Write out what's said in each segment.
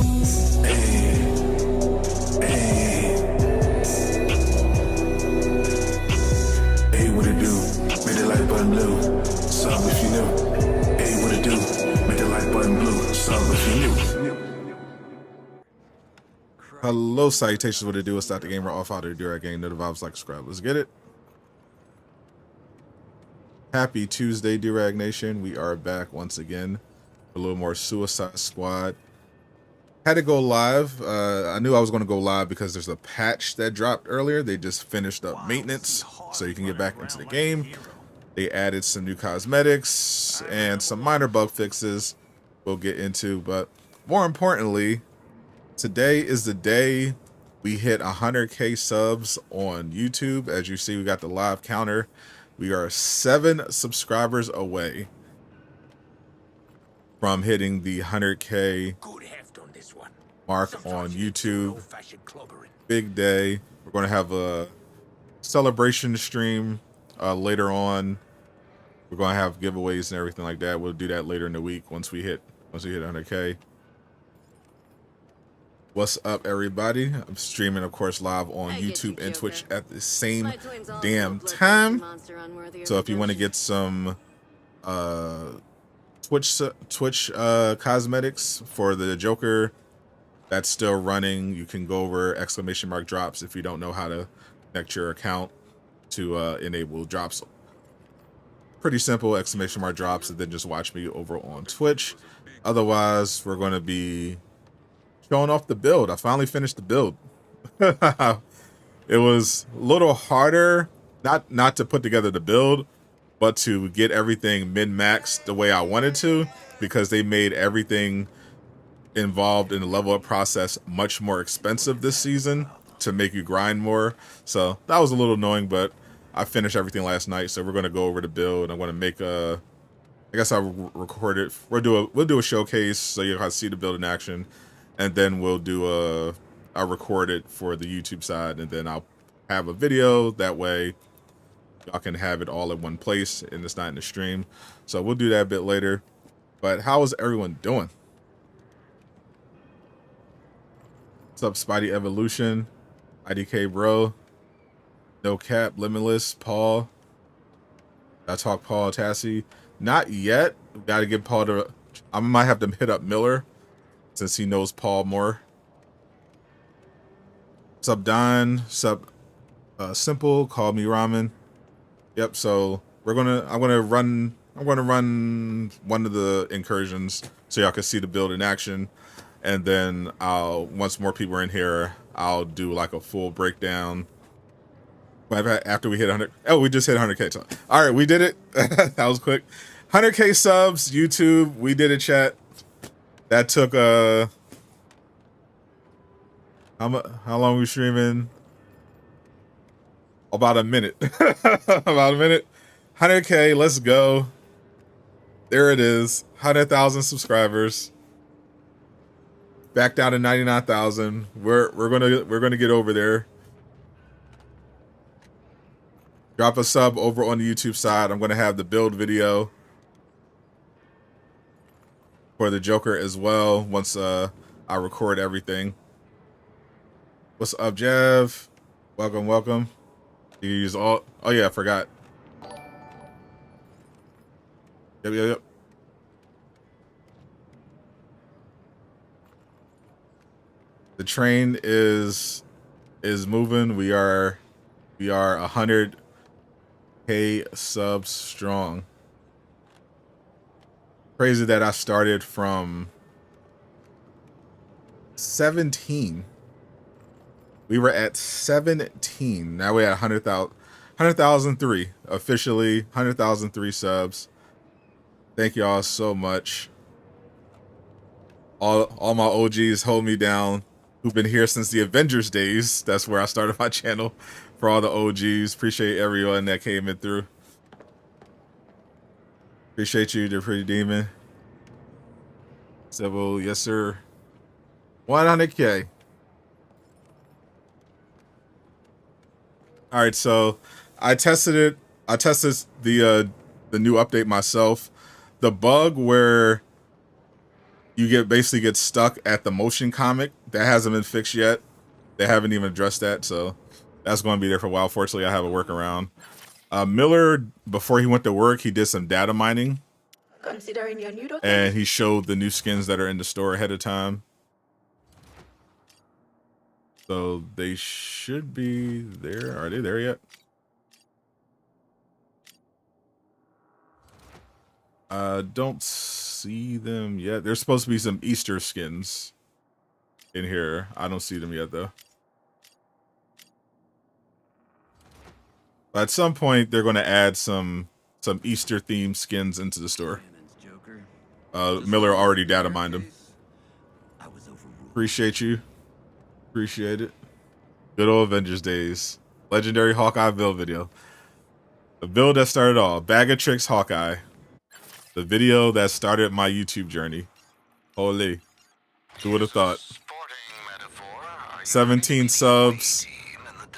Hey, what it do? Make that like button blue. Sub if you new. Hey, what it do? Make that like button blue. Sub if you new. Hello, salutations. What it do? It's Dr. Gamer off out of the Direct Game. Know the vibes, like, subscribe. Let's get it. Happy Tuesday, Durag Nation. We are back once again. A little more Suicide Squad. Had to go live. I knew I was going to go live because there's a patch that dropped earlier. They just finished up maintenance, so you can get back into the game. They added some new cosmetics and some minor bug fixes we'll get into. But more importantly, today is the day we hit 100K subs on YouTube. As you see, we got the live counter. We are 7 subscribers away from hitting the 100K mark on YouTube. Big day. We're going to have a celebration stream later on. We're going to have giveaways and everything like that. We'll do that later in the week once we hit 100K. What's up, everybody? I'm streaming, of course, live on YouTube and Twitch at the same damn time. So if you want to get some Twitch cosmetics for the Joker, that's still running. You can go over ! drops if you don't know how to connect your account to enable drops. Pretty simple, ! drops, and then just watch me over on Twitch. Otherwise, we're going to be showing off the build. I finally finished the build. It was a little harder, not to put together the build, but to get everything min-maxed the way I wanted to, because they made everything involved in the level up process much more expensive this season to make you grind more. So that was a little annoying, but I finished everything last night. So we're going to go over the build. I'm going to make a, I guess I'll record it. We'll do a showcase so you can see the build in action, and then we'll do I'll record it for the YouTube side, and then I'll have a video. That way y'all can have it all in one place and it's not in the stream. So we'll do that a bit later. But how is everyone doing? What's up, Spidey Evolution, IDK Bro, No Cap, Limitless, Paul? I talk Paul Tassie. Not yet. Got to get Paul to. I might have to hit up Miller since he knows Paul more. Sub Don, sub Simple, call me Ramen. Yep. So I'm gonna run one of the incursions so y'all can see the build in action. And then once more people are in here, I'll do like a full breakdown. But after we hit 100, oh, we just hit 100K. So, all right, we did it. That was quick. 100K subs, YouTube. We did it, chat. That took how long we streaming? About a minute. About a minute. 100K. Let's go. There it is. 100,000 subscribers. Back down to 99,000. We're gonna get over there. Drop a sub over on the YouTube side. I'm gonna have the build video for the Joker as well once I record everything. What's up, Jeff? Welcome, welcome. You can use all. Oh yeah, I forgot. Yep. The train is moving. We are 100K subs strong. Crazy that I started from 17. We were at 17. Now we're at 100,003 officially. 100,003 subs. Thank y'all so much. All my OGs hold me down, who've been here since the Avengers days. That's where I started my channel. For all the OGs, appreciate everyone that came in through. Appreciate you, the Pretty Demon. Civil, yes sir. 100K. All right, so I tested it. I tested the new update myself. The bug where you basically get stuck at the motion comic. That hasn't been fixed yet. They haven't even addressed that, so that's going to be there for a while. Fortunately, I have a workaround. Miller, before he went to work, he did some data mining. Considering your new And he showed the new skins that are in the store ahead of time. So they should be there. Are they there yet? Don't see them yet. There's supposed to be some Easter skins in here. I don't see them yet though. But at some point they're going to add some Easter themed skins into the store. Miller already data mined them. Appreciate you. Appreciate it. Good old Avengers days. Legendary Hawkeye build video. The build that started all. Bag of Tricks Hawkeye. The video that started my YouTube journey. Holy. Who would have thought? 17 subs.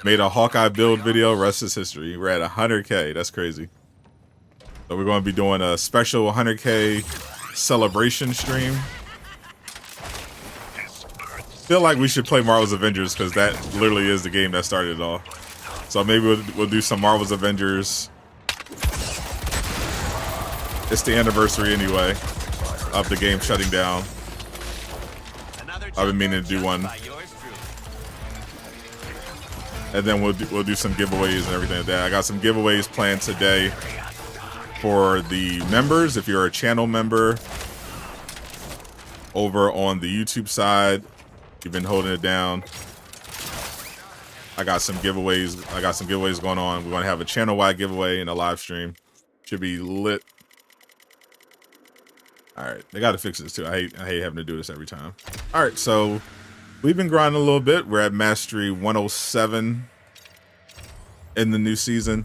Made a Hawkeye build video. Rest is history. We're at 100K. That's crazy. So we're going to be doing a special 100K celebration stream. Feel like we should play Marvel's Avengers because that literally is the game that started it all. So maybe we'll do some Marvel's Avengers. It's the anniversary anyway of the game shutting down. I've been meaning to do one. And then we'll do some giveaways and everything like that. I got some giveaways planned today for the members. If you're a channel member over on the YouTube side, you've been holding it down. I got some giveaways. Going on. We're going to have a channel-wide giveaway and a live stream. Should be lit. All right, they got to fix this too. I hate having to do this every time. All right, so we've been grinding a little bit. We're at Mastery 107 in the new season.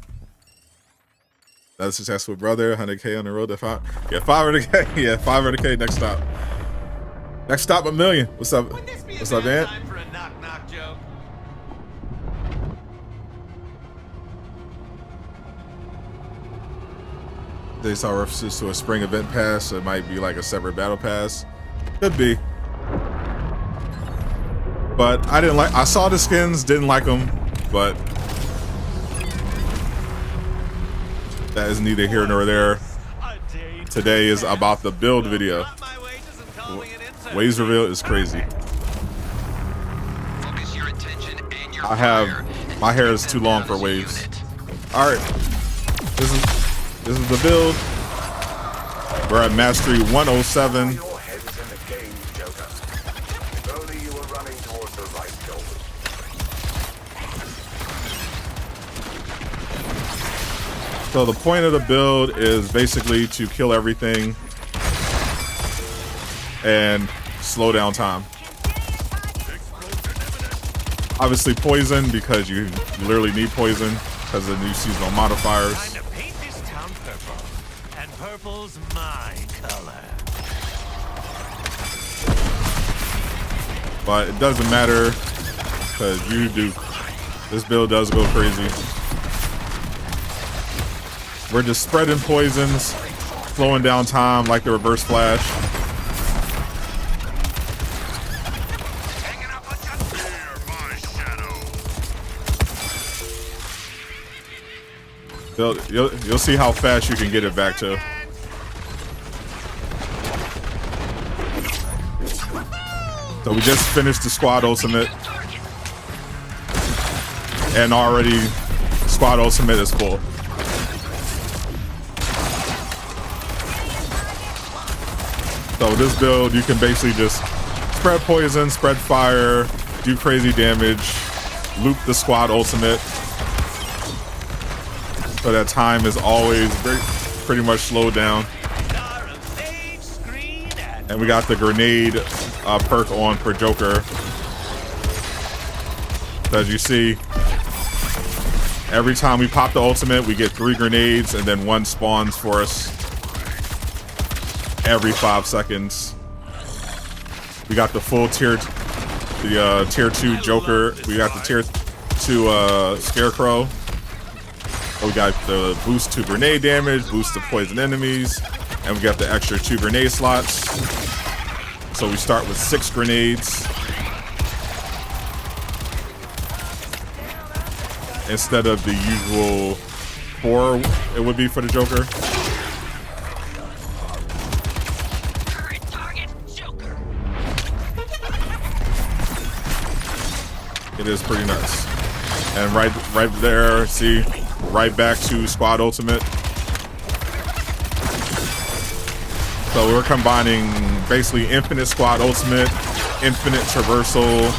That's successful, brother. 100K on the road to 500K. Yeah, 500K next stop. Next stop, 1 million. What's up? What's up, man? Time for a knock-knock joke. They saw references to a spring event pass, so it might be like a separate battle pass. Could be. But I saw the skins, didn't like them, but that is neither here nor there. Today is about the build video. Waves reveal is crazy. My hair is too long for waves. All right, this is the build. We're at Mastery 107. So the point of the build is basically to kill everything and slow down time. Obviously poison, because you literally need poison because of the new seasonal modifiers. Time to paint this town purple, and purple's my color. But it doesn't matter because this build does go crazy. We're just spreading poisons, slowing down time like the reverse flash. You'll see how fast you can get it back to. So we just finished the squad ultimate, and already squad ultimate is full. So this build, you can basically just spread poison, spread fire, do crazy damage, loop the squad ultimate. So that time is always pretty much slowed down. And we got the grenade perk on for Joker. So as you see, every time we pop the ultimate, we get 3 grenades, and then 1 spawns for us every 5 seconds. We got the full tier 2 Joker. We got the tier 2 Scarecrow. We got the boost to grenade damage, boost to poison enemies, and we got the extra 2 grenade slots. So we start with 6 grenades instead of the usual 4 it would be for the Joker. It is pretty nuts. And right there, see, right back to squad ultimate. So we're combining basically infinite squad ultimate, infinite traversal.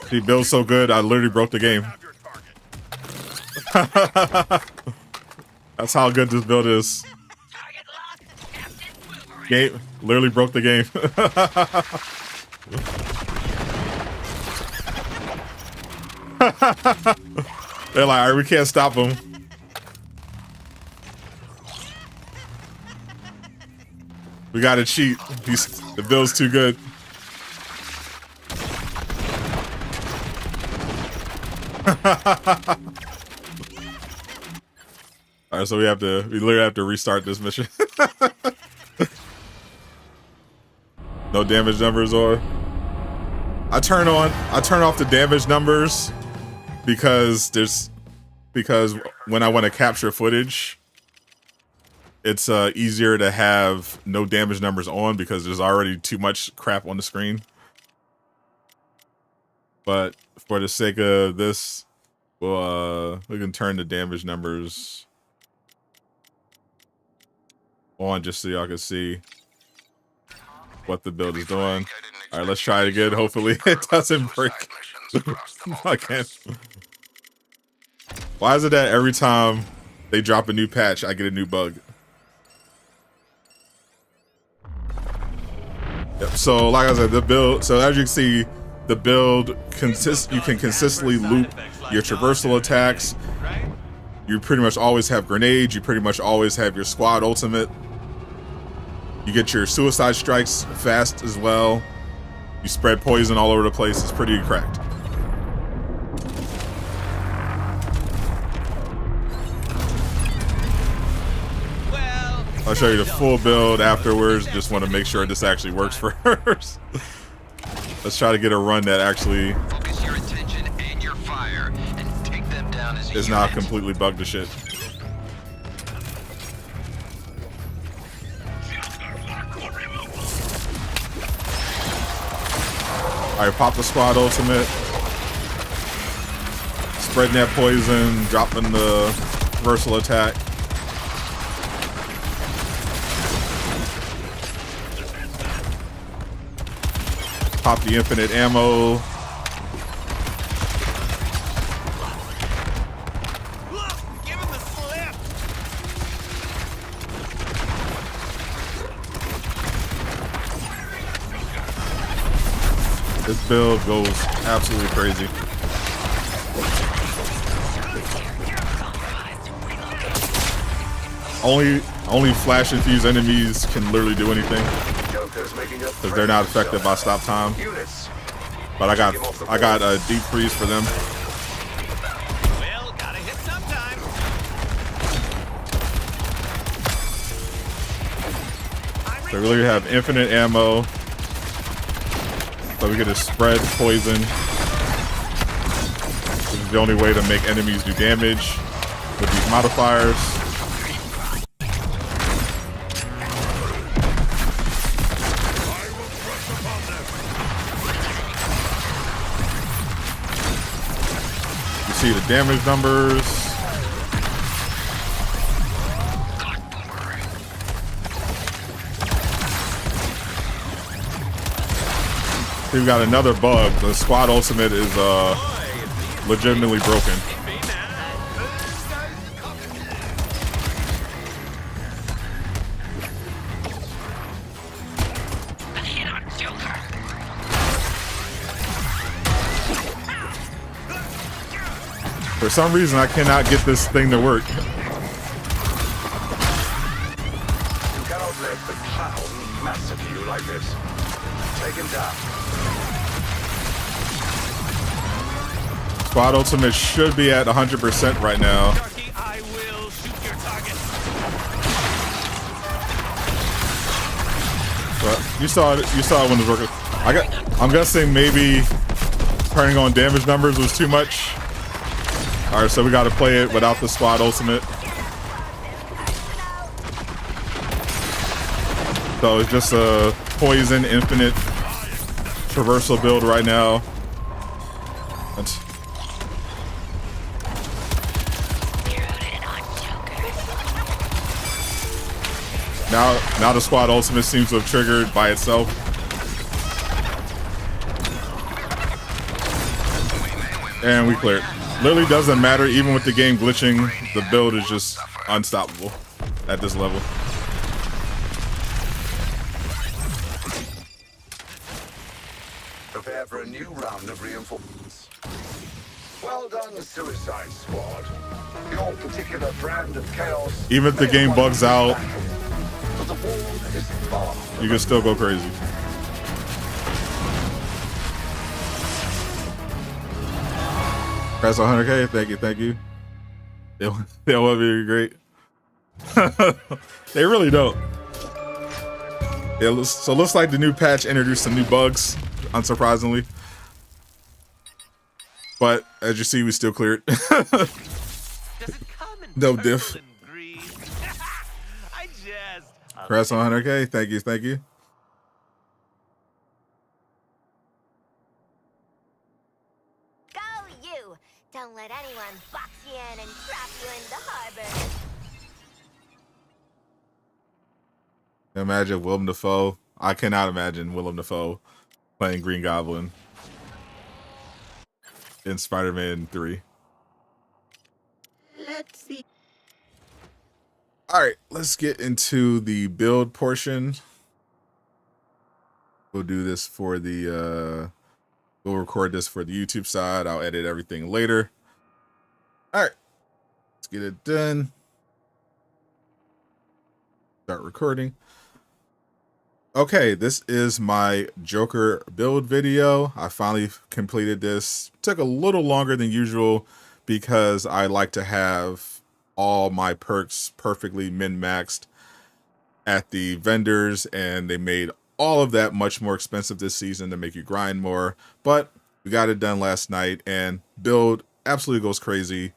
He builds so good, I literally broke the game. That's how good this build is. Game literally broke the game. They're like, all right, we can't stop him. We gotta cheat. The build's too good. All right, so we literally have to restart this mission. No damage numbers on. I turn off the damage numbers because when I want to capture footage, it's easier to have no damage numbers on because there's already too much crap on the screen. But for the sake of this, we can turn the damage numbers on just so y'all can see what the build is doing. All right, let's try it again. Hopefully it doesn't break. I can't. Why is it that every time they drop a new patch, I get a new bug? Yep. So like I said, the build, so as you can see, the build you can consistently loop your traversal attacks. You pretty much always have grenades. You pretty much always have your squad ultimate. You get your suicide strikes fast as well. You spread poison all over the place. It's pretty cracked. I'll show you the full build afterwards. Just want to make sure this actually works first. Let's try to get a run that actually focus your attention and your fire and take them down as is not completely bugged to shit. Alright, pop the squad ultimate. Spreading that poison, dropping the reversal attack. Pop the infinite ammo. Give him the slip. This build goes absolutely crazy. Only flash infused enemies can literally do anything because they're not affected by stop time. But I got a deep freeze for them. Well, gotta hit sometime. They really have infinite ammo. So we get to spread poison. This is the only way to make enemies do damage with these modifiers. You see the damage numbers. We've got another bug. The squad ultimate is legitimately broken. For some reason, I cannot get this thing to work. You cannot let the clown massacre you like this. Take him down. Squad ultimate should be at 100% right now. Darky, I will You saw it when it was working. I'm guessing maybe turning on damage numbers was too much. All right, so we got to play it without the squad ultimate. So it's just a poison infinite traversal build right now. Now the squad ultimate seems to have triggered by itself. And we cleared. Literally doesn't matter, even with the game glitching, the build is just unstoppable at this level. Prepare for a new round of reinforcements. Well done, Suicide Squad. Your particular brand of chaos. Even if the game bugs out, But the war is far. you can still go crazy. Press 100K, thank you. They will be great. They really don't. So it looks like the new patch introduced some new bugs, unsurprisingly. But as you see, we still cleared. Does it come in No purple diff. and green? I just... Press 100K, thank you. Go you! Don't let anyone box you in and drop you in the harbor. Imagine Willem Dafoe. I cannot imagine Willem Dafoe playing Green Goblin in Spider-Man 3. Let's see. All right, let's get into the build portion. We'll do this for the, we'll record this for the YouTube side. I'll edit everything later. All right, let's get it done. Start recording. Okay, this is my Joker build video. I finally completed this. Took a little longer than usual because I like to have all my perks perfectly min-maxed at the vendors, and they made all of that much more expensive this season to make you grind more. But we got it done last night, and build absolutely goes crazy.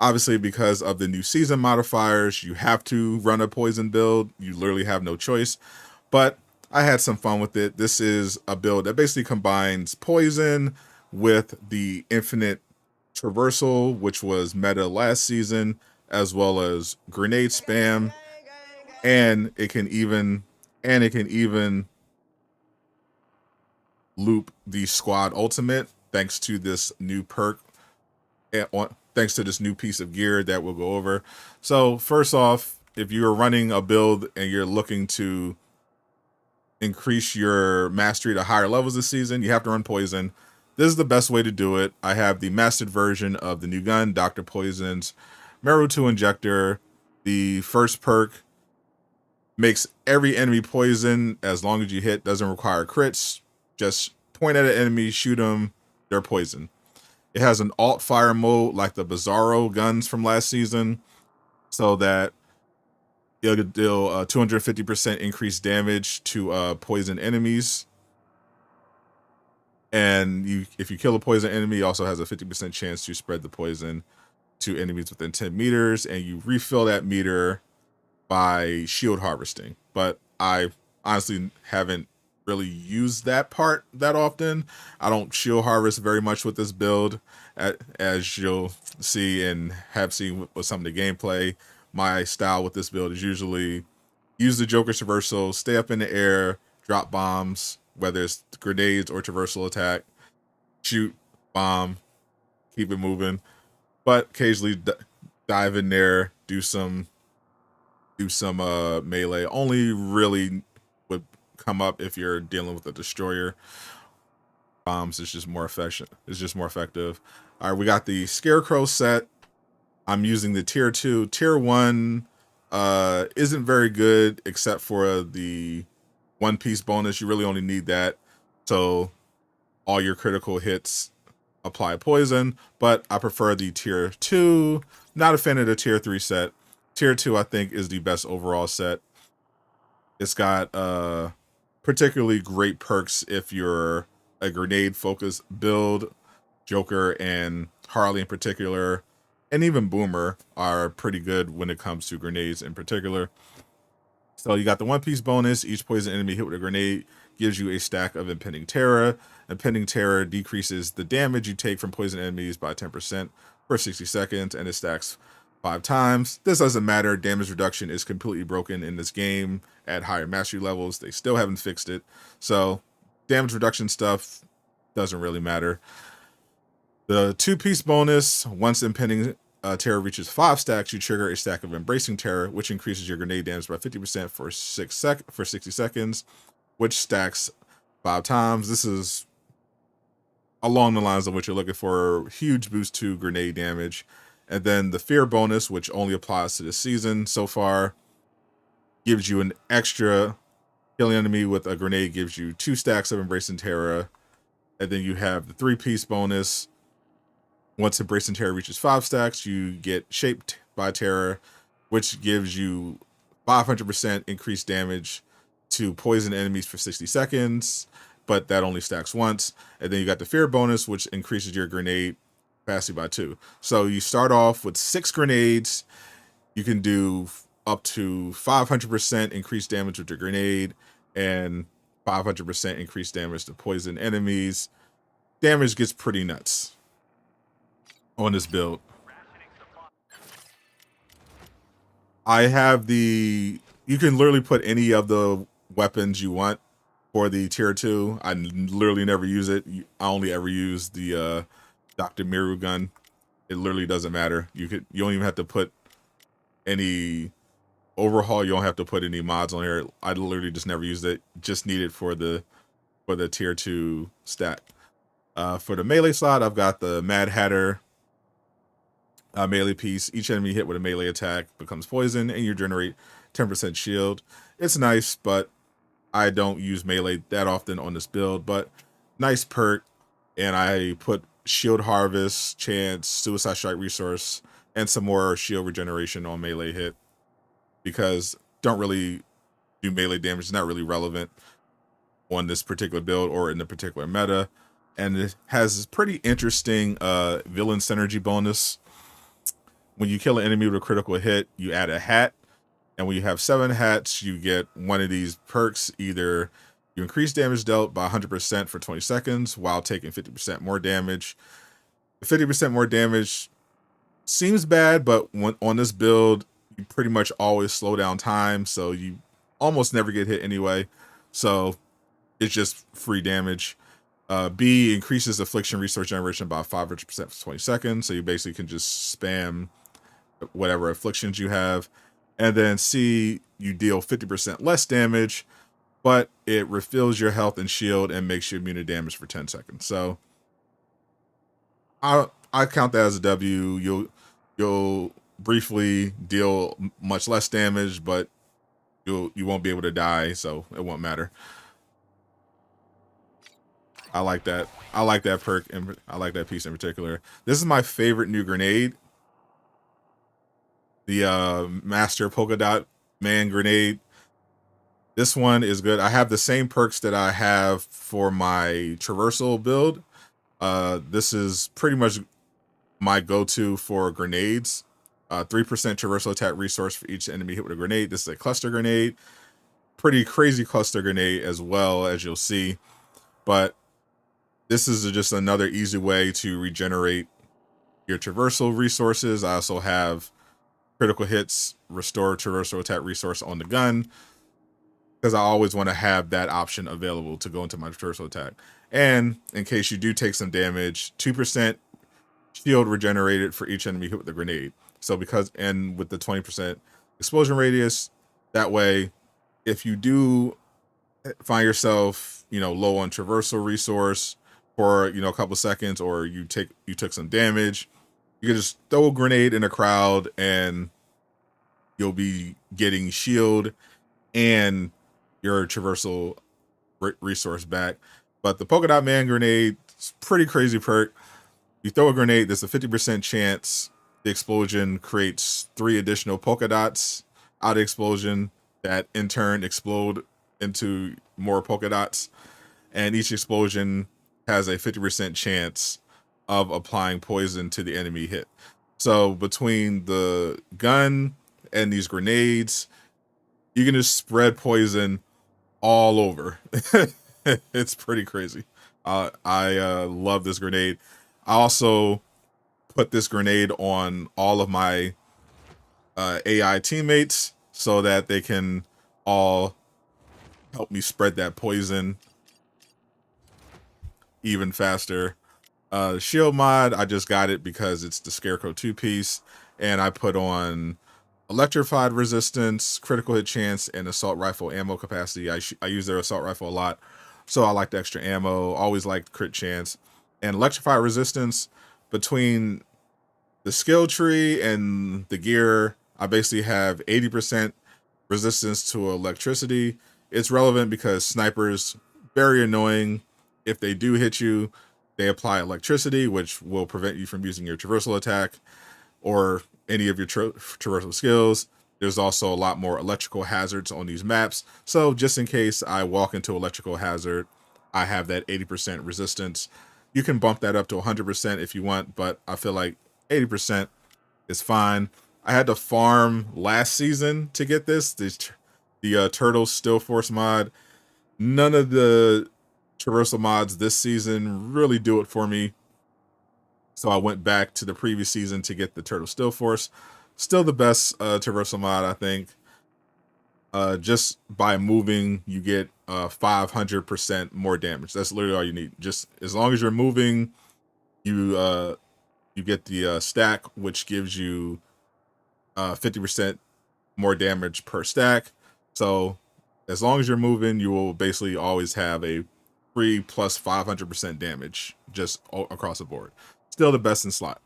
Obviously, because of the new season modifiers, you have to run a poison build. You literally have no choice. But I had some fun with it. This is a build that basically combines poison with the infinite traversal, which was meta last season, as well as grenade spam, and it can even loop the squad ultimate thanks to this new perk, thanks to this new piece of gear that we'll go over. So first off, if you're running a build and you're looking to increase your mastery to higher levels this season, you have to run poison. This is the best way to do it. I have the mastered version of the new gun, Dr. Poison's Meru 2 injector. The first perk makes every enemy poison as long as you hit. Doesn't require crits. Just point at an enemy, shoot them, they're poison. It has an alt fire mode like the Bizarro guns from last season, so that it'll deal 250% increased damage to poison enemies. And if you kill a poison enemy, it also has a 50% chance to spread the poison to enemies within 10 meters, and you refill that meter by shield harvesting. But I honestly haven't really used that part that often. I don't shield harvest very much with this build, as you'll see and have seen with some of the gameplay. My style with this build is usually use the Joker's traversal, stay up in the air, drop bombs, whether it's grenades or traversal attack, shoot, bomb, keep it moving, but occasionally dive in there, do some melee. Only really would come up if you're dealing with a destroyer. Bombs is just more effective. All right, we got the Scarecrow set. I'm using the tier 2. Tier 1 isn't very good except for the one piece bonus. You really only need that, so all your critical hits apply poison. But I prefer the tier 2. Not a fan of the tier 3 set. Tier 2 I think is the best overall set. It's got particularly great perks if you're a grenade focused build. Joker and Harley in particular, and even Boomer are pretty good when it comes to grenades in particular. So you got the 1-piece bonus. Each poison enemy hit with a grenade gives you a stack of Impending Terror. Impending Terror decreases the damage you take from poison enemies by 10% for 60 seconds, and it stacks 5 times. This doesn't matter. Damage reduction is completely broken in this game at higher mastery levels. They still haven't fixed it. So damage reduction stuff doesn't really matter. The 2-piece bonus, once Impending Terror reaches 5 stacks, you trigger a stack of Embracing Terror, which increases your grenade damage by 50% for 60 seconds, which stacks 5 times. This is along the lines of what you're looking for. Huge boost to grenade damage. And then the Fear bonus, which only applies to this season so far, gives you an extra killing enemy with a grenade, gives you 2 stacks of Embracing Terror. And then you have the 3-piece bonus. Once Embracing Terror reaches 5 stacks, you get Shaped by Terror, which gives you 500% increased damage to poison enemies for 60 seconds, but that only stacks once. And then you got the Fear bonus, which increases your grenade capacity by 2. So you start off with 6 grenades. You can do up to 500% increased damage with your grenade and 500% increased damage to poison enemies. Damage gets pretty nuts on this build. I have you can literally put any of the weapons you want for the tier 2. I literally never use it. I only ever use the Dr. Miru gun. It literally doesn't matter. You don't even have to put any overhaul. You don't have to put any mods on here. I literally just never used it. Just need it for the tier 2 stat. For the melee slot, I've got the Mad Hatter melee piece. Each enemy hit with a melee attack becomes poison, and you generate 10% shield. It's nice, but I don't use melee that often on this build, but nice perk. And I put shield harvest, chance, suicide strike resource, and some more shield regeneration on melee hit, because don't really do melee damage. It's not really relevant on this particular build or in the particular meta. And it has this pretty interesting villain synergy bonus. When you kill an enemy with a critical hit, you add a hat. And when you have 7 hats, you get one of these perks. Either you increase damage dealt by 100% for 20 seconds while taking 50% more damage. The 50% more damage seems bad, but on this build, you pretty much always slow down time, so you almost never get hit anyway. So it's just free damage. B increases affliction resource generation by 500% for 20 seconds, so you basically can just spam whatever afflictions you have. And then C, you deal 50% less damage, but it refills your health and shield and makes you immune to damage for 10 seconds. So I count that as a W. You'll briefly deal much less damage, but you won't be able to die, so it won't matter. I like that. I like that perk, and I like that piece in particular. This is my favorite new grenade. The Master Polka Dot Man grenade. This one is good. I have the same perks that I have for my traversal build. This is pretty much my go-to for grenades. 3% traversal attack resource for each enemy hit with a grenade. This is a cluster grenade. Pretty crazy cluster grenade as well, as you'll see. But this is just another easy way to regenerate your traversal resources. I also have critical hits, restore traversal attack resource on the gun, because I always want to have that option available to go into my traversal attack. And in case you do take some damage, 2% shield regenerated for each enemy hit with the grenade. So and with the 20% explosion radius, that way, if you do find yourself, low on traversal resource for, a couple seconds, or you took some damage, you can just throw a grenade in a crowd and you'll be getting shield and your traversal resource back. But the Polka Dot Man grenade is pretty crazy perk. You throw a grenade, there's a 50% chance the explosion creates 3 additional polka dots out of the explosion that in turn explode into more polka dots, and each explosion has a 50% chance of applying poison to the enemy hit. So between the gun and these grenades, you can just spread poison all over. It's pretty crazy. I love this grenade. I also put this grenade on all of my AI teammates so that they can all help me spread that poison even faster. Shield mod, I just got it because it's the Scarecrow 2-piece, and I put on electrified resistance, critical hit chance, and assault rifle ammo capacity. I use their assault rifle a lot, so I like the extra ammo. Always liked crit chance. And electrified resistance, between the skill tree and the gear, I basically have 80% resistance to electricity. It's relevant because snipers, very annoying. If they do hit you, they apply electricity, which will prevent you from using your traversal attack or any of your traversal skills. There's also a lot more electrical hazards on these maps. So just in case I walk into electrical hazard, I have that 80% resistance. You can bump that up to 100% if you want, but I feel like 80% is fine. I had to farm last season to get this. The Turtle Still Force mod. None of the traversal mods this season really do it for me. So I went back to the previous season to get the Turtle Still Force. Still the best traversal mod, I think. Just by moving, you get 500% more damage. That's literally all you need. Just as long as you're moving, you get the stack, which gives you 50% more damage per stack. So as long as you're moving, you will basically always have a free plus 500% damage just across the board. Still the best in slot.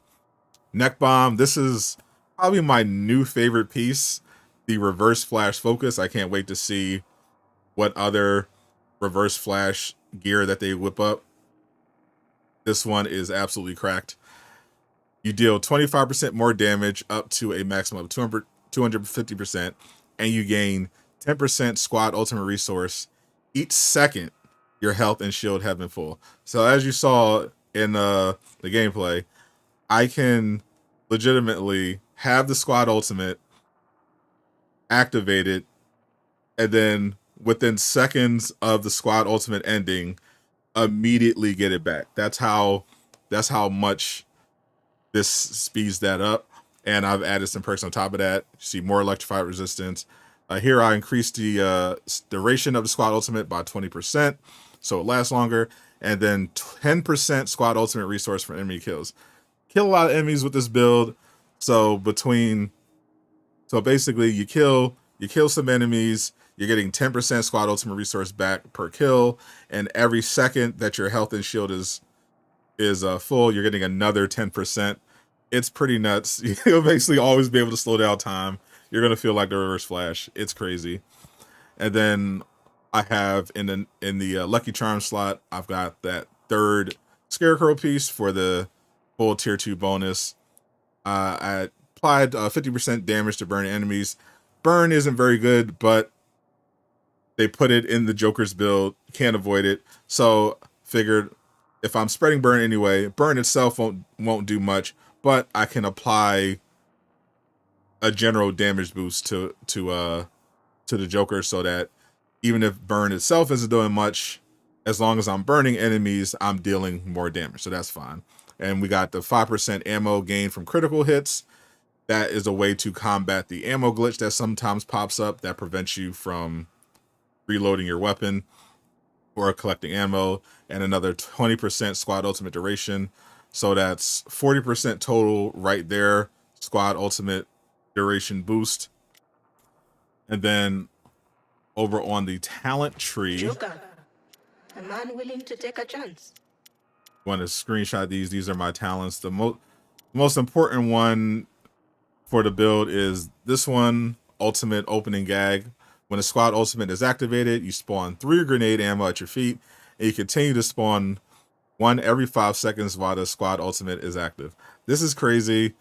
Neck bomb. This is probably my new favorite piece, the reverse flash focus. I can't wait to see what other reverse flash gear that they whip up. This one is absolutely cracked. You deal 25% more damage up to a maximum of 250%, and you gain 10% squad ultimate resource each second your health and shield have been full. So as you saw in the gameplay, I can legitimately have the squad ultimate activated, and then within seconds of the squad ultimate ending, immediately get it back. That's how much this speeds that up. And I've added some perks on top of that. You see more electrified resistance. Here I increased the duration of the squad ultimate by 20%, so it lasts longer. And then 10% squad ultimate resource for enemy kills. Kill a lot of enemies with this build. So basically you kill some enemies, you're getting 10% squad ultimate resource back per kill, and every second that your health and shield is full, you're getting another 10%. It's pretty nuts. You'll basically always be able to slow down time. You're gonna feel like the reverse flash. It's crazy. And then I have in the Lucky Charm slot, I've got that third Scarecrow piece for the full tier 2 bonus. I applied 50% damage to burn enemies. Burn isn't very good, but they put it in the Joker's build. Can't avoid it. So figured if I'm spreading burn anyway, burn itself won't do much, but I can apply a general damage boost to the Joker, so that even if burn itself isn't doing much, as long as I'm burning enemies, I'm dealing more damage. So that's fine. And we got the 5% ammo gain from critical hits. That is a way to combat the ammo glitch that sometimes pops up that prevents you from reloading your weapon or collecting ammo. And another 20% squad ultimate duration. So that's 40% total right there. Squad ultimate duration boost. And then over on the talent tree, Joker, a man willing to take a chance. Want to screenshot these. These are my talents. The most important one for the build is this one, ultimate opening gag. When a squad ultimate is activated, you spawn 3 grenade ammo at your feet, and you continue to spawn 1 every 5 seconds while the squad ultimate is active. This is crazy.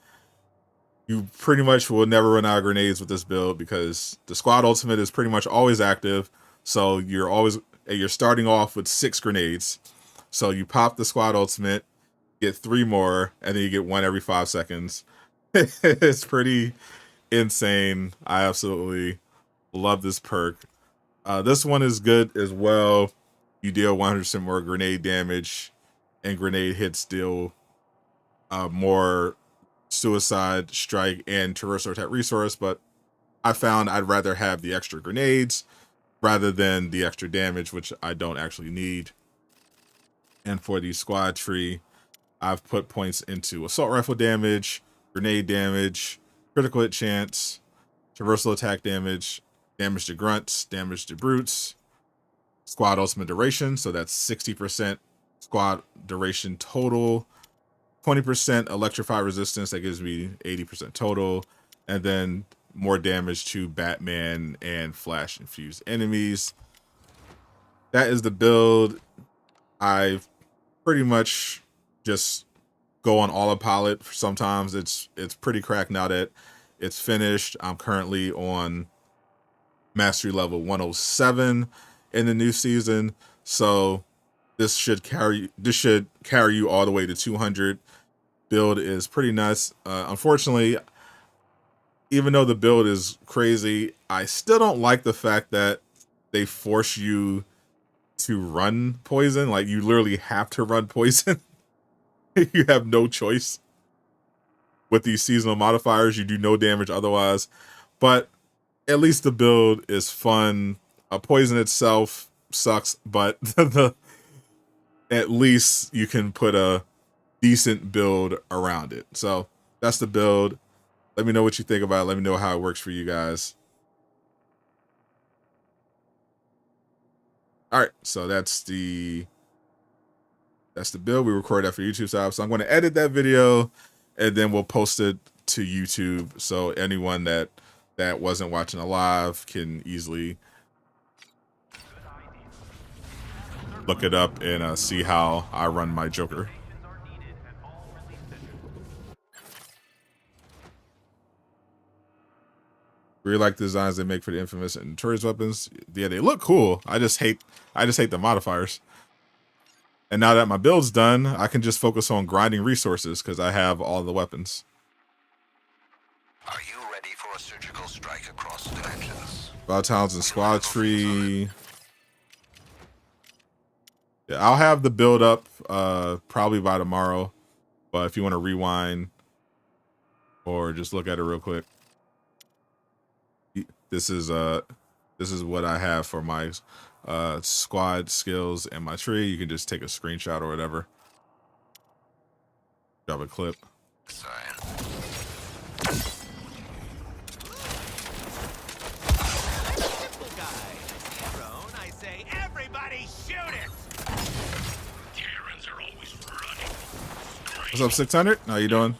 You pretty much will never run out of grenades with this build because the squad ultimate is pretty much always active. So you're always, and you're starting off with 6 grenades. So you pop the squad ultimate, get 3 more, and then you get 1 every 5 seconds. It's pretty insane. I absolutely love this perk. This one is good as well. You deal 100% more grenade damage, and grenade hits deal more suicide, strike, and traversal attack resource, but I found I'd rather have the extra grenades rather than the extra damage, which I don't actually need. And for the squad tree, I've put points into assault rifle damage, grenade damage, critical hit chance, traversal attack damage, damage to grunts, damage to brutes, squad ultimate duration, so that's 60% squad duration total, 20% electrify resistance, that gives me 80% total, and then more damage to Batman and Flash infused enemies. That is the build. I pretty much just go on autopilot. Sometimes it's pretty cracked now that it's finished. I'm currently on mastery level 107 in the new season, so this should carry you all the way to 200. Build is pretty nuts. Unfortunately, even though the build is crazy, I still don't like the fact that they force you to run poison. Like, you literally have to run poison. You have no choice. With these seasonal modifiers, you do no damage otherwise. But at least the build is fun. Poison itself sucks, but at least you can put a decent build around it. So that's the build. Let me know what you think about it. Let me know how it works for you guys. All right, so that's the build we recorded after YouTube style. So I'm going to edit that video, and then we'll post it to YouTube, so anyone that wasn't watching live can easily look it up and see how I run my Joker. Really like the designs they make for the infamous and tourist weapons. Yeah, they look cool. I just hate the modifiers. And now that my build's done, I can just focus on grinding resources because I have all the weapons. Are you ready for a surgical strike across dimensions? Battle Towns and Squad Tree. Yeah, I'll have the build up probably by tomorrow. But if you want to rewind or just look at it real quick. This is what I have for my squad skills and my tree. You can just take a screenshot or whatever. Drop a clip. I say everybody shoot it. Terrans are always running. What's up, 600? How you doing?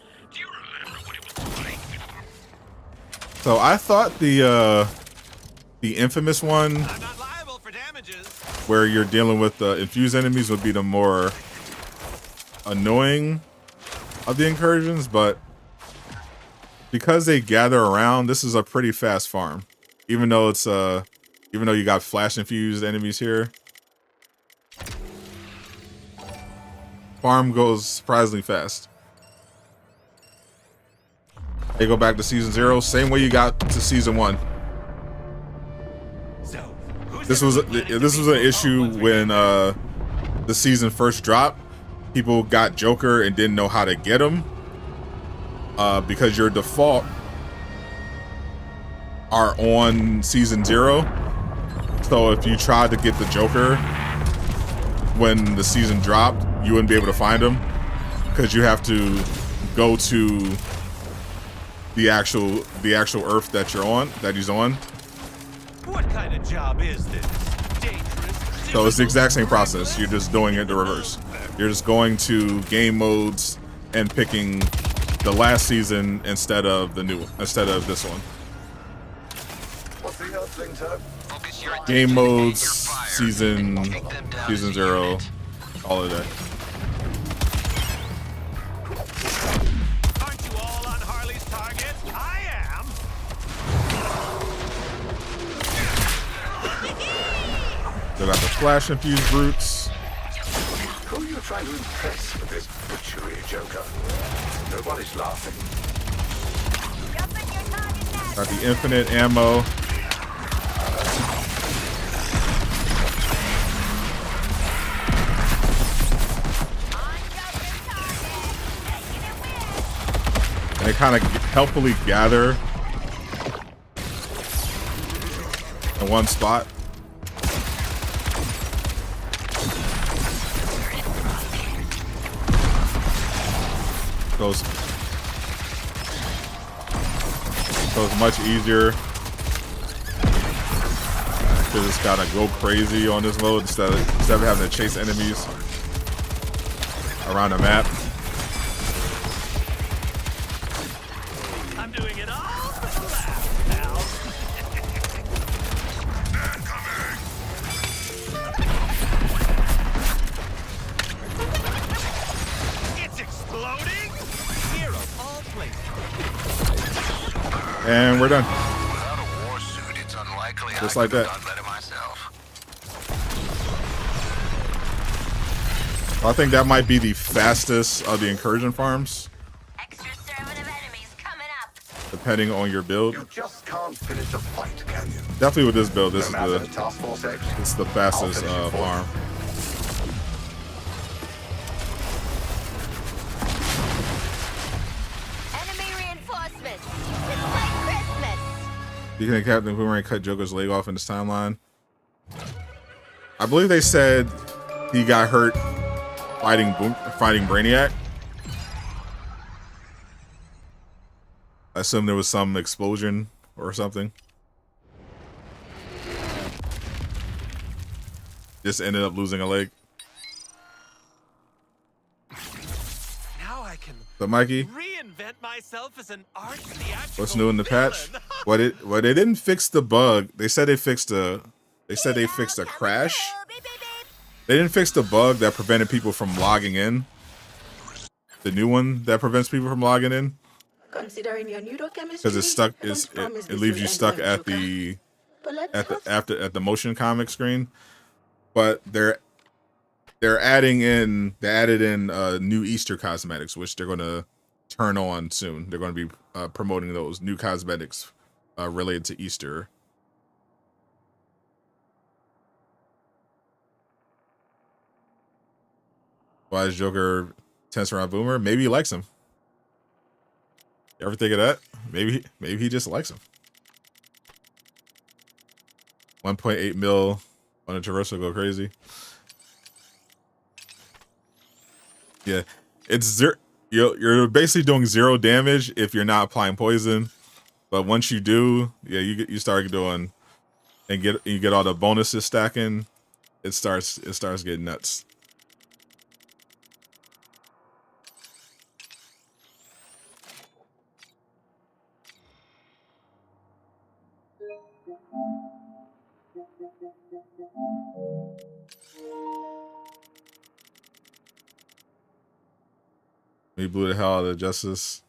So I thought the infamous one, I'm not liable for damages. where you're dealing with the infused enemies, would be the more annoying of the incursions, but because they gather around, this is a pretty fast farm. Even though it's even though you got flash infused enemies here, farm goes surprisingly fast. They go back to season 0, same way you got to season 1. So, This was an issue when the season first dropped. People got Joker and didn't know how to get him because your default are on season 0. So if you tried to get the Joker when the season dropped, you wouldn't be able to find him because you have to go to the actual Earth that he's on. what kind of job is this? Dangerous. So it's the exact same process. You're just doing it the reverse. You're just going to game modes and picking the last season instead of this one. What's the other thing, Toad? Focus your Game attention modes, and your fire, season and take them down as a 0, unit. all of that. Aren't you all on Harley's target? I am. They got the flash infused brutes. Who are you trying to impress with this butchery, Joker? Nobody's laughing. Jumping your target now. Got the infinite ammo. On Joker's target. Taking it with. And they kind of helpfully gather in one spot. Goes much easier to just gotta go crazy on this mode instead of having to chase enemies around the map. I'm doing it all for the laugh, pal. It's exploding! Here of all places. And we're done. Without a war suit, it's unlikely Just I like could that. have done better myself. I think that might be the fastest of the incursion farms, Extra servant of enemies coming up. depending on your build. You just can't finish a fight, can you? Definitely with this build, this No is matter the Task Force X. it's the fastest I'll finish it for you. farm. Enemy reinforcements. It's like Christmas. Do you think Captain Boomerang cut Joker's leg off in this timeline? I believe they said he got hurt fighting Brainiac. I assume there was some explosion or something. Just ended up losing a leg. Now I can So Mikey, reinvent myself as an arch theatrical what's new in the patch? villain. Well, they didn't fix the bug. They said they fixed a crash. Beep, beep, beep. They didn't fix the bug that prevented people from logging in. The new one that prevents people from logging in Considering your neurochemistry, because it's stuck. I don't It promise this leaves will you end stuck well, at Joker. the But let's at the motion comic screen. But they added in new Easter cosmetics, which they're going to turn on soon. They're going to be promoting those new cosmetics related to Easter. Why is Joker tense around Boomer? Maybe he likes him. You ever think of that? Maybe he just likes him. 1.8 mil on a Traverso go crazy. Yeah, it's zero. You're basically doing 0 damage if you're not applying poison, but once you do, yeah, you start doing and you get all the bonuses stacking. It starts getting nuts. He blew the hell out of Justice,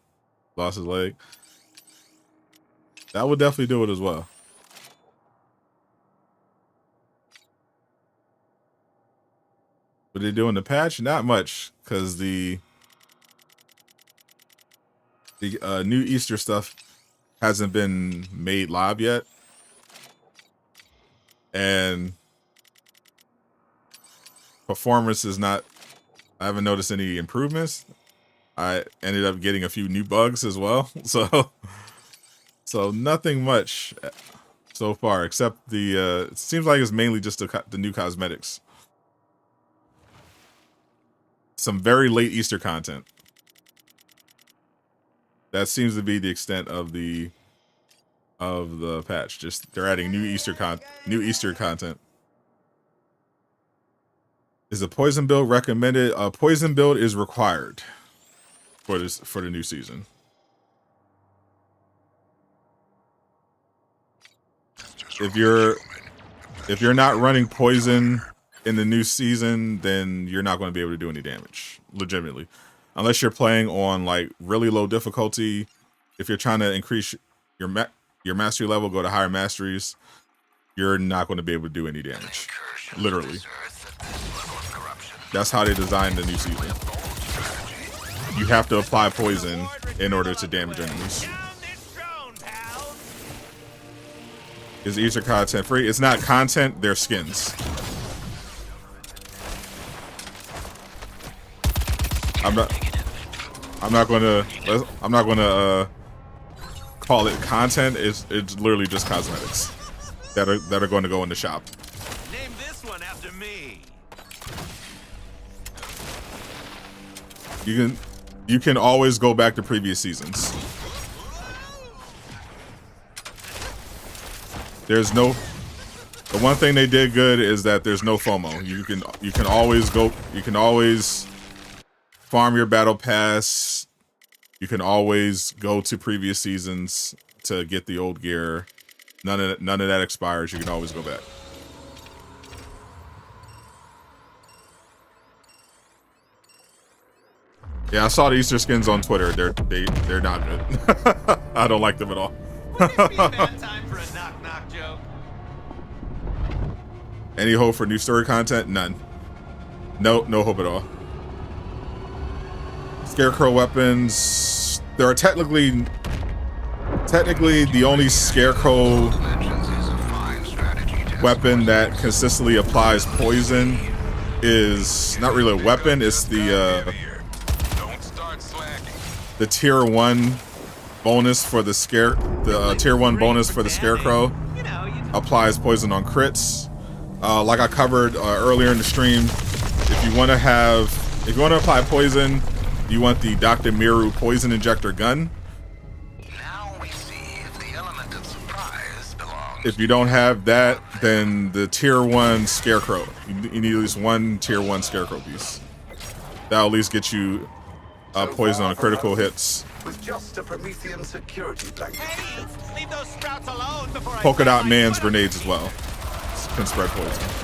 lost his leg. That would definitely do it as well. What they do in the patch? Not much, because the new Easter stuff hasn't been made live yet, and performance is not. I haven't noticed any improvements. I ended up getting a few new bugs as well, so nothing much so far except the. It seems like it's mainly just the new cosmetics. Some very late Easter content. That seems to be the extent of the patch. Just they're adding new Easter content. Is a poison build recommended? A poison build is required for the new season. If you're not running poison in the new season, then you're not going to be able to do any damage, legitimately, unless you're playing on like really low difficulty. If you're trying to increase your mastery level, go to higher masteries. you're not going to be able to do any damage. Incursion Literally. this Earth at this level of corruption. That's how they designed the new season. You have to apply poison in order to damage enemies. Down this throne, pals. Is Easter content free? It's not content, they're skins. I'm not gonna call it content. It's literally just cosmetics that are going to go in the shop. Name this one after me. You can always go back to previous seasons. There's no. The one thing they did good is that there's no FOMO. You can always go. You can always farm your battle pass. You can always go to previous seasons to get the old gear. None of that expires. You can always go back. Yeah, I saw the Easter skins on Twitter. They're not good. I don't like them at all. Would this be a bad time for a knock-knock joke? Any hope for new story content? None. No hope at all. Scarecrow weapons. There are technically the only Scarecrow weapon that consistently applies poison is not really a weapon. It's the tier 1 bonus for the tier 1 bonus for the Scarecrow applies poison on crits. Like I covered earlier in the stream, if you want to apply poison, you want the Dr. Miru poison injector gun. Now we see if the element of surprise belongs. If you don't have that, then the tier 1 Scarecrow. You need at least one tier 1 Scarecrow piece. That'll at least get you poison on critical hits. With just a Promethean security blanket. Hey, leave those sprouts alone before I Polka Dot break my Man's foot. grenades as well can spread poison.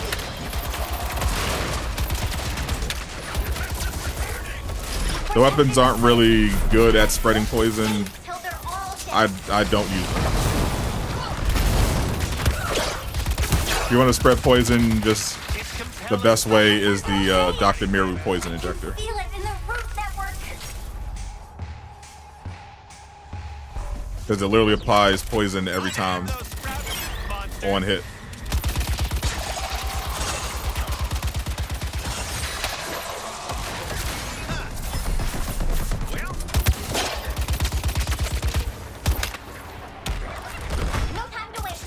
The weapons aren't really good at spreading poison. Till they're all dead. I don't use them. If you want to spread poison, just the best way is the Dr. Miru poison injector. Feel it in the root network. Because it literally applies poison every time Those sprouts, monster. on hit. No time to waste.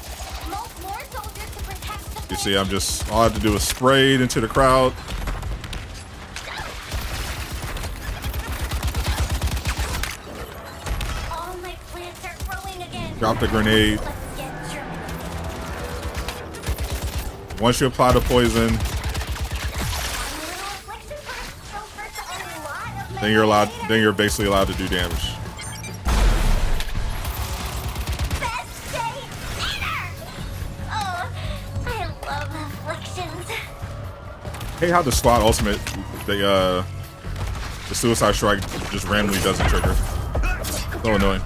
More soldiers to protect the You see, all I have to do is spray it into the crowd. All my plants are growing again. Drop the grenade. Let's get germinating. Once you apply the poison, then you're basically allowed to do damage. Best day ever! Oh, I love afflictions. Hey, how the squad ultimate, the suicide strike just randomly doesn't trigger. So annoying.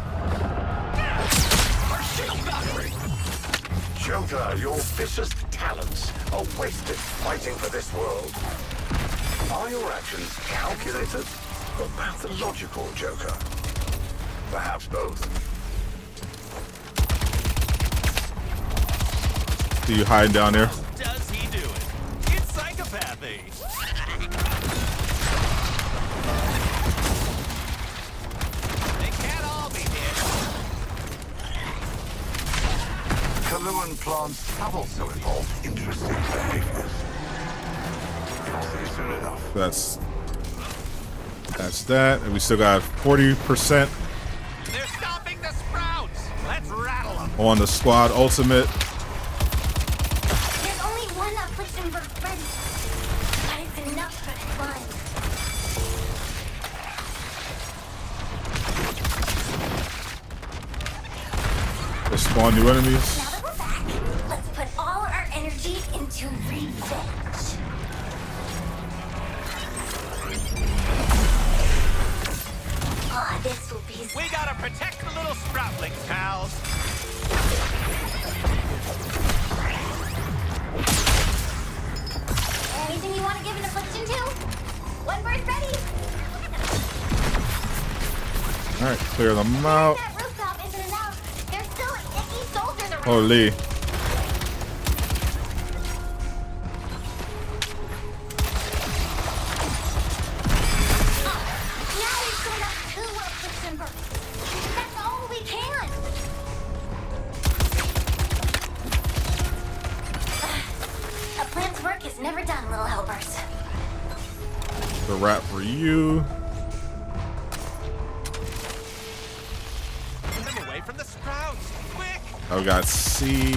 Joker, your vicious talents are wasted fighting for this world. Are your actions calculated or pathological, Joker? Perhaps both. See you hiding down there. Does he do it? It's psychopathy. They can't all be dead. Kaluan plants have also evolved interesting behaviors. You'll see soon enough. That's that, and we still got 40% They're stopping the sprouts. Let's rattle them. on the squad ultimate. There's only one affliction bird ready, but it's enough for fun. They spawn new enemies. Now that we're back, let's put all our energy into revenge. Ah, this will be We gotta protect the little sproutlings, pals. All right, clear them out. That rooftop isn't enough. There's still icky soldiers around. Holy. Now we've got up 2 up to timber. That's all we can. A plan's work is never done, little helpers. The wrap for you. Get them away from the sprouts! Quick! I've got C.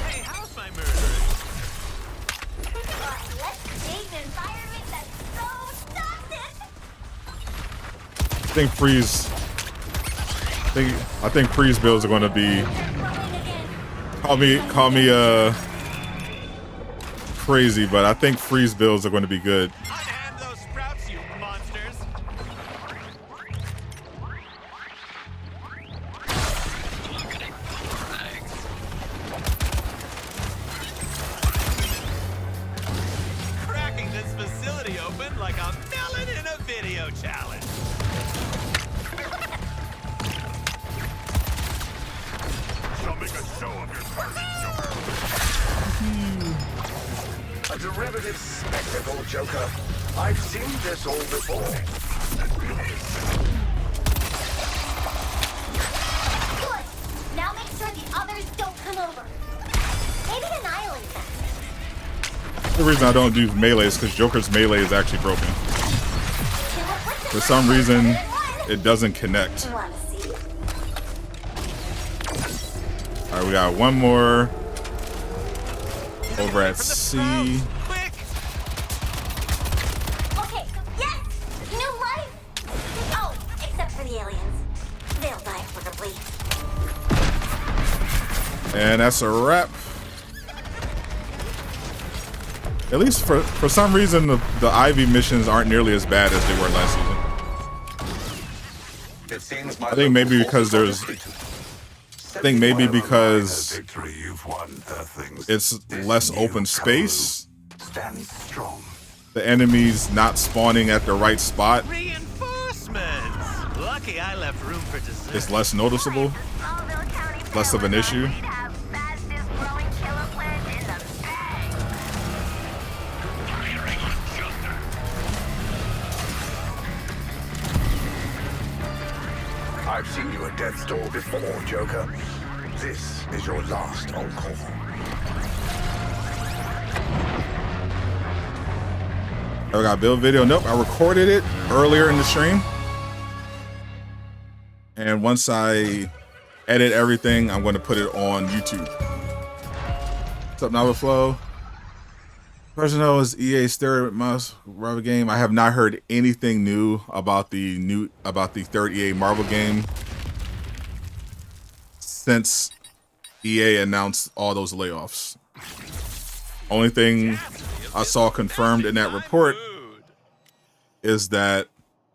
Hey, how's my murder? Let's create an environment that's so toxic. I think freeze. I think freeze builds are going to be. They're growing again. Call me crazy, but I think freeze builds are going to be good. Unhand those sprouts, you monsters! Cracking this facility open like a melon in a video challenge. Shall make a show of your courage, A derivative spectacle, Joker. I've seen this all before. Good. Now make sure the others don't come over. Maybe annihilate them. The reason I don't do melee is because Joker's melee is actually broken. For some reason, it doesn't connect. Want to see? All right, we got one more over at from the C. sprouts! Quick! Okay. Yes. New life. Oh, except for the aliens. They'll die horribly. And that's a wrap. At least for some reason, the Ivy missions aren't nearly as bad as they were last season. It seems my I think maybe local because there's. forces I think maybe Whatever because minor victory you've won, the things it's this less new open space. stands strong. The enemies not spawning at the right spot Reinforcements! Lucky I left room for dessert. is less noticeable. Less of an issue. I've seen you at death's door before, Joker. This is your last encore. I got build video. Nope, I recorded it earlier in the stream. And once I edit everything, I'm going to put it on YouTube. What's up, Navaflow? Personnel is EA's third most Marvel game. I have not heard anything new about the third EA Marvel game since EA announced all those layoffs. Only thing I saw confirmed in that report is that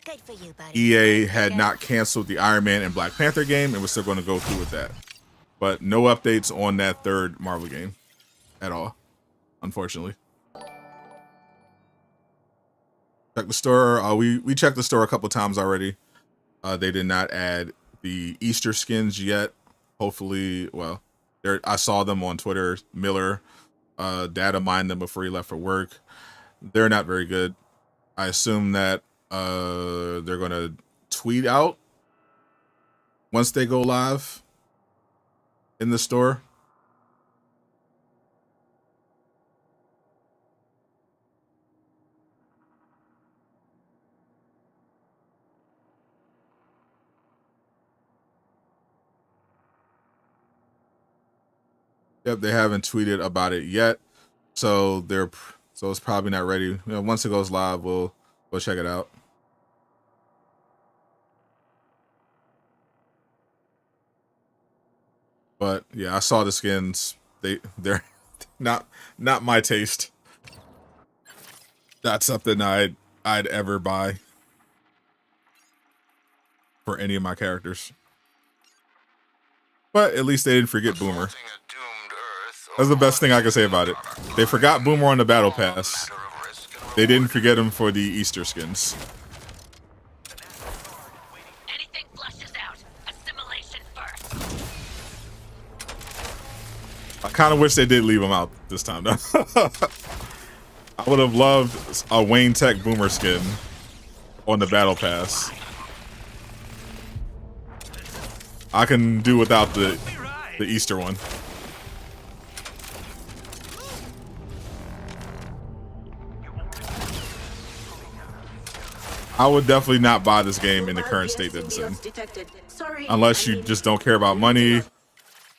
Good for you, buddy. EA had not canceled the Iron Man and Black Panther game and was still going to go through with that. But no updates on that third Marvel game at all, unfortunately. Check the store. We checked the store a couple times already. They did not add the Easter skins yet. Hopefully, well, I saw them on Twitter. Miller data mined them before he left for work. They're not very good. I assume that they're gonna tweet out once they go live in the store. Yep, they haven't tweeted about it yet, so it's probably not ready. You know, once it goes live, we'll check it out. But yeah, I saw the skins. They're not my taste. Not something I'd ever buy for any of my characters. But at least they didn't forget Boomer. That's the best thing I can say about it. They forgot Boomer on the Battle Pass. They didn't forget him for the Easter skins. I kind of wish they did leave him out this time, though. I would have loved a Wayne Tech Boomer skin on the Battle Pass. I can do without the Easter one. I would definitely not buy this game in the current state that it's in. Unless you just don't care about money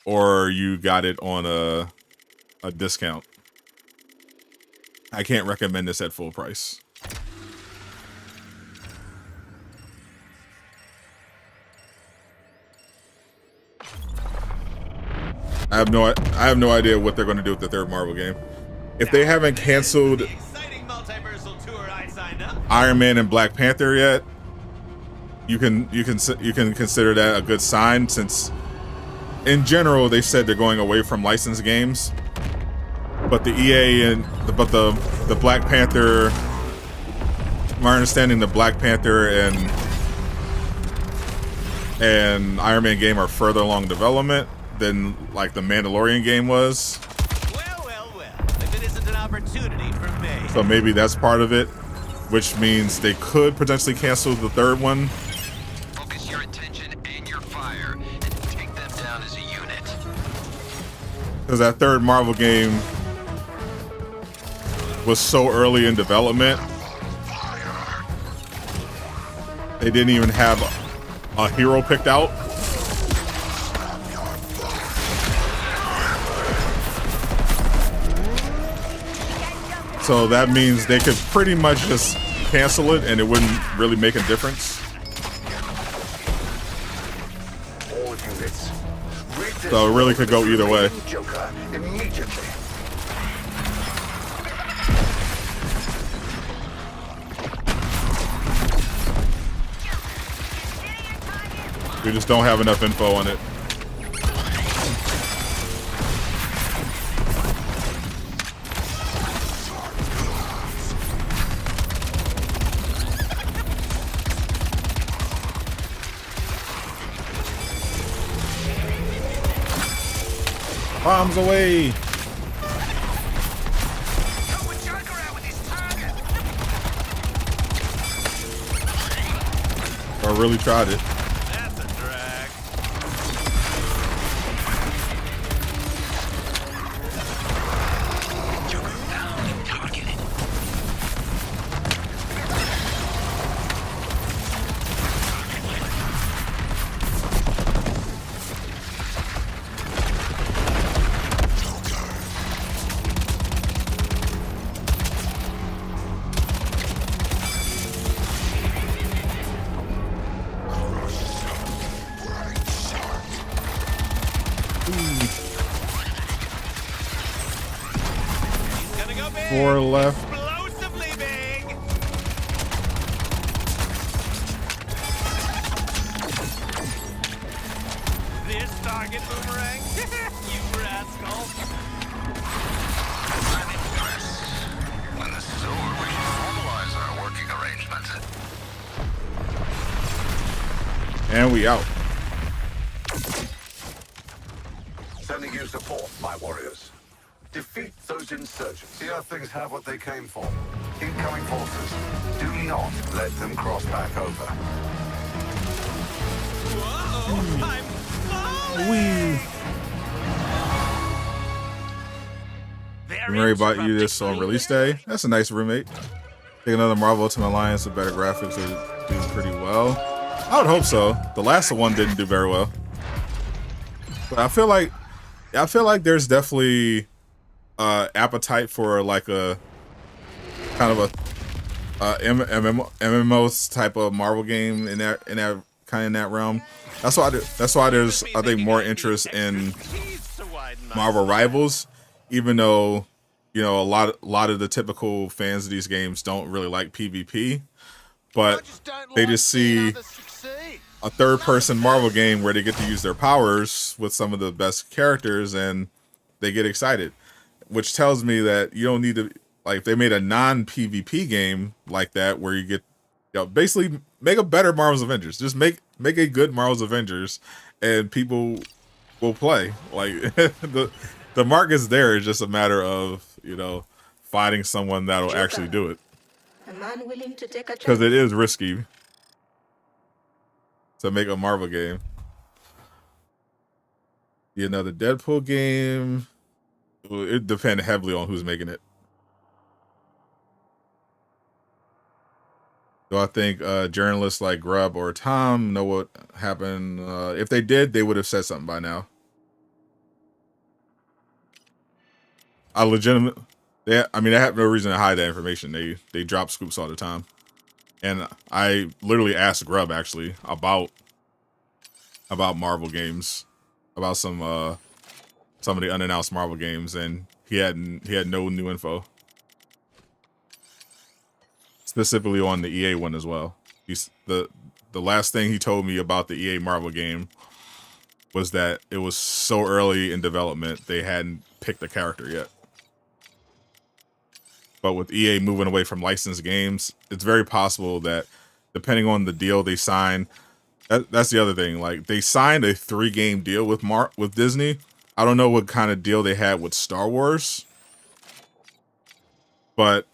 or you got it on a discount. I can't recommend this at full price. I have no idea what they're going to do with the third Marvel game. If they haven't canceled Iron Man and Black Panther yet, you can consider that a good sign, since in general they said they're going away from licensed games. But the EA and the Black Panther, my understanding, the Black Panther and Iron Man game are further along development than like the Mandalorian game was. Well. If it isn't an opportunity for me. So maybe that's part of it, which means they could potentially cancel the third one. Focus your attention and your fire and take them down as a unit. Because that third Marvel game was so early in development, they didn't even have a hero picked out. So that means they could pretty much just cancel it and it wouldn't really make a difference. All units, rid this So it really could go either way. Joker immediately. We just don't have enough info on it. Bombs away! I really tried it. That's a drag. Four left. Explosively big. This target boomerang. You rascal. I'm impressed. When this is over, we should formalize our working arrangements. And we out. Sending you support, my warriors. Defeat those insurgents. See how things have what they came for. Incoming forces. Do not let them cross back over. Whoa! I'm falling. Mary bought you this on release day. That's a nice roommate. Take another Marvel Ultimate Alliance with better graphics are doing pretty well. I would hope so. The last one didn't do very well. But I feel like there's definitely appetite for like a kind of a MMO type of Marvel game in that kind of that realm. That's why there's, I think, more interest in Marvel Rivals, even though, you know, a lot of the typical fans of these games don't really like PvP, but they just see a third-person Marvel game where they get to use their powers with some of the best characters and they get excited. Which tells me that you don't need to, like, if they made a non-PvP game like that where you get, you know, basically make a better Marvel's Avengers. Just make a good Marvel's Avengers and people will play. Like, the The market's there. It's just a matter of, you know, finding someone that'll actually do it. A man willing to take a Because chance. it is risky to make a Marvel game. Another Deadpool game. It depends heavily on who's making it. Do I think journalists like Grubb or Tom know what happened? If they did, they would have said something by now. I legitimately, they have no reason to hide that information. They drop scoops all the time. And I literally asked Grubb actually about Marvel games, about some of the unannounced Marvel games, and he had no new info. Specifically on the EA one as well. The last thing he told me about the EA Marvel game was that it was so early in development they hadn't picked a character yet. But with EA moving away from licensed games, it's very possible that depending on the deal they sign, that's the other thing. Like they signed a 3-game deal with Disney. I don't know what kind of deal they had with Star Wars, but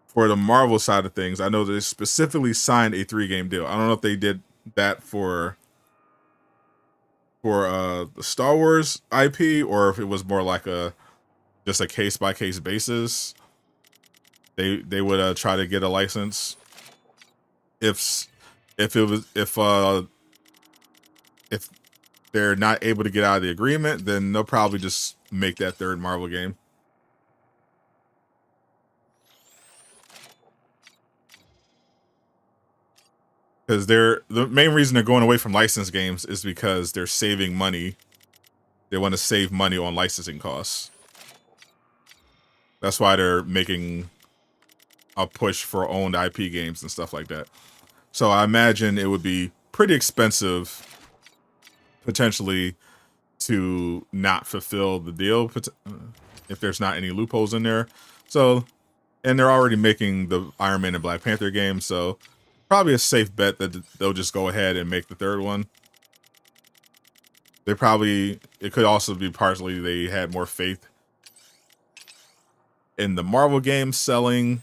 for the Marvel side of things, I know they specifically signed a 3-game deal. I don't know if they did that for the Star Wars IP or if it was more like just a case-by-case basis. They would try to get a license if they're not able to get out of the agreement, then they'll probably just make that 3rd Marvel game. Because the main reason they're going away from licensed games is because they're saving money. They want to save money on licensing costs. That's why they're making a push for owned IP games and stuff like that. So I imagine it would be pretty expensive potentially to not fulfill the deal if there's not any loopholes in there. So, and they're already making the Iron Man and Black Panther game, so probably a safe bet that they'll just go ahead and make the 3rd one. It could also be partially they had more faith in the Marvel game selling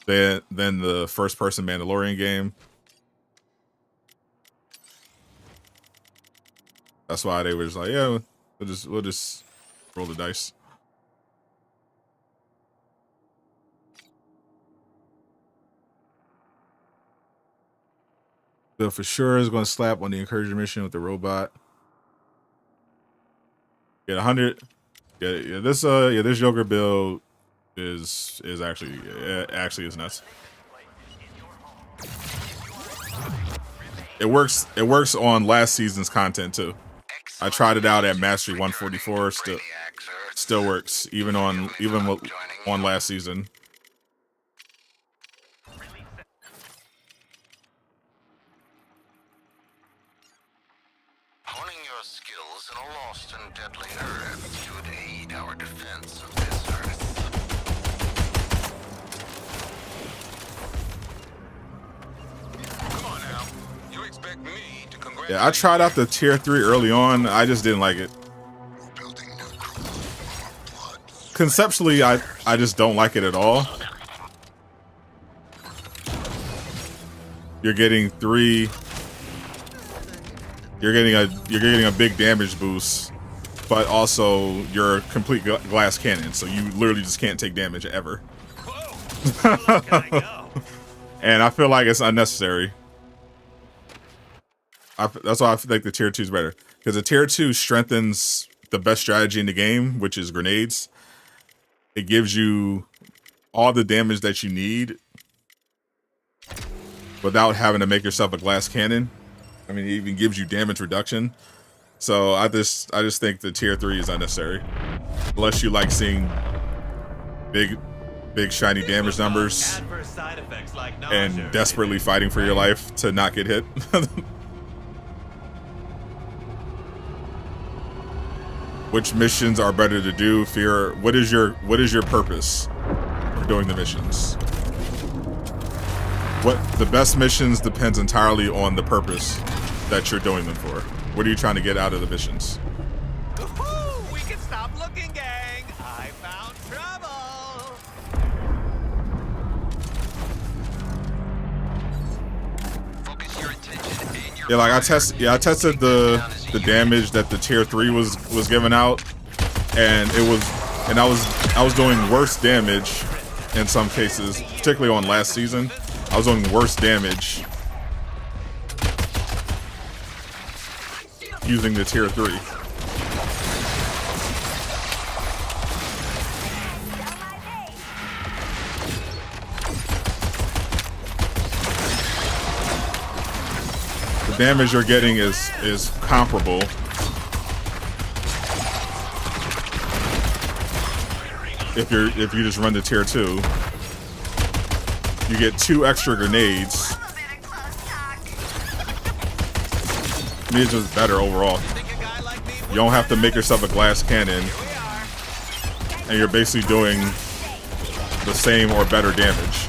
than the first-person Mandalorian game. That's why they were just like, yeah, we'll just roll the dice. Bill for sure is going to slap on the Incursion mission with the robot. Get 100. Yeah. This Joker build is actually is nuts. It works on last season's content too. I tried it out at Mastery 144. Still works even on last season. Honing your skills in a lost and deadly earth should aid our defense of this earth. Come on now. You expect me to congratulate Yeah, I tried out the tier 3 early on. I just didn't like it. Conceptually, I just don't like it at all. You're getting a big damage boost, but also you're a complete glass cannon, so you literally just can't take damage ever. Whoa! How low can I go? And I feel like it's unnecessary. That's why I feel like the tier 2 is better, because the tier 2 strengthens the best strategy in the game, which is grenades. It gives you all the damage that you need without having to make yourself a glass cannon. I mean, it even gives you damage reduction. So I just think the tier 3 is unnecessary, unless you like seeing big shiny damage numbers Adverse side effects like and nausea. desperately fighting for your life to not get hit. Which missions are better to do? What is your purpose for doing the missions? The best missions depends entirely on the purpose that you're doing them for. What are you trying to get out of the missions? Woohoo! We can stop looking, gang. I found trouble. Focus your attention and your Yeah, like I tested the damage that the tier 3 was giving out, and I was doing worse damage in some cases, particularly on last season. I was doing worse damage using the tier 3. The damage you're getting is comparable. If you just run the tier 2, you get 2 extra grenades. I mean, it's just better overall. You don't have to make yourself a glass cannon, and you're basically doing the same or better damage.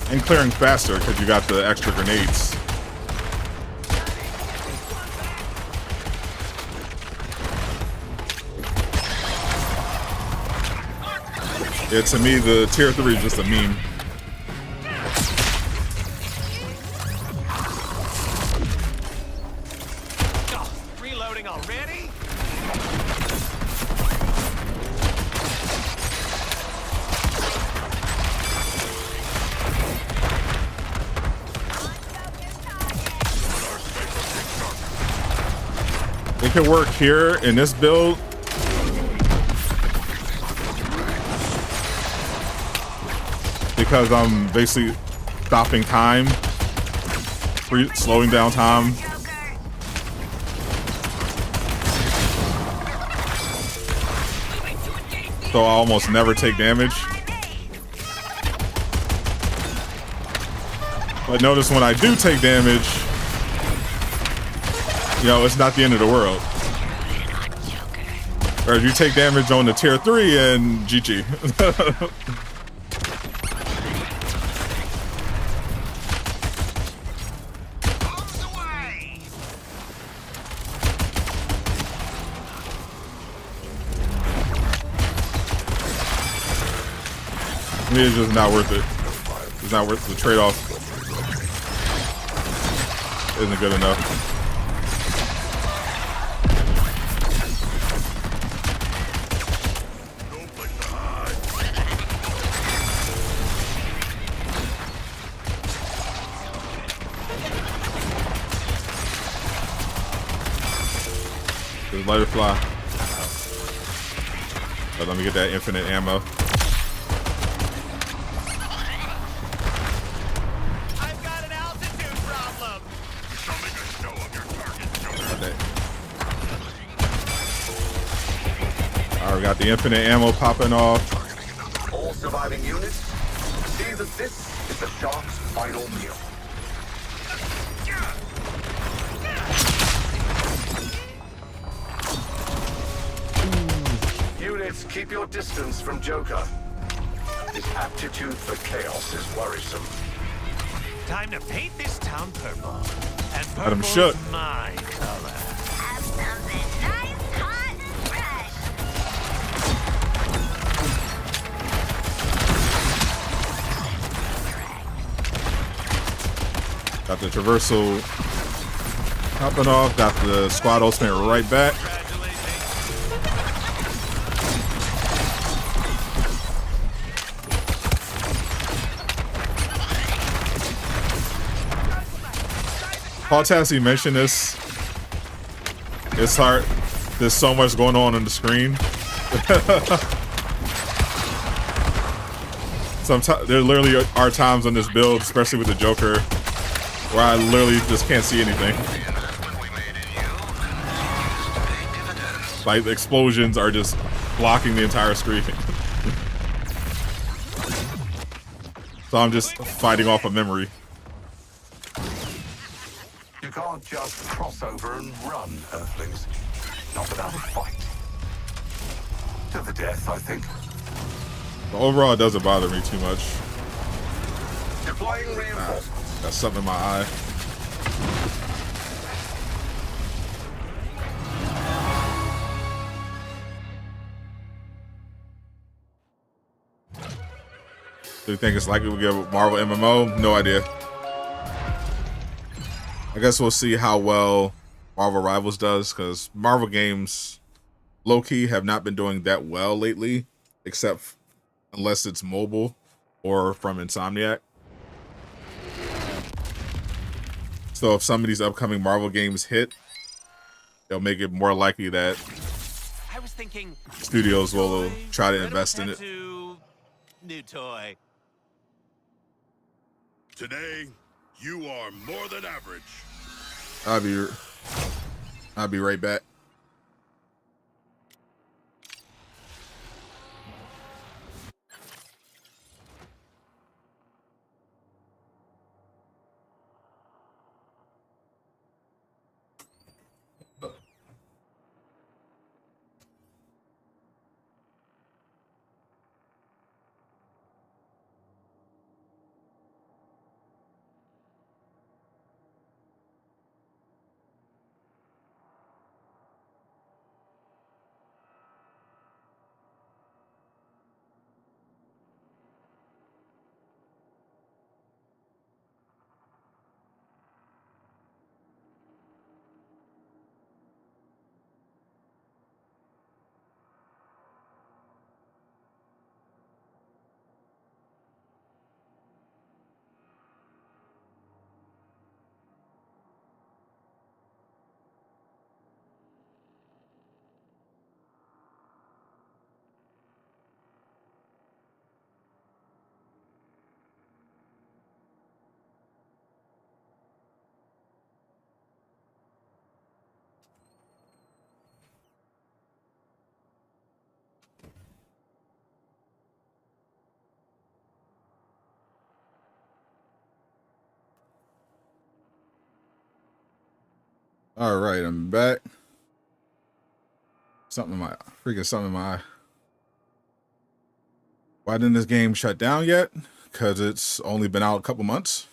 And clearing faster because you got the extra grenades. Yeah, to me, the tier 3 is just a meme. Oh, reloading already? It can work here in this build. Because I'm basically stopping time, slowing down time. So I almost never take damage. But notice when I do take damage, you know, it's not the end of the world. Or if you take damage on the tier 3 and GG. It's just not worth it. It's not worth the trade-off. Isn't good enough. Just let it fly. But let me get that infinite ammo. We got the infinite ammo popping off. All surviving units, see that this is the shark's final meal. Units, keep your distance from Joker. His aptitude for chaos is worrisome. Time to paint this town purple. And Let him purple's shoot. my color. Have something nice, hot, and fresh. Got the traversal popping off. Got the squad ultimate right back. Paul Tassi mentioned this. It's hard. There's so much going on the screen. Sometimes there literally are times on this build, especially with the Joker, where I literally just can't see anything. Like the explosions are just blocking the entire screen. So I'm just fighting off a memory. You can't just cross over and run, Earthlings. Not without a fight. To the death, I think. But overall, it doesn't bother me too much. Deploying reinforcements. Got something in my eye. Do you think it's likely we'll get a Marvel MMO? No idea. I guess we'll see how well Marvel Rivals does, because Marvel games, low-key, have not been doing that well lately, except unless it's mobile or from Insomniac. So if some of these upcoming Marvel games hit, they'll make it more likely that I was thinking studios will try to invest in it. New toy. Today, you are more than average. I'll be right back. All right, I'm back. Something in my eye. Why didn't this game shut down yet? Because it's only been out a couple months.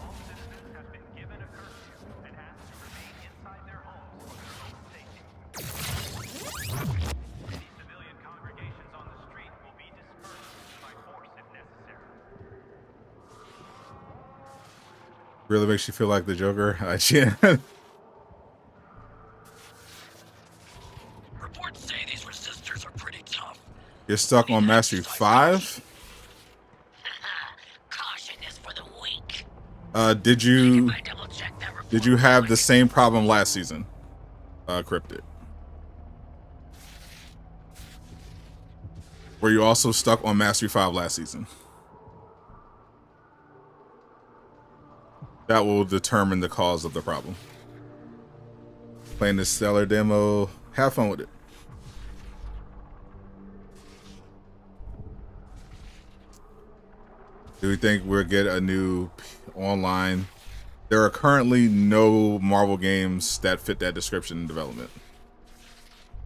All citizens have been given a curfew and asked to remain inside their homes for their own safety. Any civilian congregations on the street will be dispersed by force if necessary. Really makes you feel like the Joker. Yeah. Reports say these resistors are pretty tough. You're stuck on Mastery 5? Caution is for the weak. Did you have the same problem last season? Cryptid. Were you also stuck on Mastery 5 last season? That will determine the cause of the problem. Playing this stellar demo, have fun with it. Do we think we'll get a new online? There are currently no Marvel games that fit that description in development.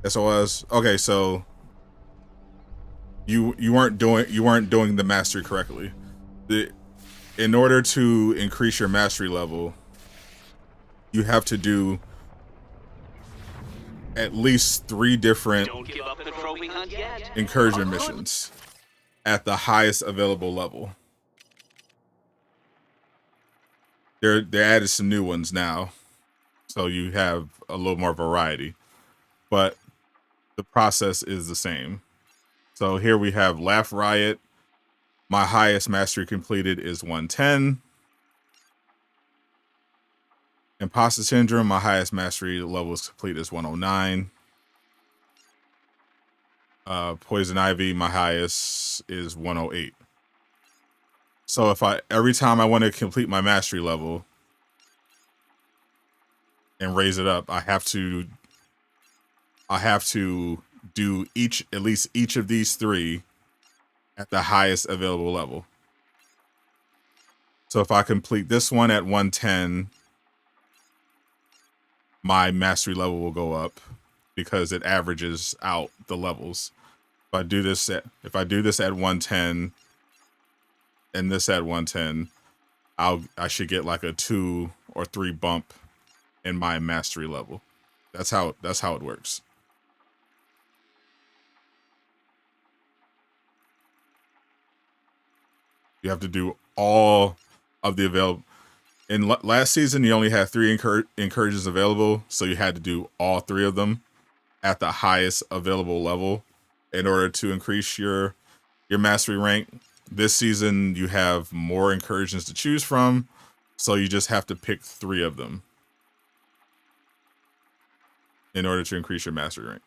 SOS. Okay, so you weren't doing the mastery correctly. In order to increase your mastery level, you have to do at least 3 different incursion missions at the highest available level. They added some new ones now, so you have a little more variety, but the process is the same. So here we have Laugh Riot. My highest mastery completed is 110. Imposter Syndrome, my highest mastery level is complete is 109. Poison Ivy, my highest is 108. So if every time I want to complete my mastery level and raise it up, I have to do at least each of these 3 at the highest available level. So if I complete this one at 110, my mastery level will go up because it averages out the levels. If I do this at 110 and this at 110, I should get like a 2 or 3 bump in my mastery level. That's how it works. You have to do all of the available. In last season, you only had 3 incursions available, so you had to do all 3 of them at the highest available level in order to increase your mastery rank. This season, you have more incursions to choose from, so you just have to pick 3 of them in order to increase your mastery rank.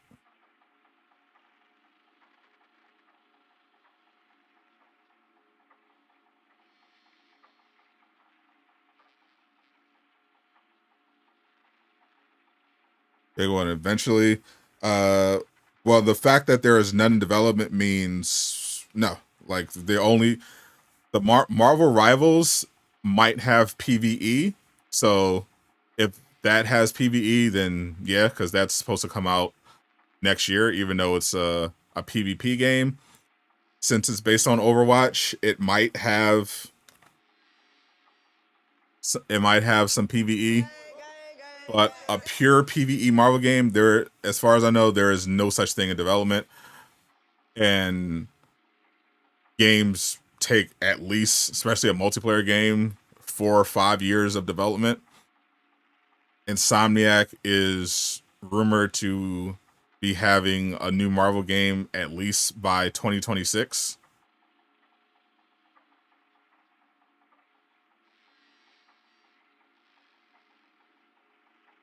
Big one. Eventually, well, the fact that there is none in development means no. Like the Marvel Rivals might have PvE. So if that has PvE, then yeah, because that's supposed to come out next year, even though it's a PvP game. Since it's based on Overwatch, it might have some PvE. But a pure PvE Marvel game, as far as I know, there is no such thing in development. And games take at least, especially a multiplayer game, 4 or 5 years of development. Insomniac is rumored to be having a new Marvel game at least by 2026.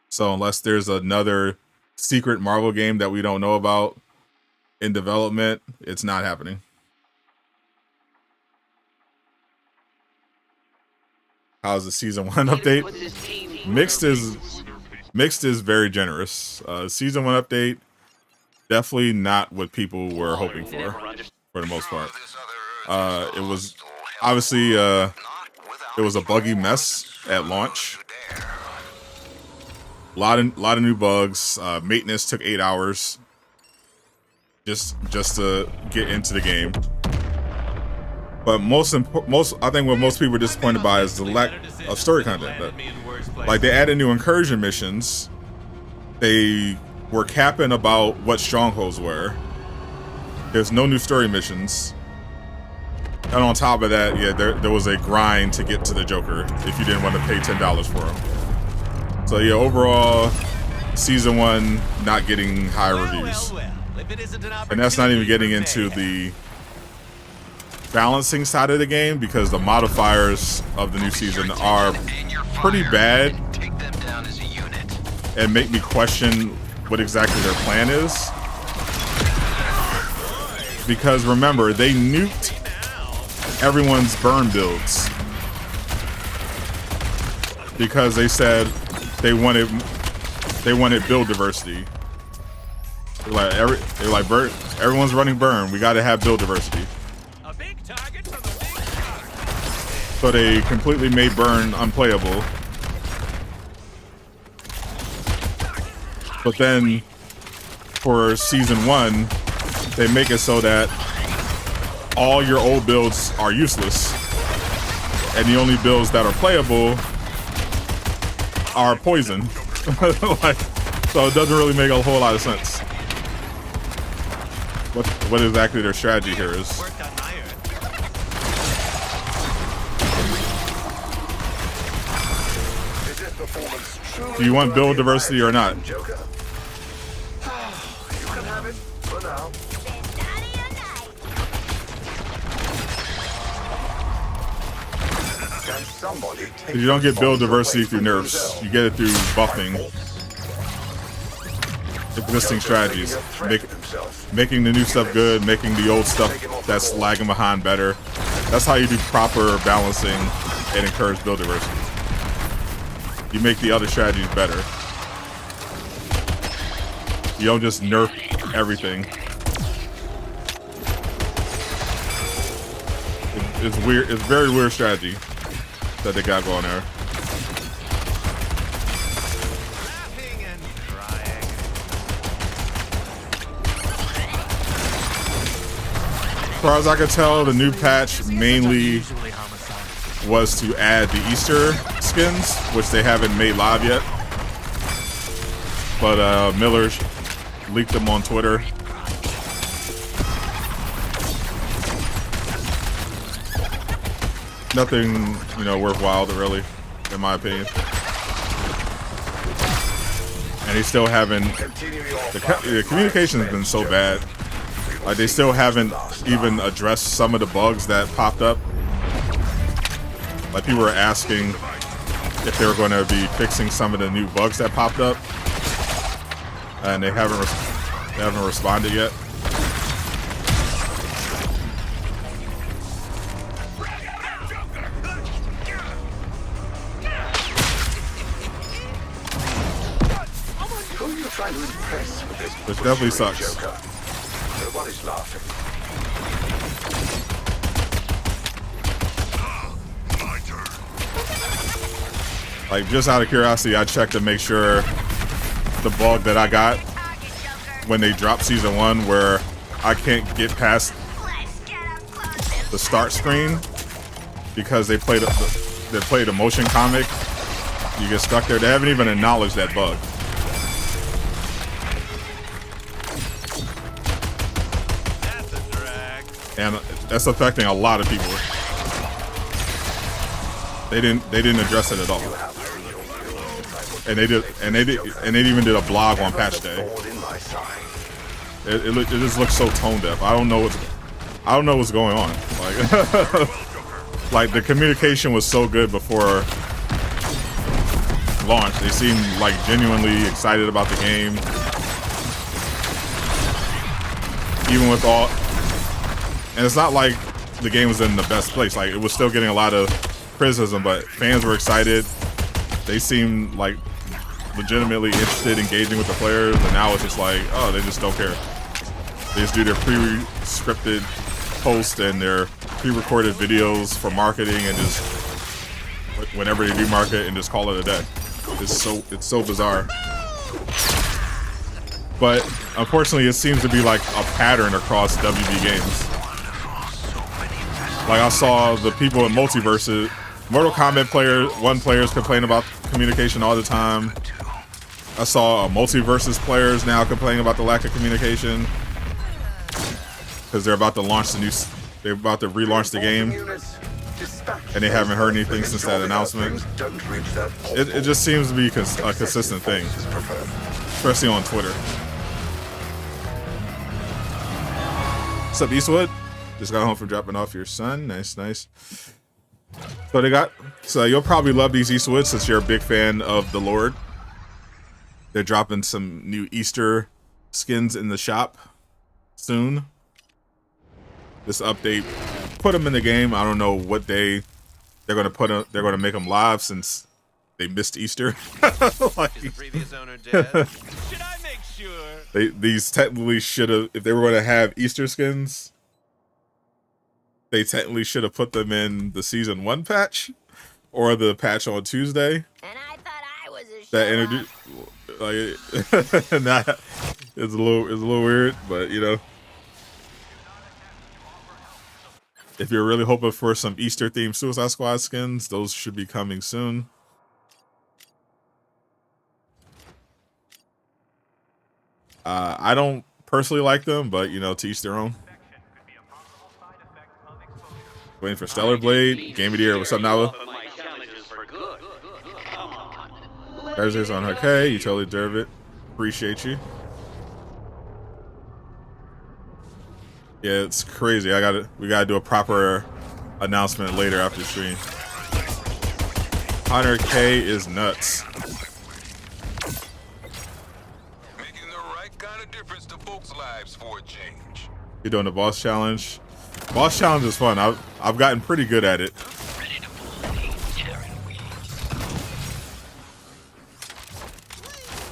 So unless there's another secret Marvel game that we don't know about in development, it's not happening. How's the season 1 update? Mixed is very generous. Season 1 update, definitely not what people were hoping for the most part. It was obviously it was a buggy mess at launch. A lot of new bugs. Maintenance took 8 hours just to get into the game. But most I think what most people are disappointed by is the lack of story content. Like they added new incursion missions. They were capping about what strongholds were. There's no new story missions. And on top of that, yeah, there was a grind to get to the Joker if you didn't want to pay $10 for him. So yeah, overall, season 1 not getting high reviews. And that's not even getting into the balancing side of the game, because the modifiers of the new season are pretty bad and make me question what exactly their plan is. Because remember, they nuked everyone's burn builds because they said they wanted build diversity. Everyone's running burn. We got to have build diversity. So they completely made burn unplayable. But then for season 1, they make it so that all your old builds are useless, and the only builds that are playable are poison. So it doesn't really make a whole lot of sense. What exactly their strategy here is. Do you want build diversity or not? You can have it for now. You don't get build diversity through nerfs. You get it through buffing existing strategies, making the new stuff good, making the old stuff that's lagging behind better. That's how you do proper balancing and encourage build diversity. You make the other strategies better. You don't just nerf everything. It's weird. It's a very weird strategy that they got going there. As far as I could tell, the new patch mainly was to add the Easter skins, which they haven't made live yet. But Miller leaked them on Twitter. nothing, you know, worthwhile, really, in my opinion. And they still haven't. The communication has been so bad. Like they still haven't even addressed some of the bugs that popped up. Like people were asking if they were going to be fixing some of the new bugs that popped up, and they haven't responded yet. Who are you trying to impress with this? Which definitely sucks. Joker? Nobody's laughing. My turn. Like just out of curiosity, I checked to make sure the bug that I got when they dropped season 1, where I can't get past the start screen because they played a motion comic. You get stuck there. They haven't even acknowledged that bug. That's a drag. And that's affecting a lot of people. They didn't address it at all. And they even did a blog on patch day. It just looks so tone deaf. I don't know what's going on. Like like the communication was so good before launch. They seemed like genuinely excited about the game. Even with all, and it's not like the game was in the best place. Like it was still getting a lot of criticism, but fans were excited. They seemed like legitimately interested, engaging with the players, and now it's just like, oh, they just don't care. They just do their pre-scripted posts and their pre-recorded videos for marketing, and just whenever they do market, and just call it a day. It's so bizarre. But unfortunately, it seems to be like a pattern across WB games. Like I saw the people in Multiverses, Mortal Kombat players complain about communication all the time. I saw Multiverses players now complaining about the lack of communication because they're about to launch they're about to relaunch the game, and they haven't heard anything since that announcement. It just seems to be a consistent thing, especially on Twitter. What's up, Eastwood? Just got home from dropping off your son. Nice. So you'll probably love these Eastwoods since you're a big fan of the Lord. They're dropping some new Easter skins in the shop soon. This update put them in the game. I don't know what day they're gonna put them. They're gonna make them live since they missed Easter. Like, Is the previous owner dead? Should I make sure? These technically should have, if they were gonna have Easter skins, they technically should have put them in the season 1 patch or the patch on Tuesday. And I thought I was a That introduced, like, nah, it's a little weird, but you know, if you're really hoping for some Easter themed Suicide Squad skins, those should be coming soon. I don't personally like them, but you know, to each their own. Waiting for Stellar Blade, Game of the Year. What's up, Nava? Thursdays on okay, you totally deserve it. Appreciate you. Yeah, it's crazy. We gotta do a proper announcement later after the stream. 100K is nuts. Making the right kind of difference to folks' lives for a change. You're doing the boss challenge. Boss challenge is fun. I've gotten pretty good at it.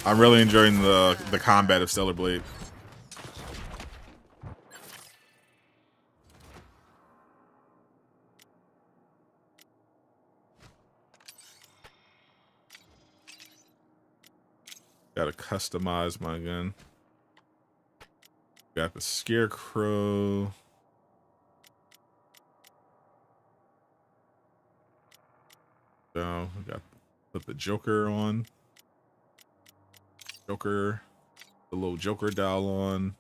I'm really enjoying the combat of Stellar Blade. Gotta customize my gun. Got the Scarecrow. So we got put the Joker on. The little Joker doll on.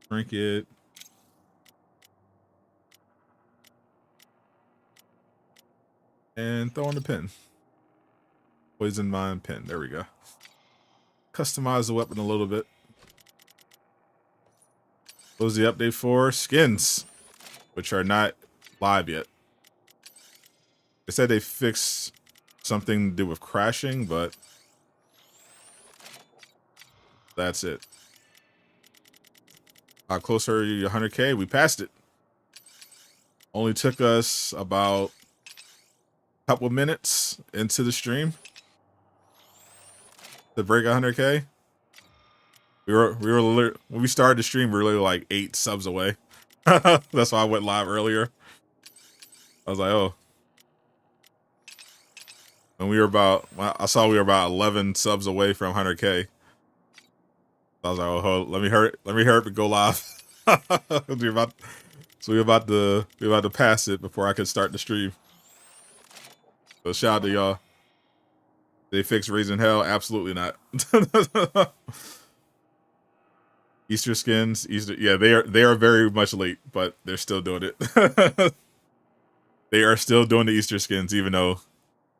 Trinket. And throw in the pin. Poison mine pin. There we go. Customize the weapon a little bit. What was the update for? Skins, which are not live yet. They said they fixed something to do with crashing, but that's it. How close are you to 100K? We passed it. Only took us about a couple minutes into the stream to break 100K. When we started the stream, we were literally like 8 subs away. That's why I went live earlier. I was like, oh. And I saw we were about 11 subs away from 100K. I was like, oh, let me hurry up and go live. we're about to pass it before I could start the stream. So shout out to y'all. They fixed Raising Hell? Absolutely not. Easter skins, yeah, they are very much late, but they're still doing it. They are still doing the Easter skins, even though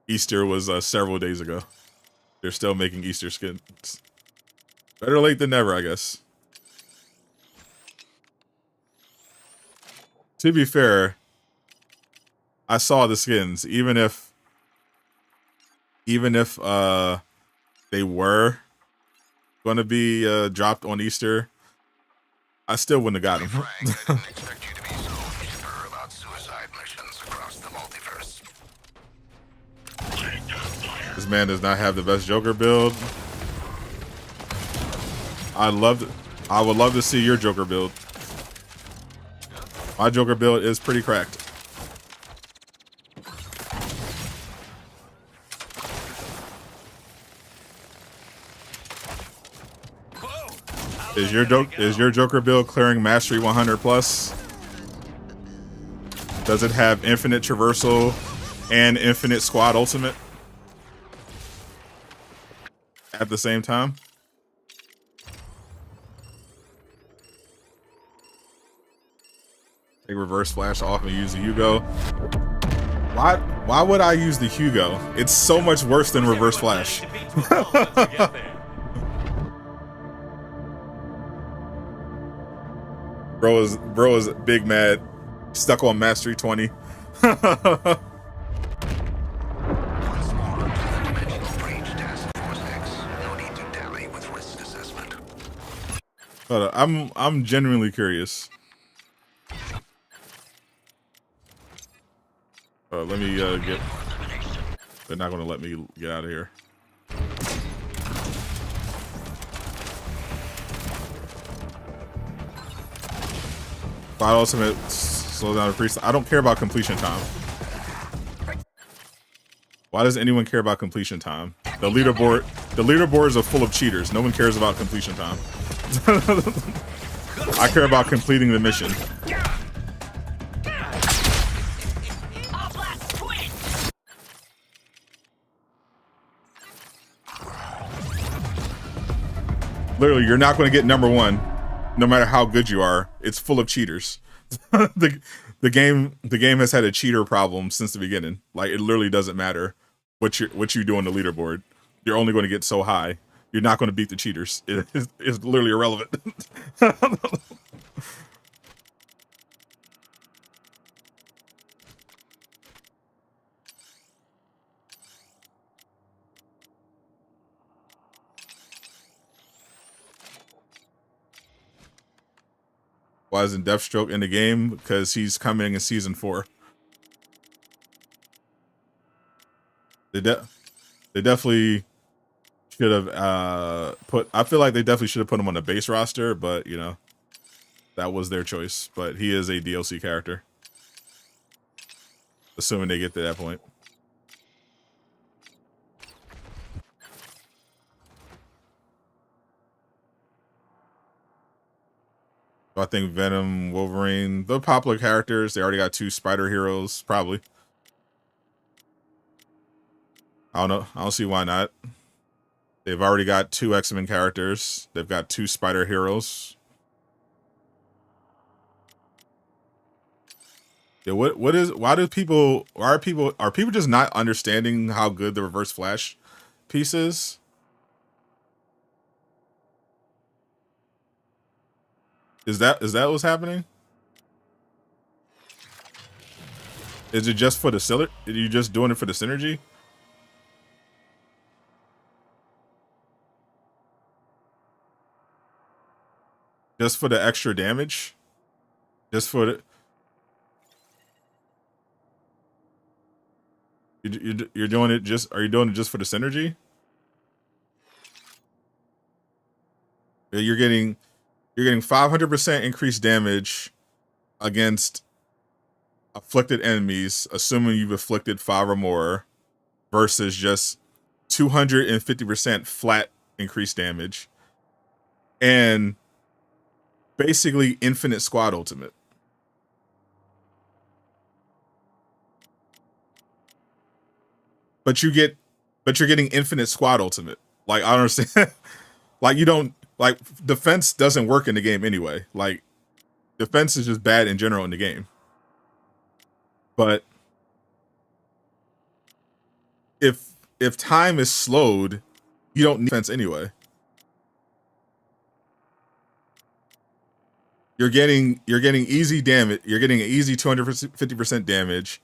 Easter was several days ago. They're still making Easter skins. Better late than never, I guess. To be fair, I saw the skins, even if they were going to be dropped on Easter, I still wouldn't have got them. Frank, I didn't expect you to be so eager about suicide missions across the multiverse. This man does not have the best Joker build. I would love to see your Joker build. My Joker build is pretty cracked. Is your Joker build clearing Mastery 100 plus? Does it have infinite traversal and infinite squad ultimate at the same time? Take reverse flash off and use the Hugo. Why would I use the Hugo? It's so much worse than reverse flash. Bro is big mad. Stuck on Mastery 20. Once more to the Dimensional Breach Task Force X. No need to dally with risk assessment. Hold on, I'm genuinely curious. Let me get. They're not gonna let me get out of here. Fight ultimate, slow down the priest. I don't care about completion time. Why does anyone care about completion time? The leaderboards are full of cheaters. No one cares about completion time. I care about completing the mission. Literally, you're not going to get number 1, no matter how good you are. It's full of cheaters. the game has had a cheater problem since the beginning. Like, it literally doesn't matter what you do on the leaderboard. You're only going to get so high. You're not going to beat the cheaters. It's literally irrelevant. Why isn't Deathstroke in the game? Because he's coming in season 4. They definitely should have I feel like they definitely should have put him on the base roster, but you know, that was their choice. But he is a DLC character, assuming they get to that point. I think Venom, Wolverine, the popular characters, they already got 2 spider heroes, probably. I don't know. I don't see why not. They've already got 2 X-Men characters. They've got 2 spider heroes. Yeah, are people just not understanding how good the reverse flash piece is? Is that what's happening? Is it just for the synergy? Are you just doing it for the synergy? Just for the extra damage? Just for the... You're doing it just... Are you doing it just for the synergy? You're getting 500% increased damage against afflicted enemies, assuming you've afflicted 5 or more, versus just 250% flat increased damage. And basically infinite squad ultimate. But you're getting infinite squad ultimate. Like, I don't understand. Like, you don't, like, defense doesn't work in the game anyway. Like, defense is just bad in general in the game. But if time is slowed, you don't need defense anyway. You're getting easy damage. You're getting an easy 250% damage,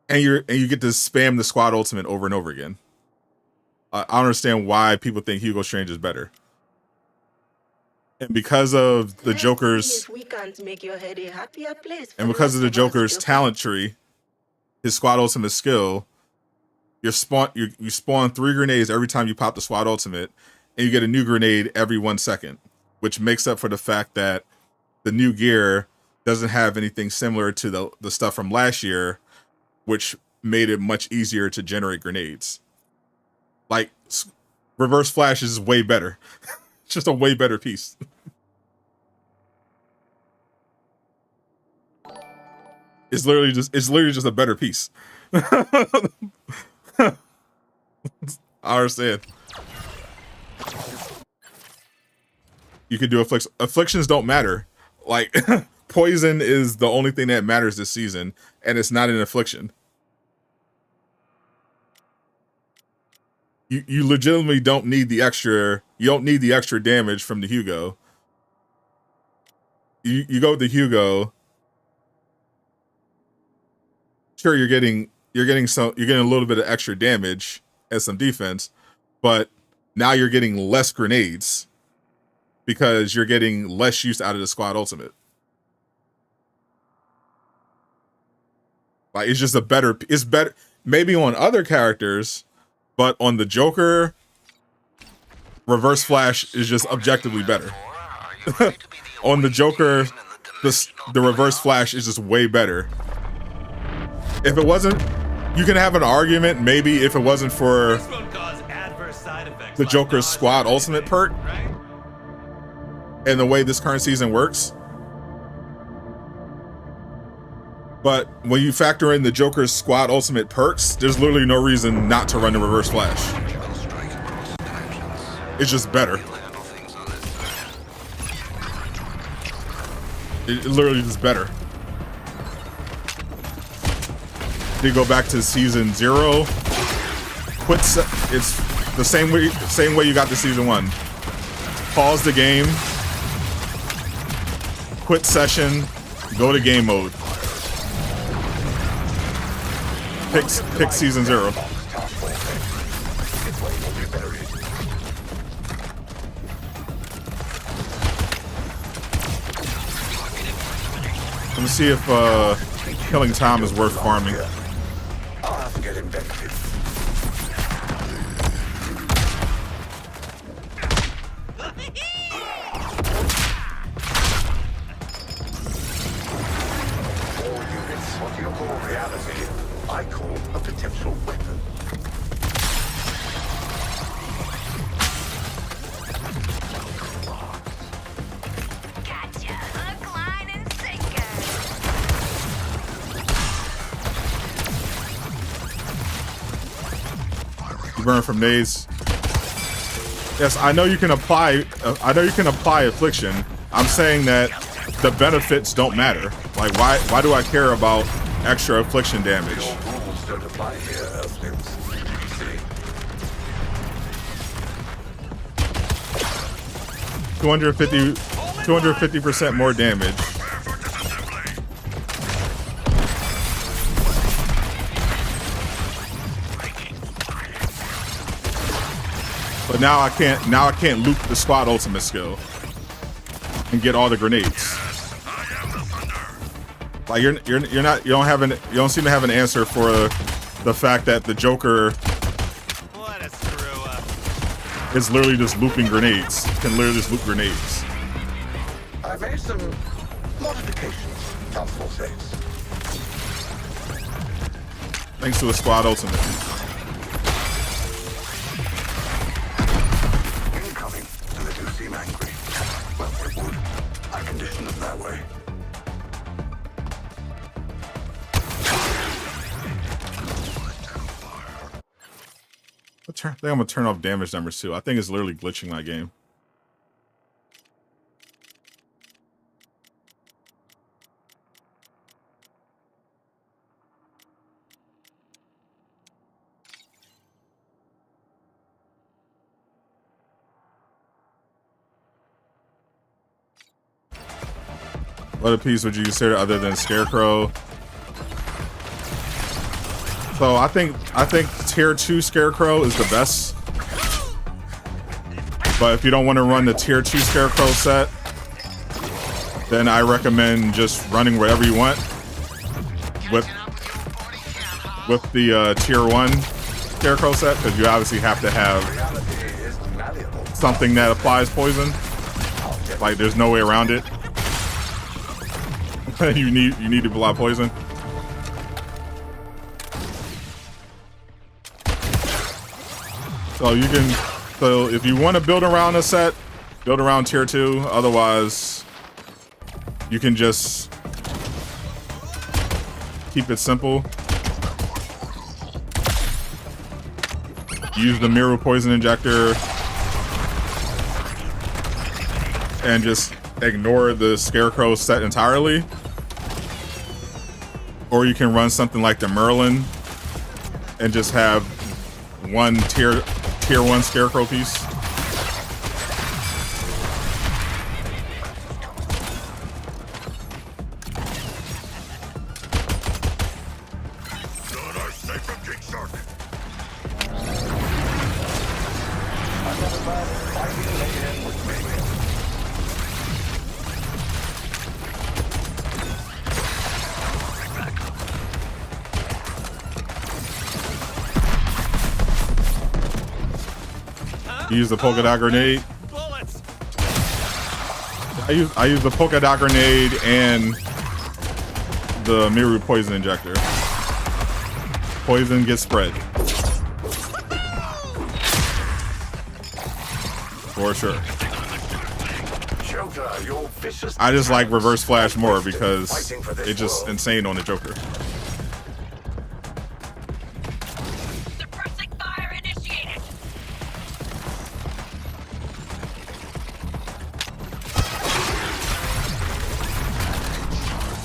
and you get to spam the squad ultimate over and over again. I don't understand why people think Hugo Strange is better. And because of the Joker's, we can't make your head a happier place. and because of the Joker's talent tree, his squad ultimate skill, you spawn 3 grenades every time you pop the squad ultimate, and you get a new grenade every 1 second, which makes up for the fact that the new gear doesn't have anything similar to the stuff from last year, which made it much easier to generate grenades. Like, reverse flash is way better. It's just a way better piece. It's literally just a better piece. I understand. You could do afflictions don't matter. Like, poison is the only thing that matters this season, and it's not an affliction. You legitimately don't need the extra. You don't need the extra damage from the Hugo. You go with the Hugo. Sure, you're getting a little bit of extra damage and some defense, but now you're getting less grenades because you're getting less use out of the squad ultimate. Like, it's just it's better maybe on other characters, but on the Joker, reverse flash is just objectively better. On the Joker, the reverse flash is just way better. If it wasn't, you can have an argument maybe if it wasn't for the Joker's squad ultimate perk and the way this current season works. But when you factor in the Joker's squad ultimate perks, there's literally no reason not to run the reverse flash. It's just better. It literally is better. You go back to season 0. It's the same way you got to season 1. Pause the game. Quit session. Go to game mode. Pick season 0. Let me see if killing Tom is worth farming. I'll have to get inventive. All units, what you call reality, I call a potential weapon. Gotcha. Hook, line, and sinker. You burn from nades. Yes, I know you can apply. Affliction. I'm saying that the benefits don't matter. Like, why do I care about extra affliction The damage. old rules don't apply here, Earthlings. See? 250% more damage. But now I can't loop the squad ultimate skill and get all the grenades. Like you don't seem to have an answer for the fact that the Joker What a screw up. is literally just looping grenades. Can literally just loop grenades. I made some modifications, Council says. Thanks to a squad ultimate. Incoming, and they do seem angry. Well, they would. I conditioned them that way. I think I'm gonna turn off damage numbers too. I think it's literally glitching my game. What a piece would you consider other than Scarecrow? So I think tier 2 Scarecrow is the best. But if you don't want to run the tier 2 Scarecrow set, then I recommend just running whatever you want with the tier 1 Scarecrow set, because you obviously have to have something that applies poison. Like there's no way around it. you need to apply poison. So if you want to build around a set, build around tier 2. Otherwise, you can just keep it simple. Use the mirror poison injector and just ignore the Scarecrow set entirely. Or you can run something like the Merlin and just have one tier 1 Scarecrow piece. Use the polka dot grenade. Bullets. I use the polka dot grenade and the Miru poison injector. Poison gets spread. For sure. Joker, your vicious I just like reverse flash more wasted because fighting for this it's just world. insane on the Joker. Suppressing fire initiated.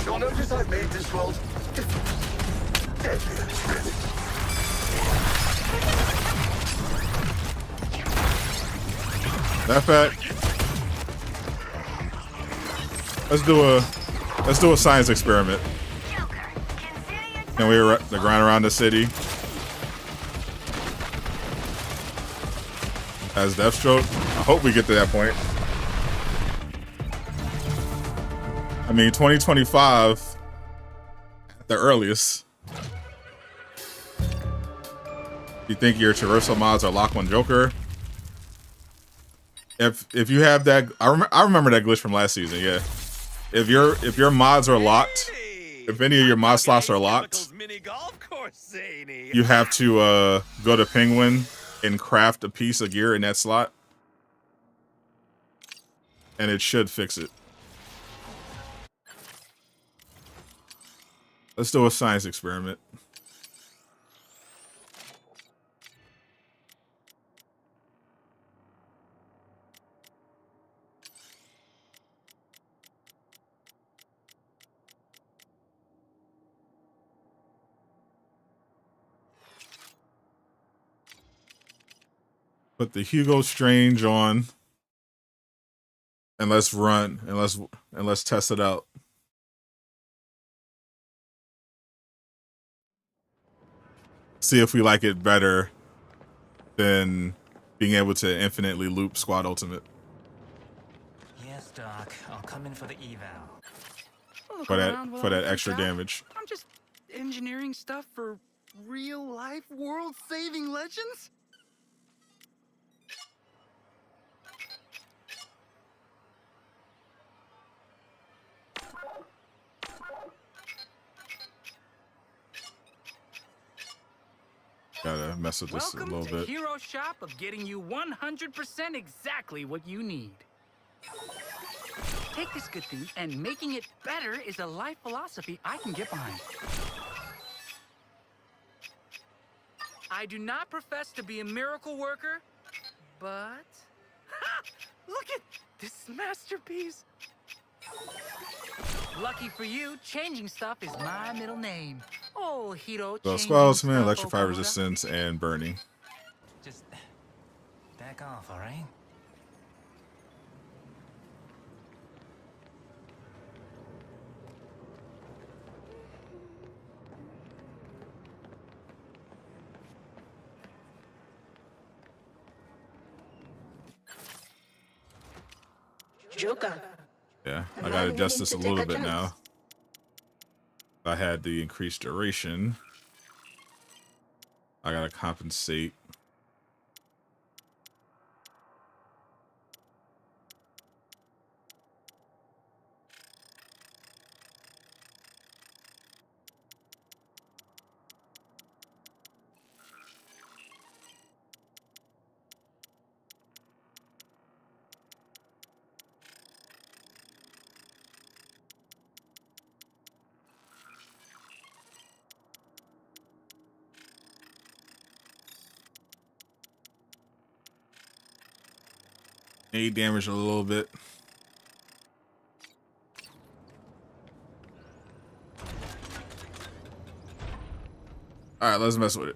You'll notice I've made this world different. Deadlier, really. That fact. Let's do a science experiment. Can we the grind around the city as Deathstroke? I hope we get to that point. I mean, 2025 at the earliest. You think your traversal mods are locked on Joker? If you have that, I remember that glitch from last season. Yeah, if your mods are locked, if any of your mod slots are locked, Mini golf course, zany. you have to go to Penguin and craft a piece of gear in that slot, and it should fix it. Let's do a science experiment. Put the Hugo Strange on. And let's run and let's test it out. See if we like it better than being able to infinitely loop Squad Ultimate. Yes, Doc. I'll come in for the eval. For that extra damage. I'm just engineering stuff for real life world saving legends? Gotta mess with this a little Welcome to bit. Hero Shop of getting you 100% exactly what you need. Take this good thing, and making it better is a life philosophy I can get behind. I do not profess to be a miracle worker, but... Ha! Look at this masterpiece! Lucky for you, changing stuff is my middle name. Oh, Hiro. So Squad Ultimate, Electrify Resistance, and Burning. Just back off, all right? Joker. Yeah, I gotta adjust this a little bit now. I had the increased duration. I gotta compensate. Need damage a little bit. All right, let's mess with it.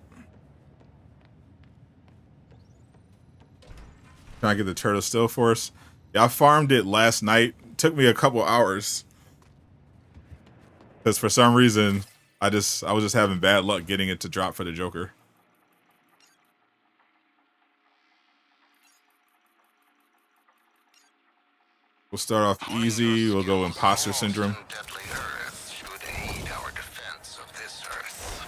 Trying to get the Turtle Steel Force. Yeah, I farmed it last night. It took me a couple hours because for some reason I was just having bad luck getting it to drop for the Joker. We'll start off easy. We'll go Imposter Syndrome. Deadly Earth should aid our defense of this Earth.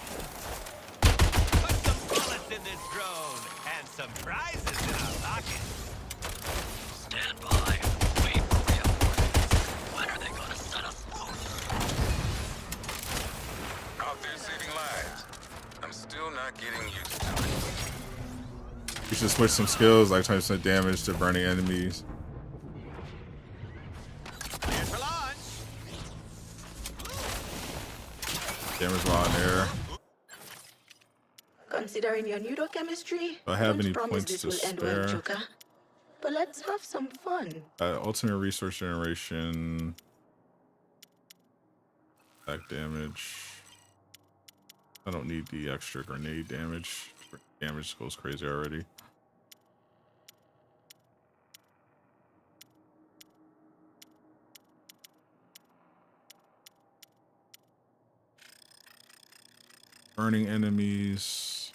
Put some bullets in this drone and some prizes in our pocket. Stand by. Wait for reinforcements. When are they gonna set us loose? Out there saving lives. I'm still not getting used to it. You should switch some skills like 20% damage to burning enemies. Here's for launch. Damage while in air. Considering your neurochemistry, Do I have don't any promise points this to will end well, spare? Joker. But let's have some fun. Ultimate resource generation. Attack damage. I don't need the extra grenade damage. Damage goes crazy already. Burning enemies.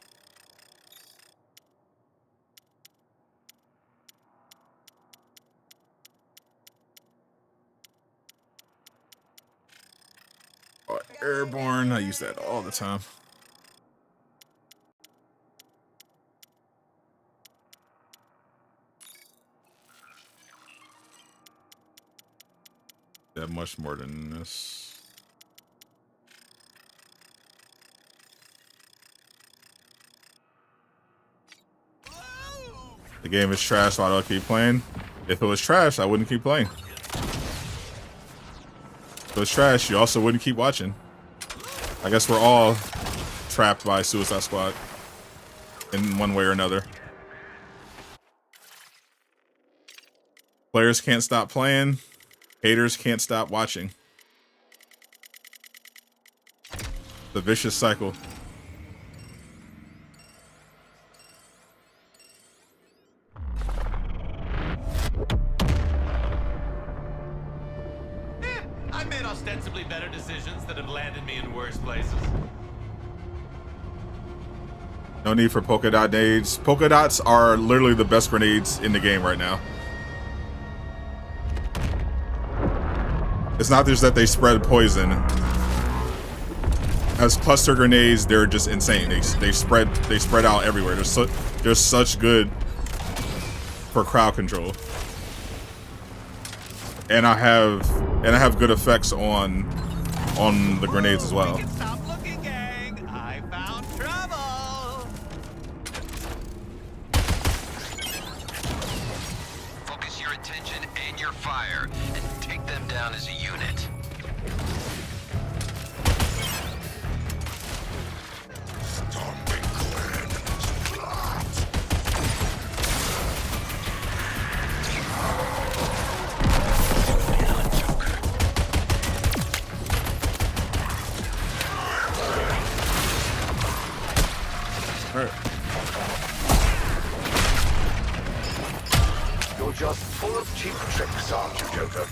Oh, airborne. I use that all the time. Yeah, much more than this. The game is trash, why do I keep playing? If it was trash, I wouldn't keep playing. If it was trash, you also wouldn't keep watching. I guess we're all trapped by Suicide Squad in one way or another. Players can't stop playing. Haters can't stop watching. The vicious cycle. ostensibly better decisions that have landed me in worse places. No need for polka dot nades. Polka dots are literally the best grenades in the game right now. It's not just that they spread poison. As cluster grenades, they're just insane. They spread out everywhere. They're such good for crowd control. And I have good effects on the grenades as well. Stop looking, gang. I found trouble. Focus your attention and your fire and take them down as a unit. You're just full of cheap tricks, aren't you, Joker?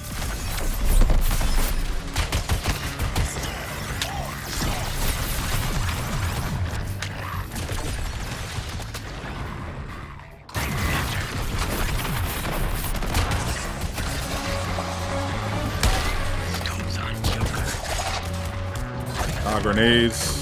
Grenades.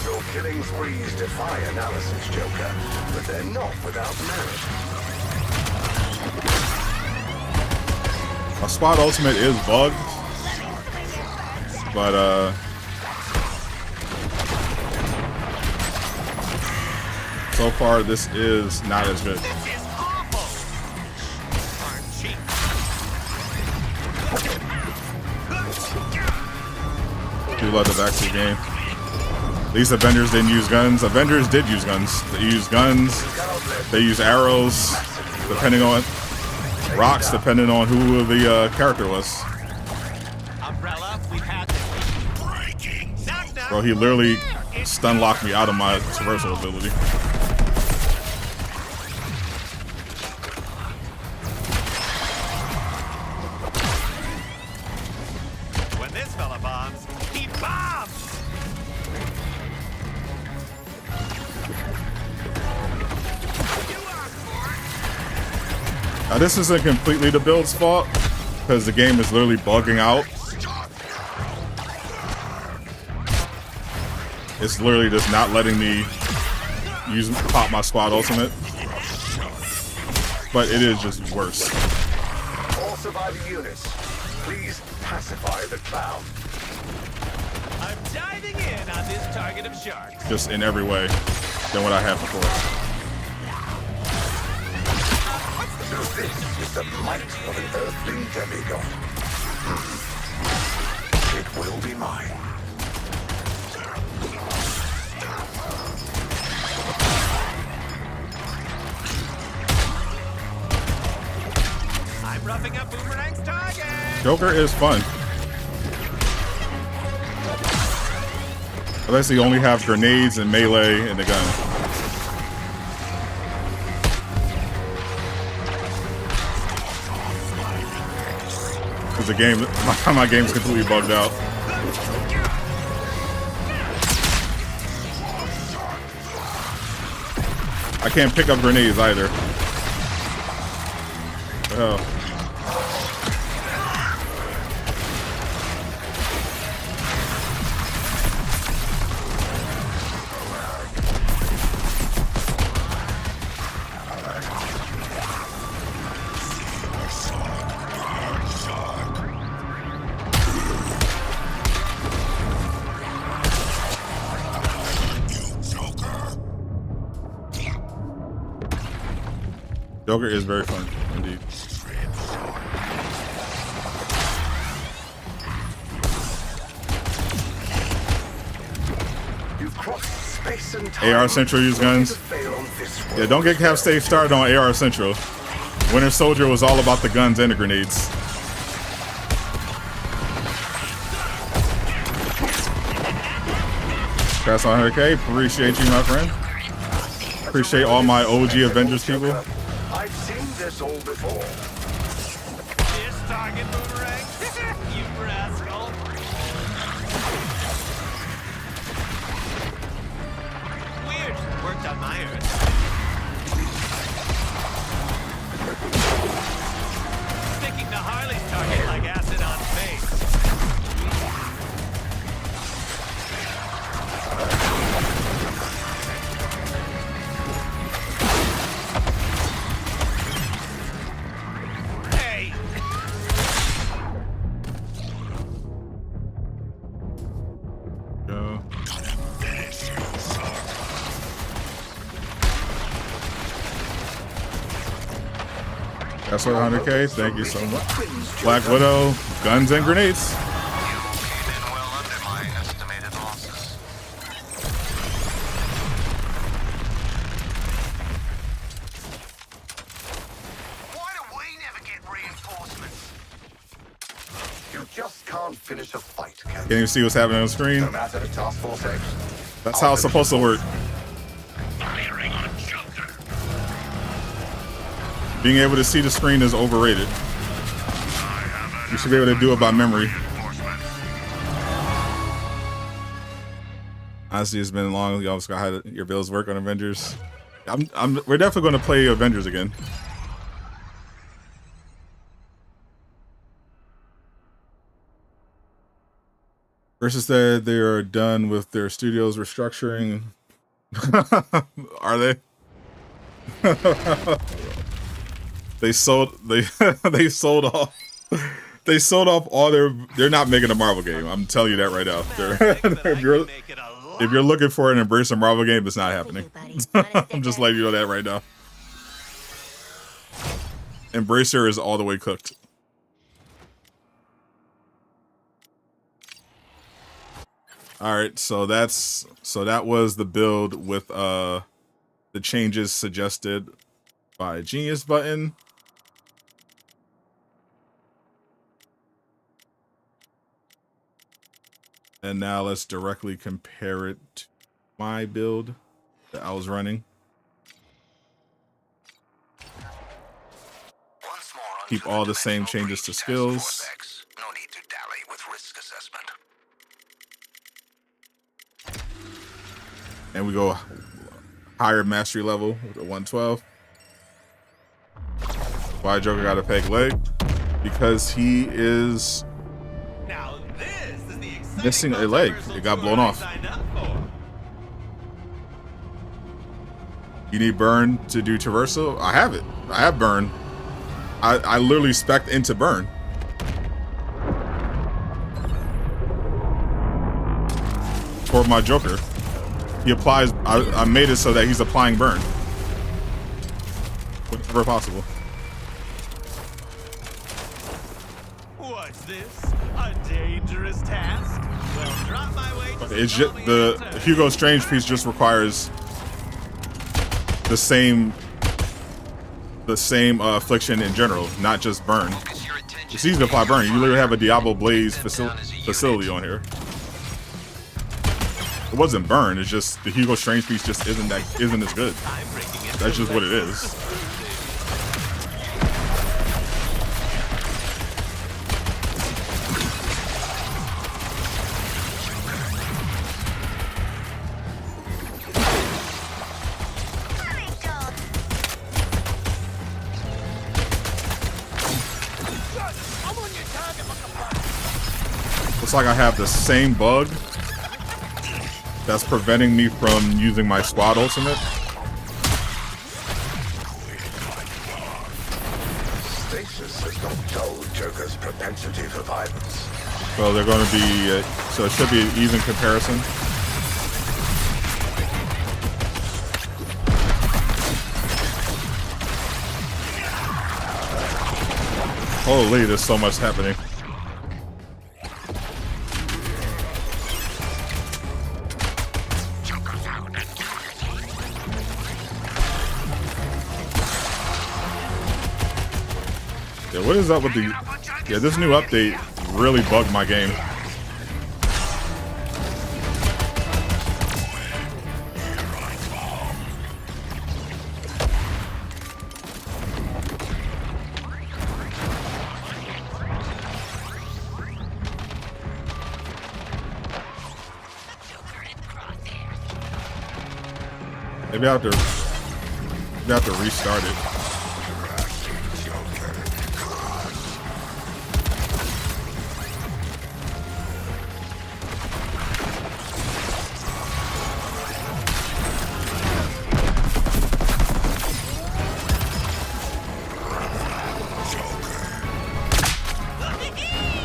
Your killing sprees defy analysis, Joker, but they're not without merit. My squad ultimate is bugged, but so far this is not as good. Do love the vaccine game. At least Avengers didn't use guns. Avengers did use guns. They used guns. They use arrows, depending on rocks, depending on who the character was. Umbrella, we've had breaking. Bro, he literally stun locked me out of my traversal ability. When this fella bombs, he bombs. Now this isn't completely the build's fault, because the game is literally bugging out. It's literally just not letting me pop my squad ultimate. But it is just worse. All surviving units, please pacify the clown. I'm diving in on this target of sharks. Just in every way than what I had before. So this is the might of an earthling demigod. It will be mine. I'm roughing up Boomerang's target. Joker is fun. Unless you only have grenades and melee and the gun. Because the game, my game's completely bugged out. I can't pick up grenades either. What the hell? Joker is very fun, indeed. You've crossed space and time. AR Central use guns. Yeah, don't get half stage started on AR Central. Winter Soldier was all about the guns and the grenades. Pass on 100K. Appreciate you, my friend. appreciate all my OG Avengers people. I've seen this all before. This target boomerang? You rascal. Weird. Worked on my earth. Sticking to Harley's target like acid on face. Hey! Go. That's what 100K. Thank you so much. Black Widow, guns and grenades. You came in well under my estimated losses. Why do we never get reinforcements? You just can't finish a fight, can Can't even see what's happening on the screen. No matter the Task Force X. That's how it's supposed to work. Firing on Joker. Being able to see the screen is overrated. You should be able to do it by memory. Honestly, it's been long. You almost got how your bills work on Avengers. We're definitely going to play Avengers again. Versus said they are done with their studios restructuring. Are they? They sold off all they're not making a Marvel game. I'm telling you that right now. If you're looking for an Embrace a Marvel game, it's not happening. I'm just letting you know that right now. Embracer is all the way cooked. All right, so that was the build with the changes suggested by Genius Button. And now let's directly compare it to my build that I was running. Keep all the same changes to skills. No need to dally with risk assessment. And we go higher mastery level with a 112. Why Joker got a peg leg? Because he is missing a leg. It got blown off. You need burn to do traversal? I have it. I have burn. I literally spec'd into burn. For my Joker. He applies, I made it so that he's applying burn. Whenever possible. What's this? A dangerous task? Well, drop my weight. It's just, the Hugo Strange piece just requires the same affliction in general, not just burn. It's easy to apply burn. You literally have a Diablo Blaze facility on here. It wasn't burn. It's just the Hugo Strange piece just isn't as good. That's just what it is. Looks like I have the same bug that's preventing me from using my squad ultimate. Stasis has not told Joker's propensity for violence. So they're going to be, so it should be an even comparison. Holy, there's so much happening. Yeah, what is up with the... Yeah, this new update really bugged my game. Maybe I have to restart it.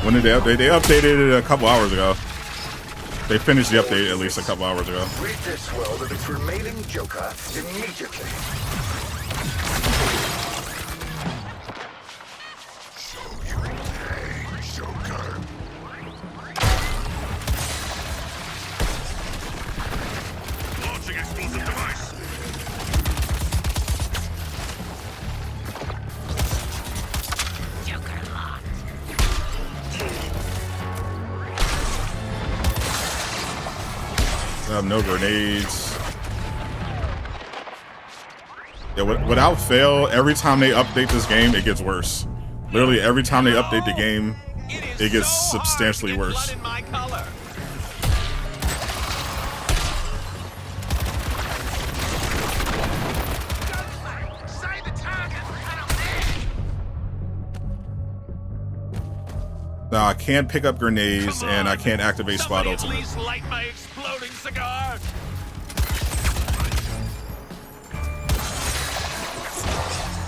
When did they update? They updated it a couple hours ago. They finished the update at least a couple hours ago. Rid this world of its remaining Joker immediately. Joker. Launching explosive device. Joker locked. I have no grenades. Yeah, without fail, every time they update this game, it gets worse. Literally, every time they update the game, it gets substantially worse. Now, I can't pick up grenades, and I can't activate squad ultimate. Please light my exploding cigar.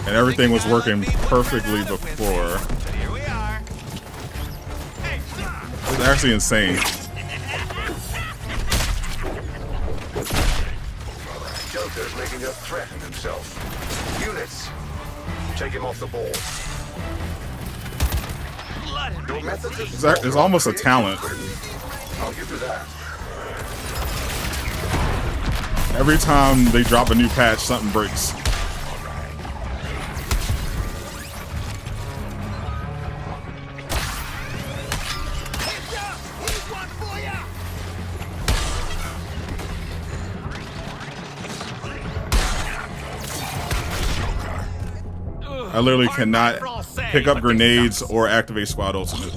And everything was working perfectly before. Here we are. It was actually insane. Joker's making a threat of himself. Units, take him off the board. Your methods of It's almost a talent. I'll give you that. Every time they drop a new patch, something breaks. I literally cannot pick up grenades or activate squad ultimate.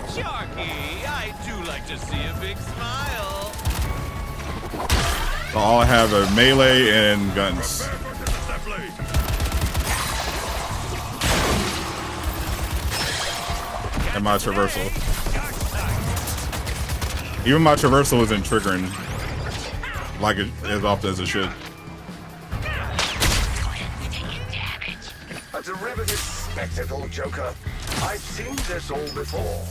Sharky, I do like to see a big smile. So all I have are melee and guns. And my traversal. Even my traversal isn't triggering like it as often as it should. A derivative spectacle, Joker. I've seen this all before.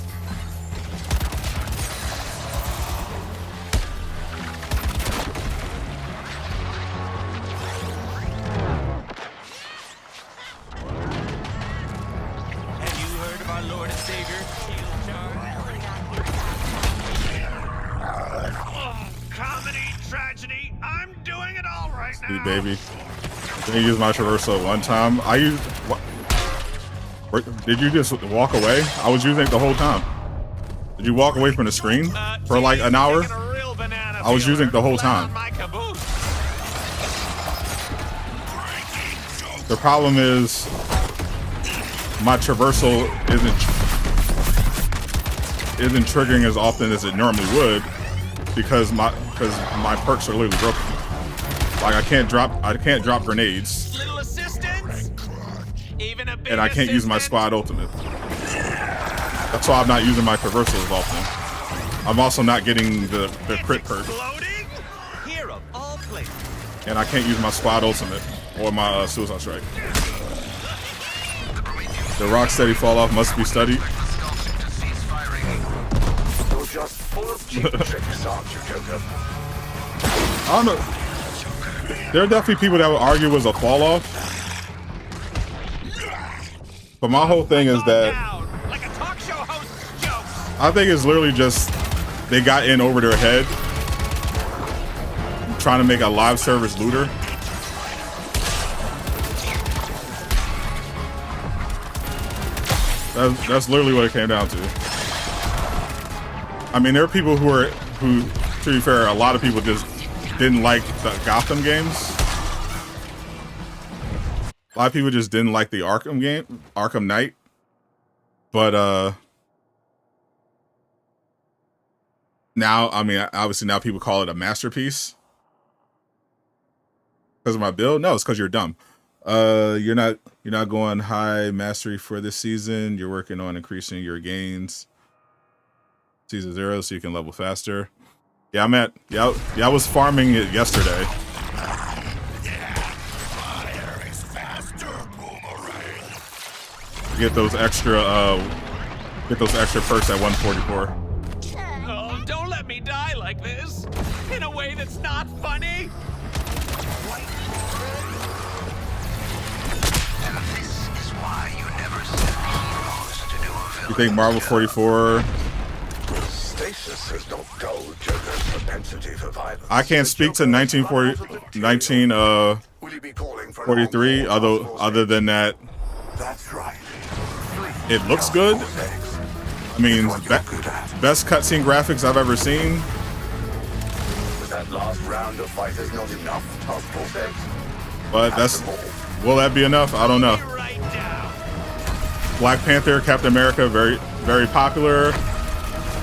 Have you heard of our Lord and Savior, Shield Charge? Oh, comedy, tragedy. I'm doing it all right now. Sweet baby. Let me use my traversal one time. I used. What? Did you just walk away? I was using it the whole time. Did you walk away from the screen for like an hour? I was using it the whole time. The problem is my traversal isn't triggering as often as it normally would because my perks are literally broken. Like I can't drop grenades. Little assistance? Even a big And I can't use my squad ultimate. That's why I'm not using my traversal as often. I'm also not getting the crit perk. Here of all places. And I can't use my squad ultimate or my suicide strike. The rocksteady fall off must be studied. You're just full of cheap tricks, aren't you, Joker? I don't know. There are definitely people that would argue it was a fall off. But my whole thing is that Like a talk show host's jokes. I think it's literally just they got in over their head trying to make a live service looter. That's literally what it came down to. I mean, there are people who, to be fair, a lot of people just didn't like the Gotham games. A lot of people just didn't like the Arkham Knight. But now, I mean, obviously now people call it a masterpiece. Because of my build? No, it's because you're dumb. You're not going high mastery for this season. You're working on increasing your gains. Season 0, so you can level faster. Yeah, I was farming it yesterday. Get those extra perks at 144. Oh, don't let me die like this. In a way that's not funny. And this is why you never send heroes to do a villain. You think Marvel 44? Stasis has not dulled Joker's propensity for violence. I can't speak to 1943, other than that. That's right. It looks good. I mean, best cutscene graphics I've ever seen. Was that last round of fighters not enough? But will that be enough? I don't know. Black Panther, Captain America, very, very popular.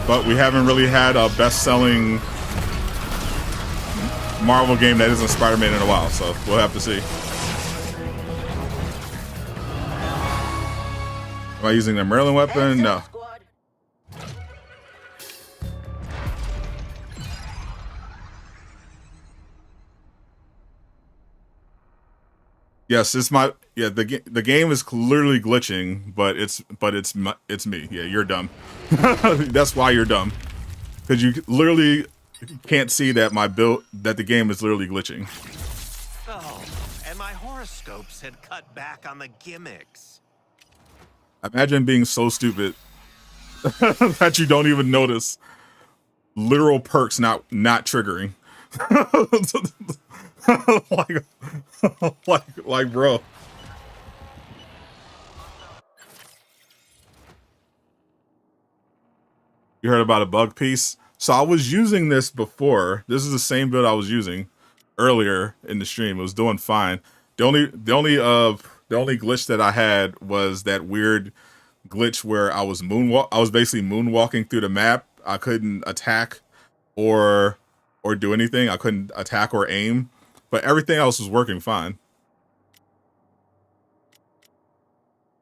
But we haven't really had a best-selling Marvel game that isn't Spider-Man in a while, so we'll have to see. Am I using the Merlin weapon? No. Yes, it's my the game is literally glitching, but it's me. Yeah, you're dumb. That's why you're dumb, because you literally can't see that the game is literally glitching. Oh, and my horoscopes had cut back on the gimmicks. Imagine being so stupid that you don't even notice literal perks not triggering. like bro. You heard about a bug piece? So I was using this before. This is the same build I was using earlier in the stream. It was doing fine. The only glitch that I had was that weird glitch where I was basically moonwalking through the map. I couldn't attack or do anything. I couldn't attack or aim, but everything else was working fine.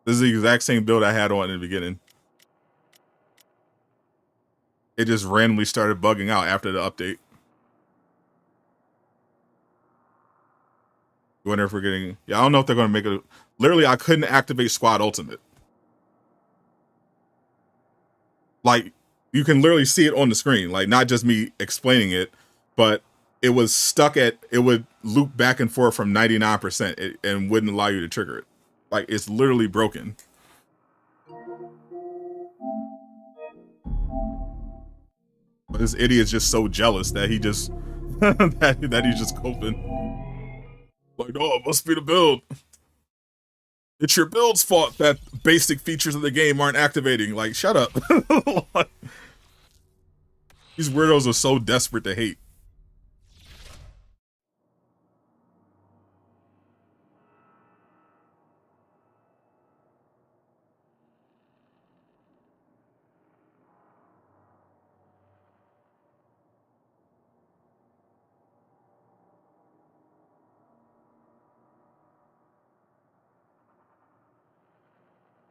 This is the exact same build I had on in the beginning. It just randomly started bugging out after the update. I wonder if we're getting... Yeah, I don't know if they're going to make it... Literally, I couldn't activate Squad Ultimate. Like, you can literally see it on the screen. Like, not just me explaining it, but it was stuck at... It would loop back and forth from 99% and wouldn't allow you to trigger it. Like, it's literally broken. But this idiot's just so jealous that he just... that he's just coping. Like, oh, it must be the build. It's your build's fault that basic features of the game aren't activating. Like, shut up. These weirdos are so desperate to hate.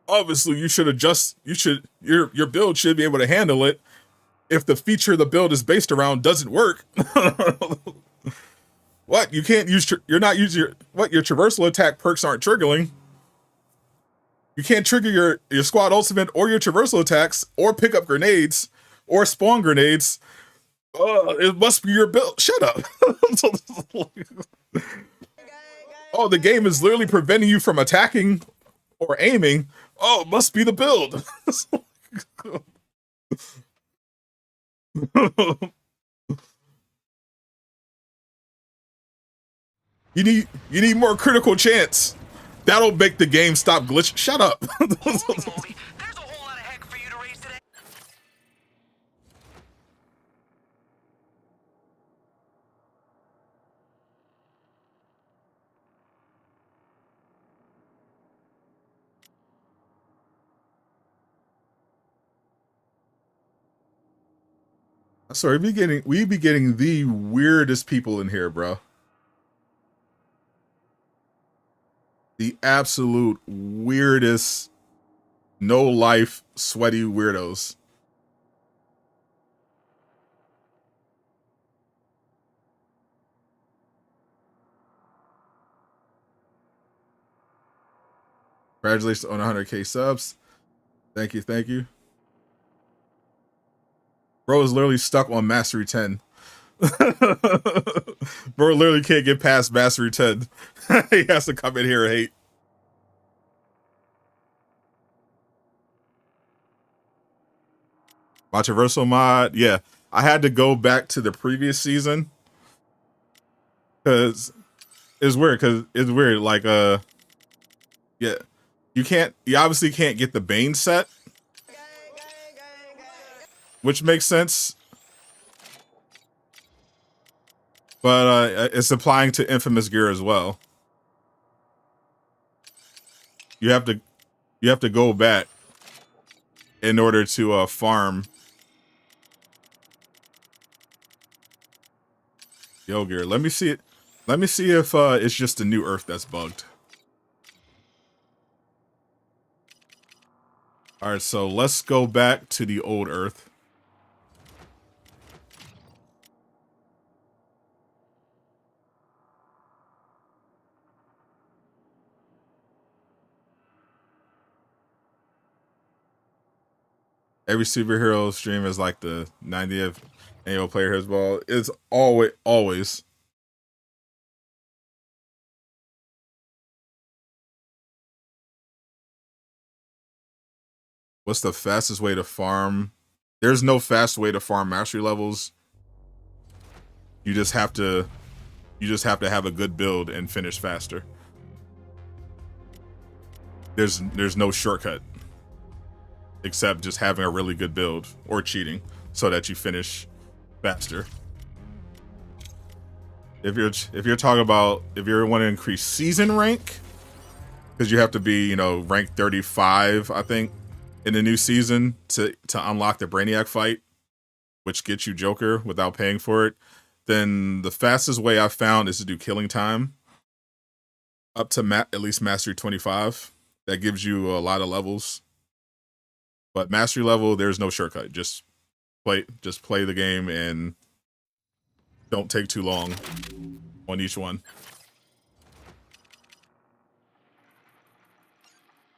Obviously, your build should be able to handle it if the feature the build is based around doesn't work. What? You can't use you're not using your traversal attack perks aren't triggering. You can't trigger your squad ultimate or your traversal attacks or pick up grenades or spawn grenades. It must be your build. Shut up. Oh, the game is literally preventing you from attacking or aiming. Oh, it must be the build. You need more critical chance. That'll make the game stop glitch. Shut up. There's a whole lot of heck for you to raise today. Sorry, we be getting the weirdest people in here, bro. The absolute weirdest, no life, sweaty weirdos. Congratulations on 100K subs. Thank you, thank you. Bro is literally stuck on Mastery 10. Bro literally can't get past Mastery 10. He has to come in here and hate. Controversial mod, yeah. I had to go back to the previous season because it's weird. Like, yeah, you obviously can't get the Bane set, which makes sense. But it's applying to Infamous gear as well. You have to go back in order to farm Yo gear. Let me see it. Let me see if it's just the new Earth that's bugged. All right, so let's go back to the old Earth. Every superhero stream is like the 90th annual Player Heroes Ball. It's always. What's the fastest way to farm? There's no fast way to farm mastery levels. You just have to have a good build and finish faster. There's no shortcut except just having a really good build or cheating so that you finish faster. If you're talking about if you want to increase season rank, because you have to be, you know, rank 35, I think, in the new season to unlock the Brainiac fight, which gets you Joker without paying for it, then the fastest way I've found is to do killing time up to at least mastery 25. That gives you a lot of levels. But mastery level, there's no shortcut. Just play the game and don't take too long on each one.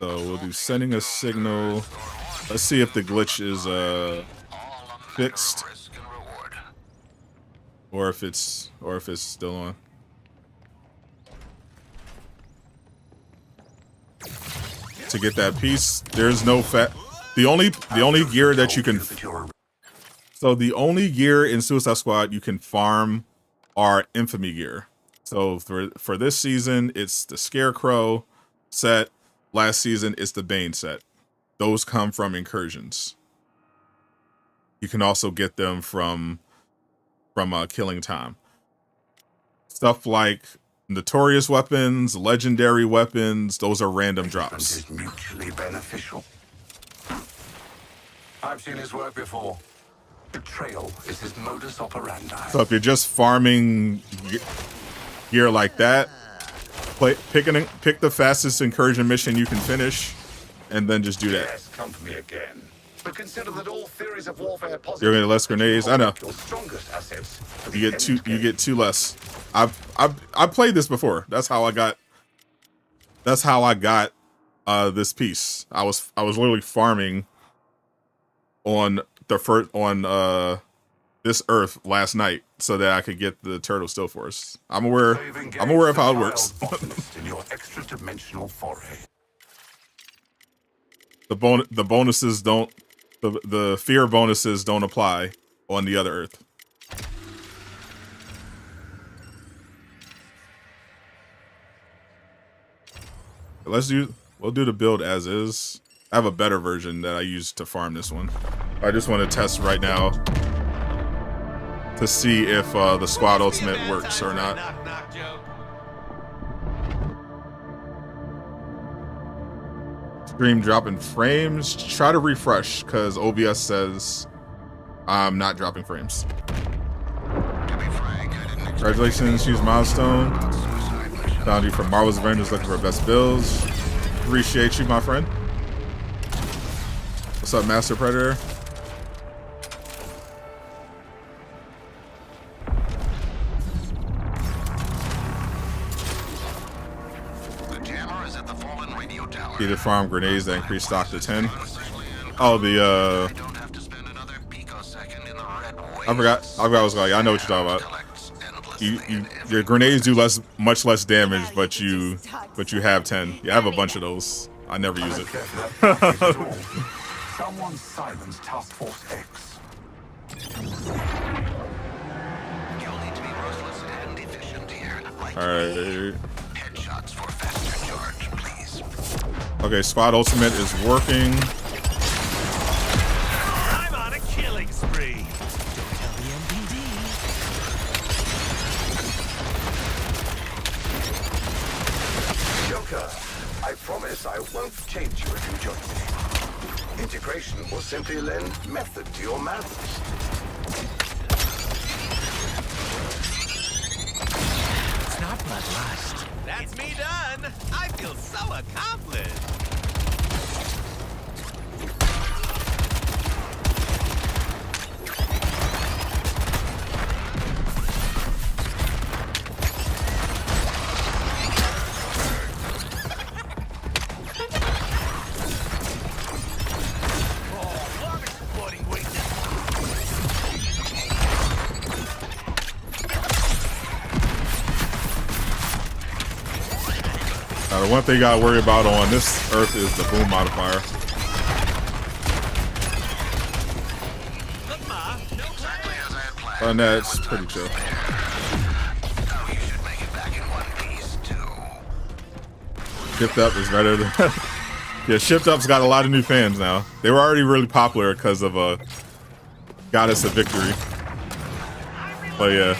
So we'll do sending a signal. Let's see if the glitch is fixed, or if it's still on. To get that piece, there's no the only gear that you can. So the only gear in Suicide Squad you can farm are infamy gear. So for this season, it's the Scarecrow set. Last season, it's the Bane set. Those come from incursions. You can also get them from killing time. Stuff like notorious weapons, legendary weapons, those are random drops. Is mutually beneficial. I've seen his work before. Betrayal is his modus operandi. So if you're just farming gear like that, pick the fastest incursion mission you can finish, and then just do that. Yes, come for me again. But consider that all theories of warfare positive. You're gonna less grenades. I know. Your strongest assets. You get two less. I've played this before. That's how I got this piece. I was literally farming on this Earth last night so that I could get the Turtle Still Force. I'm aware of how it works. In your extra-dimensional foray. The bonuses don't, the fear bonuses don't apply on the other Earth. We'll do the build as is. I have a better version that I use to farm this one. I just want to test right now to see if the squad ultimate works or not. Stream dropping frames. Try to refresh because OBS says I'm not dropping frames. To be frank, I didn't expect Congratulations, use milestone. suicide mission. Found you from Marvel's Avengers looking for best builds. Appreciate you, my friend. What's up, Master Predator? The jammer is at the fallen radio tower. Heated farm grenades that increase stock to 10. Oh, the I don't have to spend another picosecond in the red I forgot what I was like. I know what you're talking about. Your grenades do much less damage, but you have 10. Yeah, I have a bunch of those. I never use it. Someone silence Task Force X. You'll need to be ruthless and efficient here. Like Alright. headshots for faster charge, please. Okay, squad ultimate is working. I'm on a killing spree. Don't tell the MPD. Joker, I promise I won't change you if you join me. Integration will simply lend method to your madness. It's not bloodlust. That's me done. I feel so accomplished. The one thing you gotta worry about on this Earth is the boom modifier. Other than that, it's pretty chill. Oh, you should make it back in one piece, too. Shift Up is better than yeah, Shift Up's got a lot of new fans now. They were already really popular because of Goddess of Victory. But yeah.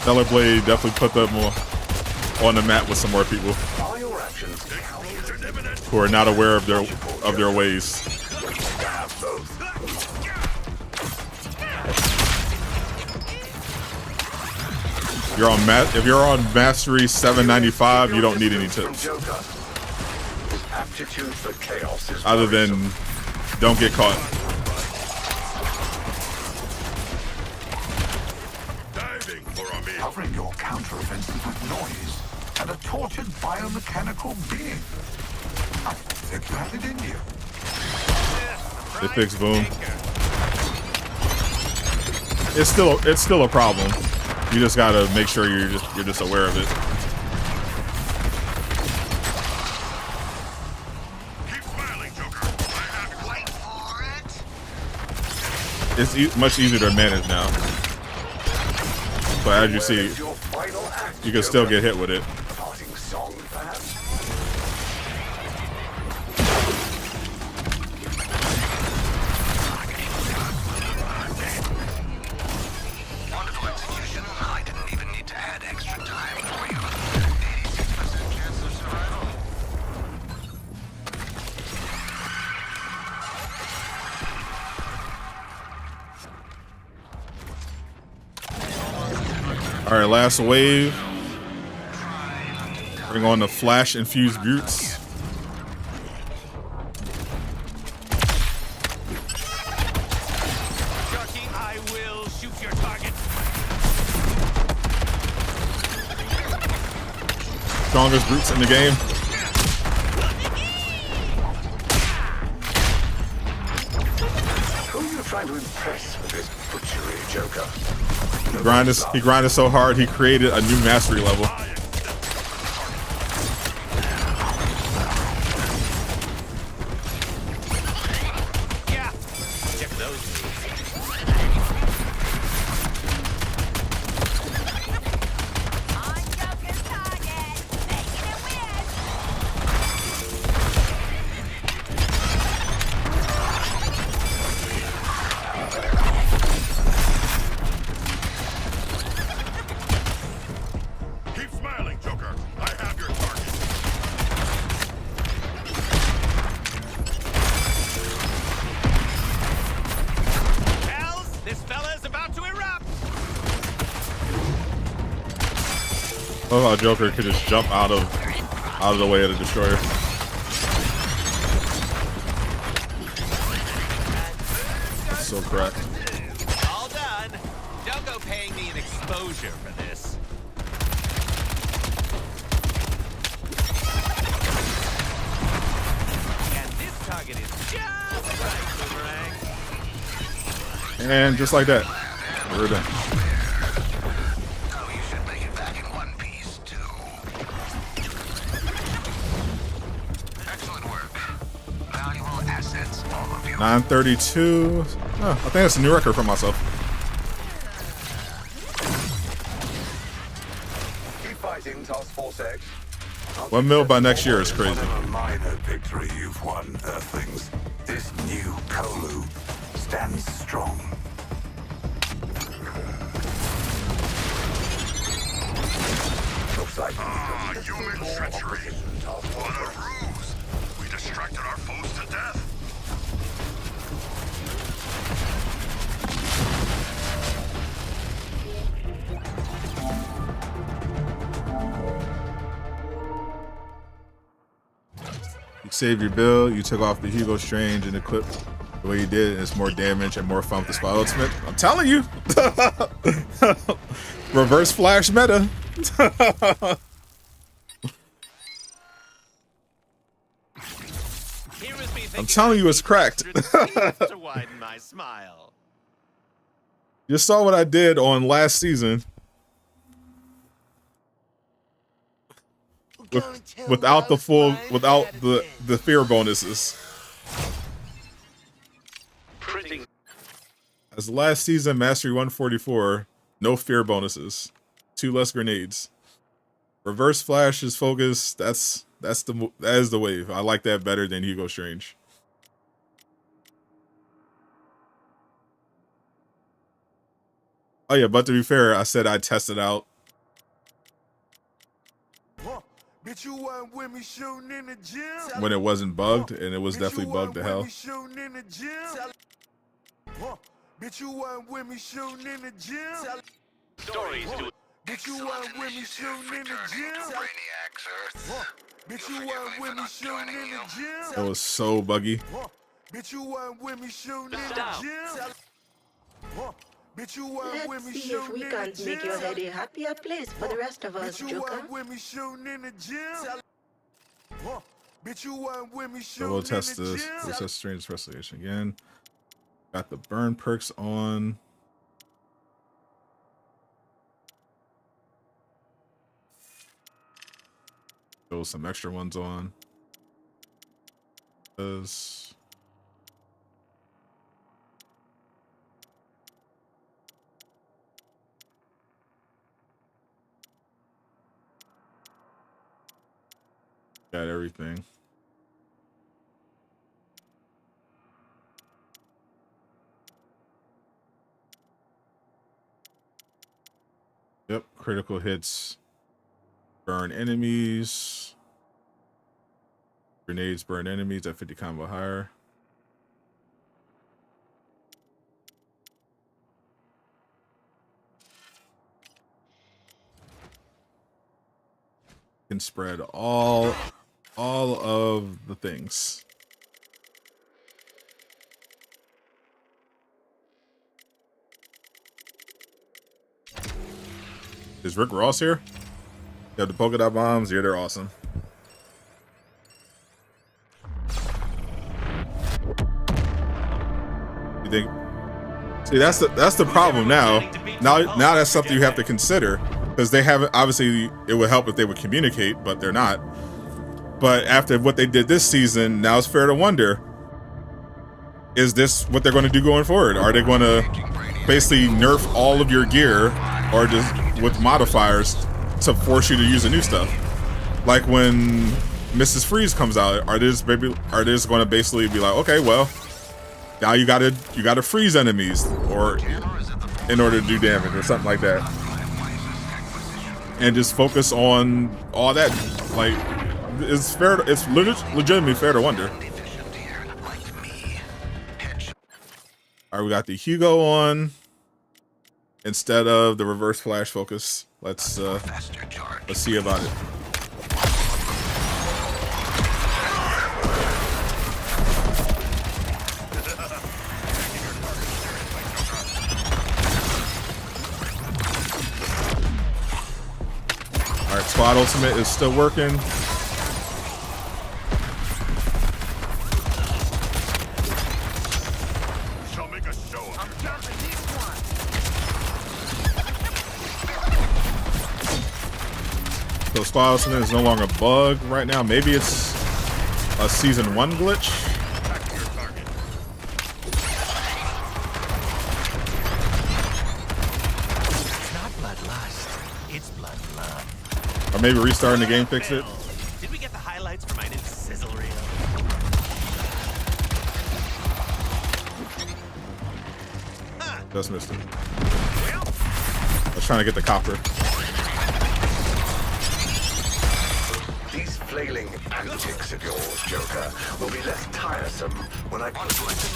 Stellar Blade definitely put them more on the map with some more people who are not aware of their ways. If you're on Mastery 795, you don't need any tips. Other than don't get caught. Covering your counter-offensive with noise and a tortured biomechanical being. I think you have it in you. They fixed boom. It's still a problem. You just gotta make sure you're just aware of it. Keep smiling, Joker. Wait for it. It's much easier to manage now. But as you see, you can still get hit with it. Wonderful execution. I didn't even need to add extra time for you. 86% chance of survival. All right, last wave. Bring on the flash infused brutes. Sharky, I will shoot your target. Strongest brutes in the game. Who are you trying to impress with this butchery, Joker? He grinded so hard he created a new mastery level. Yeah. Check those moves. On Joker's target. Making it weird. Keep smiling. Oh, how Joker could just jump out of the way of the destroyer. So correct. All done. Don't go paying me an exposure for this. And this target is just right, Boomerang. And just like that, we're done. Oh, you should make it back in one piece, too. Excellent work. Valuable assets, all of you. 932. Oh, I think that's a new record for myself. Keep fighting, Task Force X. 1 mil by next year is crazy. Whatever minor victory you've won, Earthlings, this new Kolu stands strong. Looks like Human treachery. What a ruse. We distracted our foes to death. You saved your build, you took off the Hugo Strange and equipped the way you did, and it's more damage and more fun with the Spy Ultimate. I'm telling you! Reverse Flash meta. I'm telling you, it's cracked. To widen my smile. You saw what I did on last season. Without the fear bonuses. As last season, Mastery 144, no fear bonuses, 2 less grenades. Reverse Flash is focus. That is the wave. I like that better than Hugo Strange. Oh yeah, but to be fair, I said I'd test it out. Bitch, you wasn't with me shooting in the gym. When it wasn't bugged, and it was definitely bugged to hell. Bitch, you wasn't with me shooting in the gym. Stories to Bitch, you wasn't with me shooting in the gym. Brainiacs, Earth. Bitch, you wasn't with me shooting in the gym. It was so buggy. Bitch, you wasn't with me shooting in the gym. Bitch, you wasn't with me Let's see if shooting we in can't the make your gym. head a happier place for the rest of us, Bitch, you Joker. wasn't with me shooting in the gym. Bitch, you wasn't with me So shooting we'll test in the this. gym. We'll test Strange Restoration again. Got the burn perks on. Throw some extra ones on. Does got everything. Yep, critical hits burn enemies. Grenades burn enemies at 50 combo higher. Can spread all of the things. Is Rick Ross here? You have the polka dot bombs. Yeah, they're awesome. You think? See, that's the problem now. Now that's something you have to consider, because they haven't. Obviously, it would help if they would communicate, but they're not. But after what they did this season, now it's fair to wonder: is this what they're going to do going forward? Are they going to basically nerf all of your gear, or just with modifiers to force you to use the new stuff? Like when Mrs. Freeze comes out, are they just going to basically be like, okay, well, now you gotta freeze enemies or in order to do damage or something like that, and just focus on all that? Like, it's fair. It's legitimately fair to wonder. All right, we got the Hugo on. instead of the reverse flash focus, let's see about it. All right, squad ultimate is still working. So squad ultimate is no longer a bug right now. Maybe it's a season 1 glitch. It's not bloodlust. It's bloodlust. Or maybe restarting the game fixed it. Did we get the highlights for my new sizzle reel? Just missed it. I was trying to get the copper. These flailing antics of yours, Joker, will be less tiresome when I put you into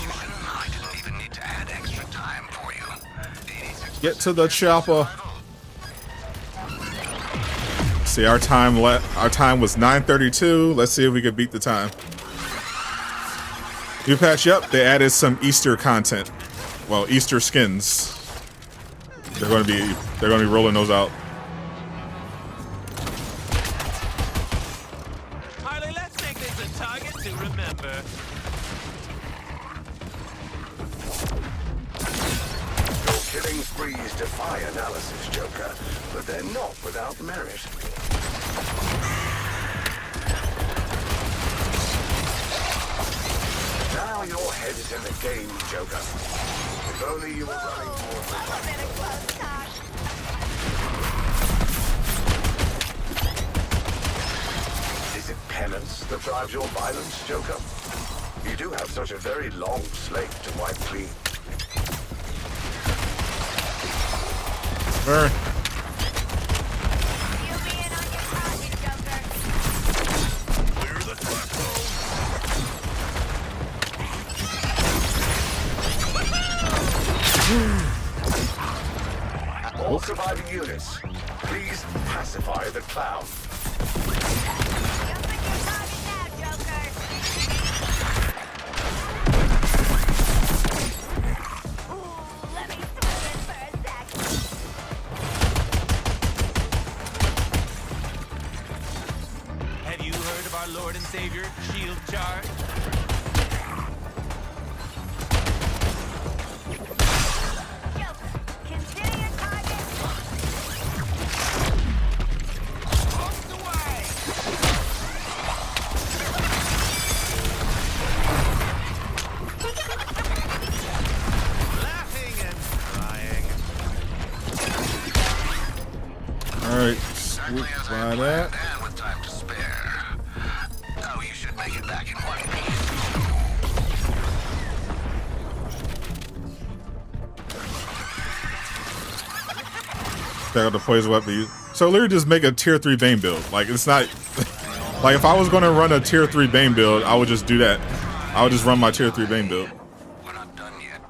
I didn't even need to add extra time for you. Get to the chopper. See, our time was 9:32. Let's see if we can beat the time. New patch, yep, they added some Easter content. Well, Easter skins. They're gonna be rolling those out. Harley, let's make this a target to remember. Your killing sprees defy analysis, Joker, but they're not without merit. Now your head is in the game, Joker. If only you were running more. Is it penance that drives your violence, Joker? You do have such a very long slate to wipe clean. Burn. All surviving units, please pacify the clown. Have you heard of our Lord and Savior, Shield Charge? Alright, swoop by that. And with time to spare. Oh, you should make it back in one piece. Check out the poison weapon. So literally just make a tier 3 Bane build. Like, it's not like if I was gonna run a tier 3 Bane build, I would just do that. I would just run my tier 3 Bane build. We're not done yet.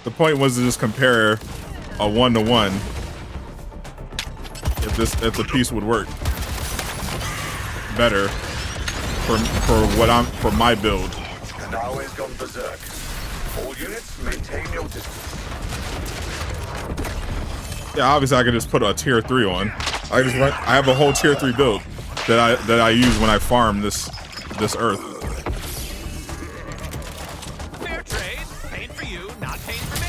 The point was to just compare a 1-to-1 if the piece would work better for my build. And now it's gone berserk. All units maintain your distance. Yeah, obviously I can just put a tier 3 on. I have a whole tier 3 build that I use when I farm this earth. Fair trade. Pain for you, not pain for me.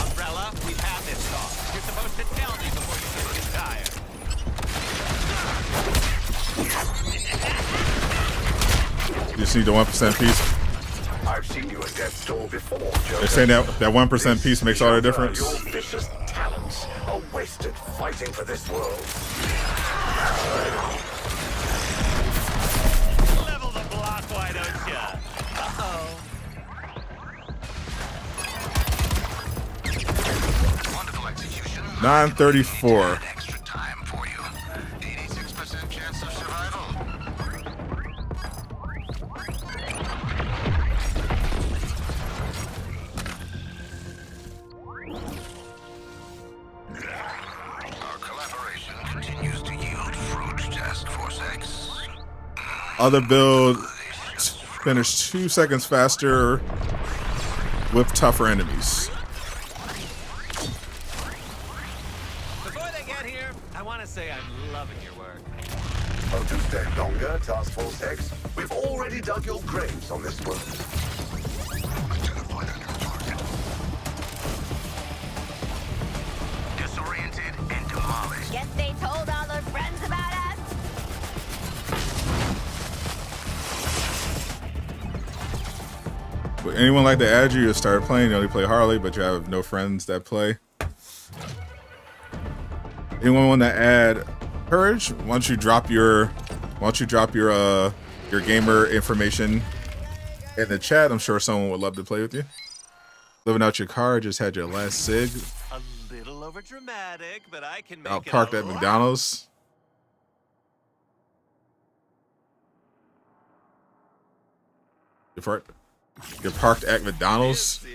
Umbrella, we've had this talk. You're supposed to tell me before you get too tired. You just need the 1% piece. I've seen you at death's door before, Joker. They're saying that 1% piece makes all the difference. Your vicious talents are wasted fighting for this world. Level the block while 9:34. Add extra time for you. 86% chance of survival. Our collaboration continues to yield fruit, Task Force X. Other build finished 2 seconds faster with tougher enemies. Before they get here, I want to say I'm loving your work. Oh, to stay longer, Task Force X. We've already dug your graves on this one. Disoriented and demolished. Guess they told all their friends about us. Would anyone like to add you to start playing? You only play Harley, but you have no friends that play. Anyone want to add Courage? Once you drop your gamer information in the chat, I'm sure someone would love to play with you. Living out your car, just had your last cig. A little over dramatic, but I can make Out it parked a at lot. McDonald's. You're parked at McDonald's.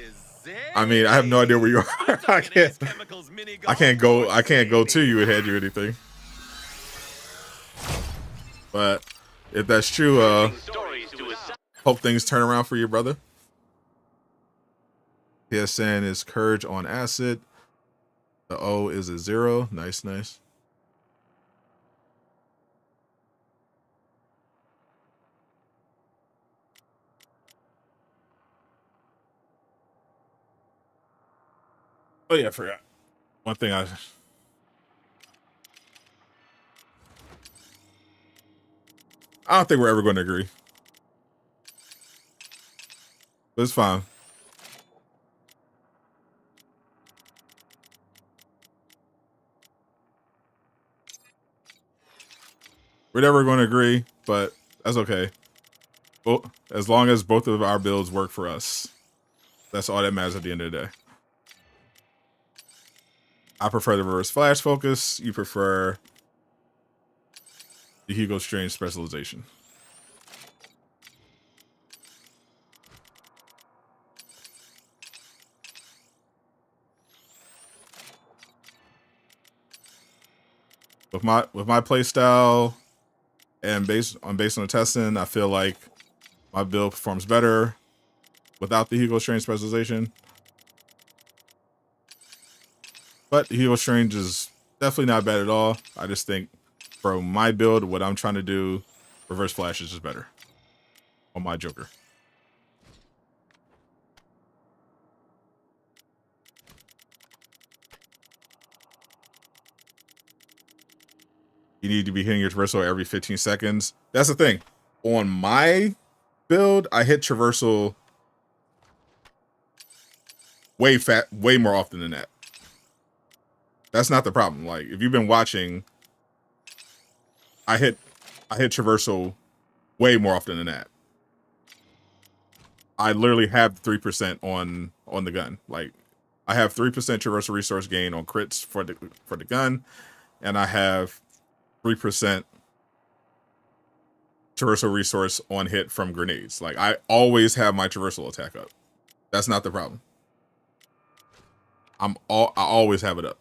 I mean, I have no idea where you are. I can't go to you and hand you anything. But if that's true, hope things turn around for your brother. PSN is Courage on acid. The O is a 0. Nice, nice. Oh yeah, I forgot. One thing I don't think we're ever going to agree. But it's fine. We're never going to agree, but that's okay. Well, as long as both of our builds work for us. That's all that matters at the end of the day. I prefer the reverse flash focus. You prefer the Hugo Strange specialization. With my play style and based on the testing, I feel like my build performs better without the Hugo Strange specialization. But the Hugo Strange is definitely not bad at all. I just think for my build, what I'm trying to do, reverse flash is just better on my Joker. You need to be hitting your traversal every 15 seconds. That's the thing. On my build, I hit traversal way more often than that. That's not the problem. Like, if you've been watching, I hit traversal way more often than that. I literally have 3% on the gun. Like, I have 3% traversal resource gain on crits for the gun, and I have 3% traversal resource on hit from grenades. Like, I always have my traversal attack up. That's not the problem. I always have it up.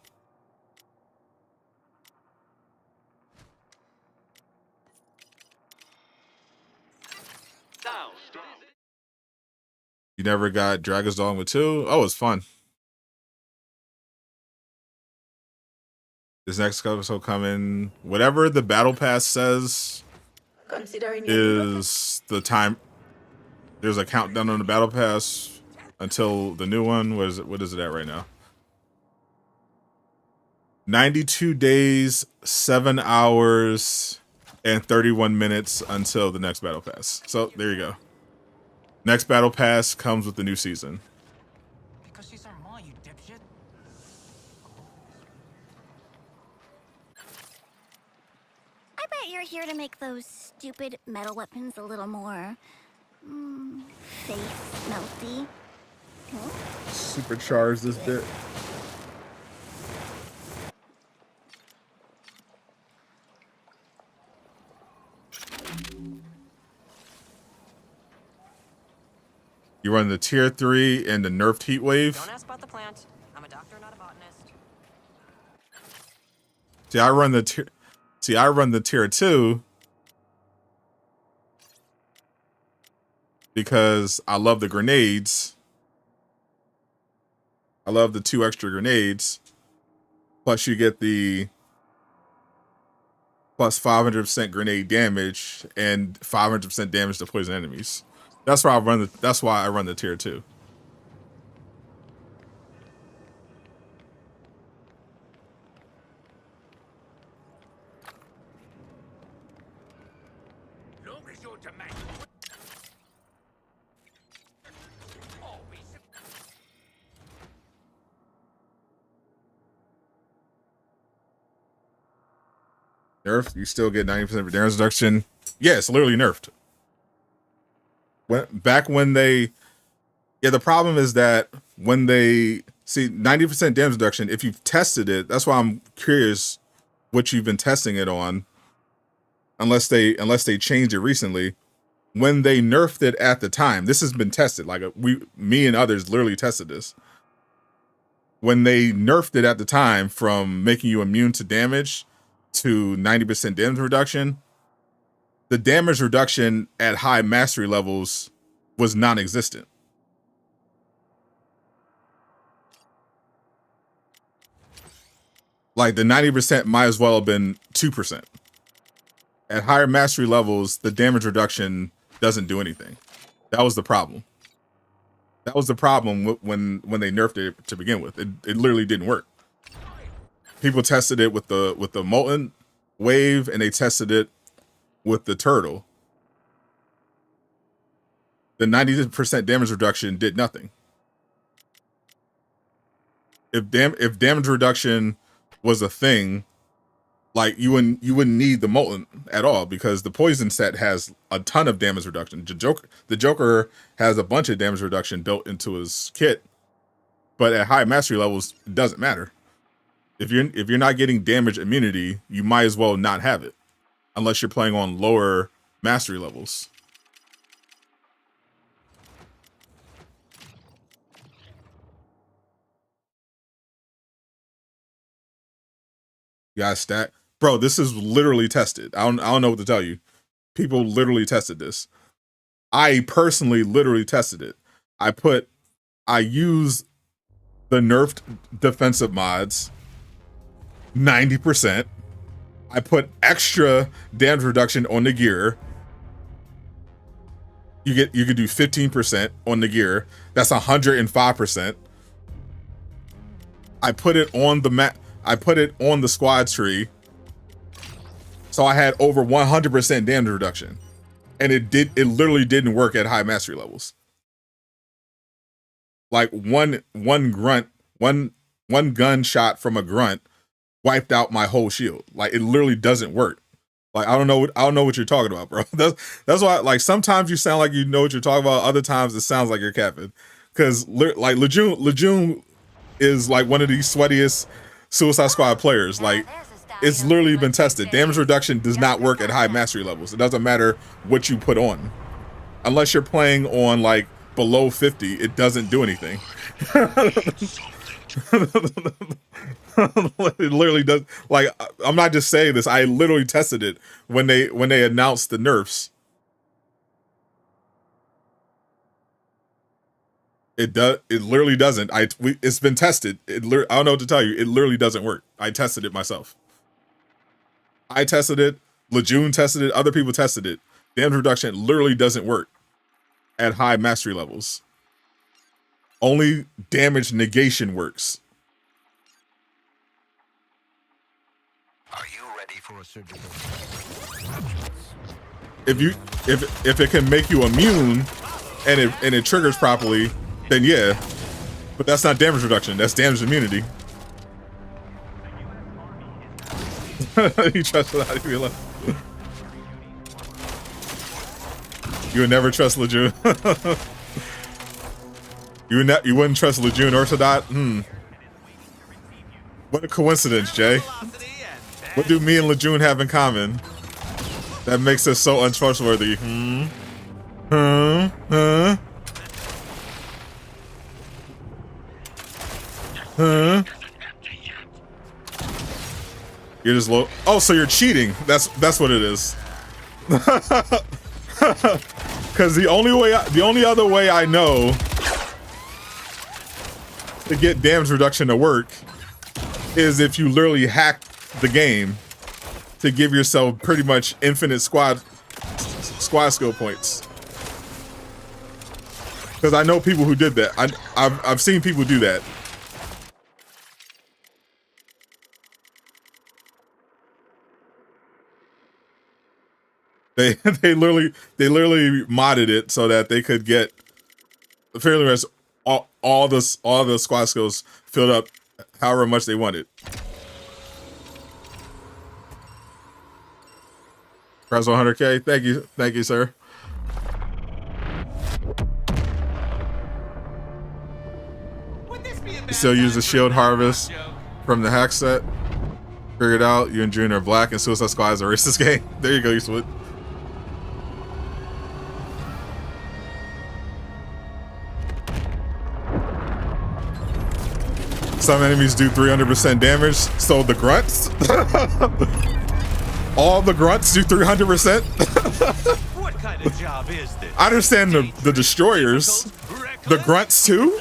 You never got Dragon's Dogma 2? Oh, it's fun. This next episode coming, whatever the battle pass says is the time. There's a countdown on the battle pass until the new one. What is it at right now? 92 days, 7 hours, and 31 minutes until the next battle pass. So there you go. Next battle pass comes with the new season. Because she's our mom, you dipshit. I bet you're here to make those stupid metal weapons a little more face melty. Supercharge this bit. You run the tier 3 and the nerfed heat wave. Don't ask about the plant. I'm a doctor, not a botanist. See, I run the tier 2 because I love the grenades. I love the 2 extra grenades. Plus you get the plus 500% grenade damage and 500% damage to poison enemies. That's why I run the tier 2. Long as your demand. Nerfed, you still get 90% damage reduction. Yeah, it's literally nerfed. The problem is that when they see 90% damage reduction, if you've tested it, that's why I'm curious what you've been testing it on. Unless they changed it recently. When they nerfed it at the time, this has been tested. Like me and others literally tested this. When they nerfed it at the time from making you immune to damage to 90% damage reduction, the damage reduction at high mastery levels was non-existent. Like the 90% might as well have been 2%. At higher mastery levels, the damage reduction doesn't do anything. That was the problem. That was the problem when they nerfed it to begin with. It literally didn't work. People tested it with the molten wave, and they tested it with the turtle. The 90% damage reduction did nothing. If damage reduction was a thing, like you wouldn't need the molten at all, because the poison set has a ton of damage reduction. The Joker has a bunch of damage reduction built into his kit, but at high mastery levels, it doesn't matter. If you're not getting damage immunity, you might as well not have it, unless you're playing on lower mastery levels. You guys stack. Bro, this is literally tested. I don't know what to tell you. People literally tested this. I personally literally tested it. I used the nerfed defensive mods 90%. I put extra damage reduction on the gear. You could do 15% on the gear. That's 105%. I put it on the map. I put it on the squad tree. So I had over 100% damage reduction. And it literally didn't work at high mastery levels. Like one gunshot from a grunt wiped out my whole shield. Like it literally doesn't work. Like I don't know what you're talking about, bro. That's why, like, sometimes you sound like you know what you're talking about, other times it sounds like you're capping. Cause like Lejeune is like one of the sweatiest Suicide Squad players. Like, it's literally been tested. Damage reduction does not work at high mastery levels. It doesn't matter what you put on. Unless you're playing on like below 50, it doesn't do anything. It literally does. Like, I'm not just saying this. I literally tested it when they announced the nerfs. It literally doesn't. It's been tested. I don't know what to tell you. It literally doesn't work. I tested it myself. I tested it. Lejeune tested it. Other people tested it. Damage reduction literally doesn't work at high mastery levels. Only damage negation works. Are you ready for a surgical? If it can make you immune and it triggers properly, then yeah. But that's not damage reduction. That's damage immunity. You trust without even left. You would never trust Lejeune. You wouldn't trust Lejeune or Sadot? What a coincidence, Jay. What do me and Lejeune have in common that makes us so untrustworthy? Huh? You're just low. Oh, so you're cheating. That's what it is. Because the only other way I know to get damage reduction to work is if you literally hack the game to give yourself pretty much infinite squad skill points. Because I know people who did that. I've seen people do that. They literally modded it so that they could get fairly much all the squad skills filled up however much they wanted. Press 100K. Thank you, sir. You still use the shield harvest from the hack set. Figured out you and June are black and Suicide Squad is a racist game. There you go, you split. Some enemies do 300% damage, so the grunts? All the grunts do 300%? What kind of job is this? I understand the destroyers. The grunts too?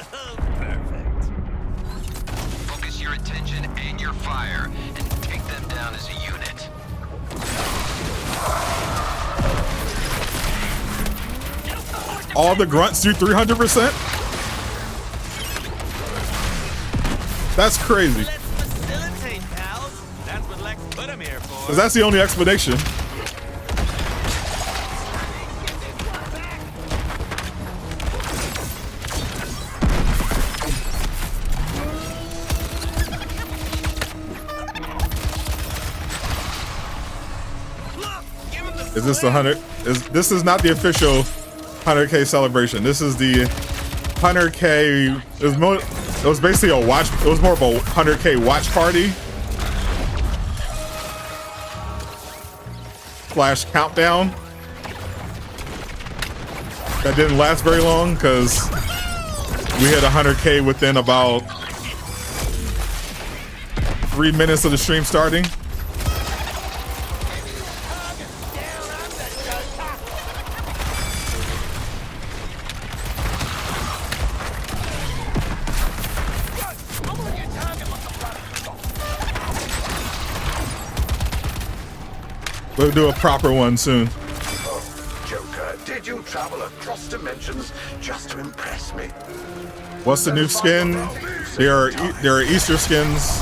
Focus your attention and your fire and take them down as a unit. All the grunts do 300%? That's crazy. Let's facilitate, pals. That's what Lex put him here for. Because that's the only explanation. Is this the 100? This is not the official 100K celebration. This is the 100K. It was basically a watch. It was more of a 100K watch party / countdown. That didn't last very long because we hit 100K within about 3 minutes of the stream starting. We'll do a proper one soon. Oh, Joker, did you travel across dimensions just to impress me? What's the new skin? There are Easter skins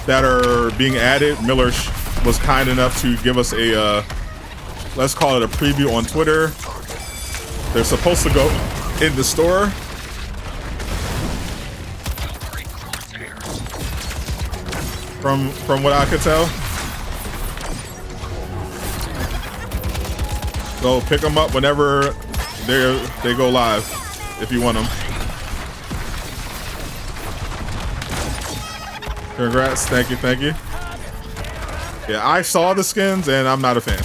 that are being added. Miller was kind enough to give us a let's call it a preview on Twitter. They're supposed to go in the store. From what I could tell. So pick them up whenever they go live, if you want them. Congrats, thank you. Yeah, I saw the skins and I'm not a fan.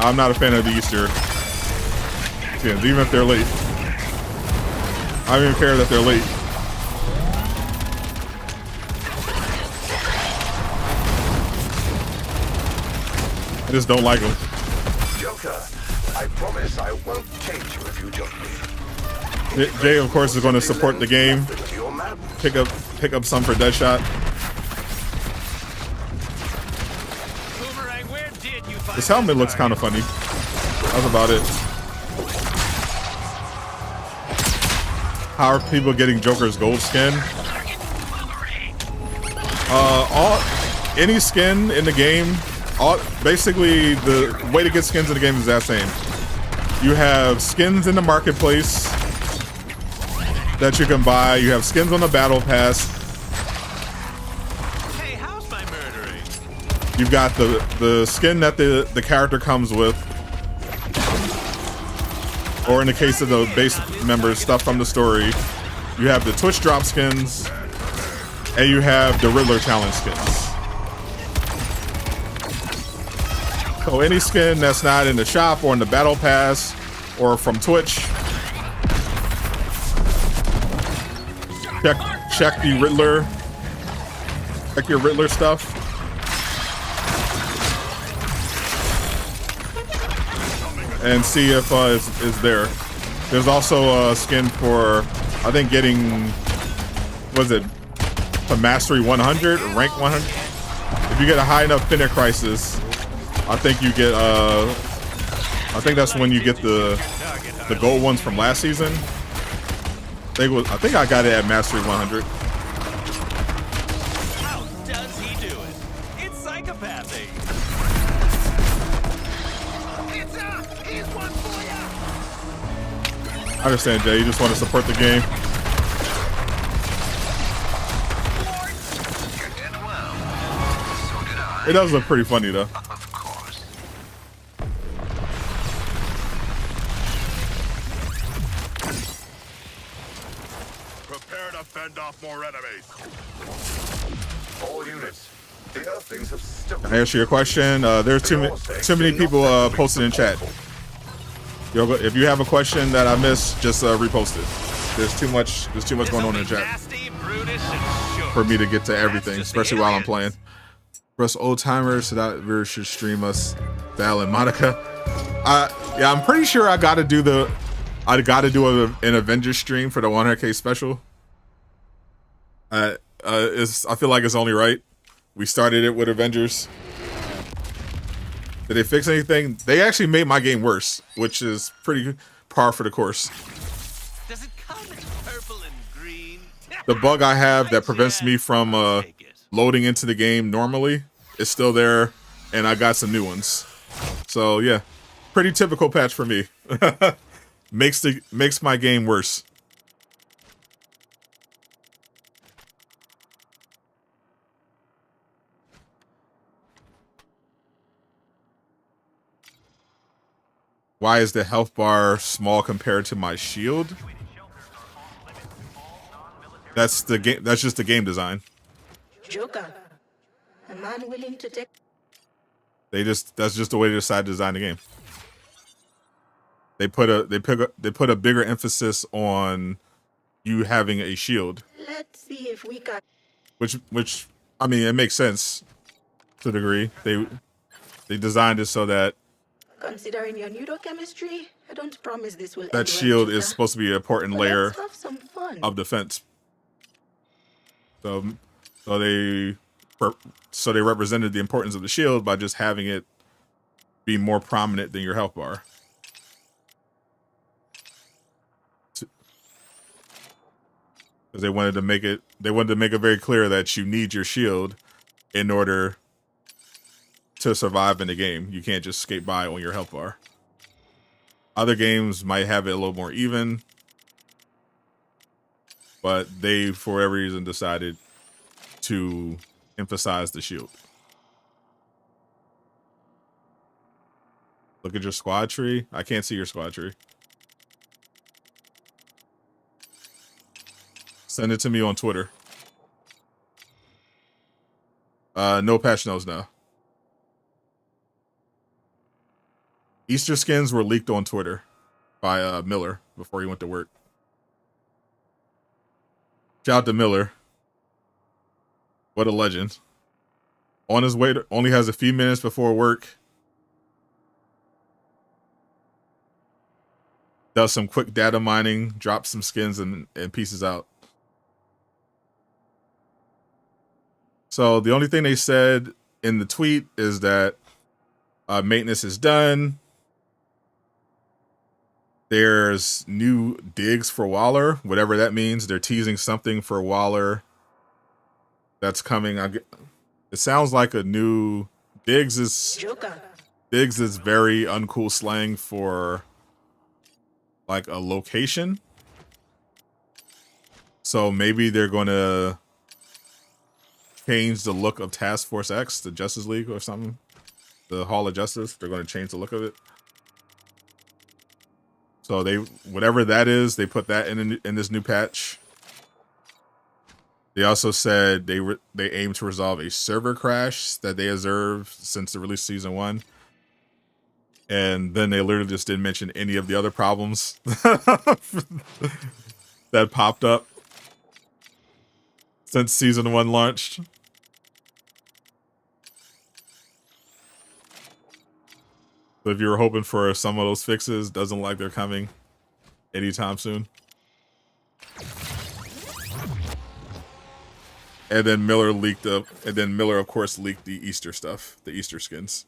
I'm not a fan of the Easter skins, even if they're late. I don't even care that they're late. I just don't like them. I promise I won't cage you if you jump me. Jay, of course, is going to support the game. Pick up some for Deadshot. This helmet looks kind of funny. That's about it. How are people getting Joker's gold skin? Any skin in the game. Basically, the way to get skins in the game is that same. You have skins in the marketplace that you can buy. You have skins on the battle pass. Hey, how's my murdering? You've got the skin that the character comes with, or in the case of the base members, stuff from the story. You have the Twitch drop skins, and you have the Riddler challenge skins. So any skin that's not in the shop or in the battle pass or from Twitch, check the Riddler. Check your Riddler stuff. And see if is there. There's also a skin for, I think, getting, what is it, a Mastery 100 or Rank 100? If you get a high enough Finite Crisis, I think you get, I think that's when you get the gold ones from last season. I think I got it at Mastery 100. How does he do it? It's psychopathy. Here's one for ya. I understand, Jay. You just want to support the game. It does look pretty funny, though. Prepare to fend off more enemies. All units, the Earthlings have still. Can I answer your question? There's too many people posted in chat. If you have a question that I missed, just repost it. There's too much going on in the chat for me to get to everything, especially while I'm playing. For us old timers, Sadot should stream us, Val and Monica. Yeah, I'm pretty sure I got to do an Avengers stream for the 100K special. I feel like it's only right. We started it with Avengers. Did they fix anything? They actually made my game worse, which is pretty par for the course. Does it come in purple and green? The bug I have that prevents me from loading into the game normally is still there, and I got some new ones. So yeah, pretty typical patch for me. makes my game worse. Why is the health bar small compared to my shield? That's the game. That's just the game design. Joker, a man willing to take. That's just the way they decide to design the game. They put a bigger emphasis on you having a shield. Let's see if we can. Which I mean, it makes sense to a degree. They designed it so that Considering your neurochemistry, I don't promise this will. that shield is supposed to be an important layer Let's have some fun. of defense. So they represented the importance of the shield by just having it be more prominent than your health bar. Because they wanted to make it very clear that you need your shield in order to survive in the game. You can't just skate by on your health bar. Other games might have it a little more even, but they, for whatever reason, decided to emphasize the shield. Look at your squad tree. I can't see your squad tree. Send it to me on Twitter. No patch notes now. Easter skins were leaked on Twitter by Miller before he went to work. Shout out to Miller. What a legend. On his way to, only has a few minutes before work. Does some quick data mining, drops some skins and pieces out. So the only thing they said in the tweet is that maintenance is done. There's new digs for Waller, whatever that means. They're teasing something for Waller that's coming. It sounds like a new digs is very uncool slang for like a location. So maybe they're going to change the look of Task Force X, the Justice League or something. The Hall of Justice, they're going to change the look of it. So they, whatever that is, they put that in this new patch. They also said they aim to resolve a server crash that they observed since the release of Season 1. And then they literally just didn't mention any of the other problems that popped up. since season 1 launched. So if you were hoping for some of those fixes, doesn't look like they're coming anytime soon. And then Miller of course leaked the Easter stuff, the Easter skins.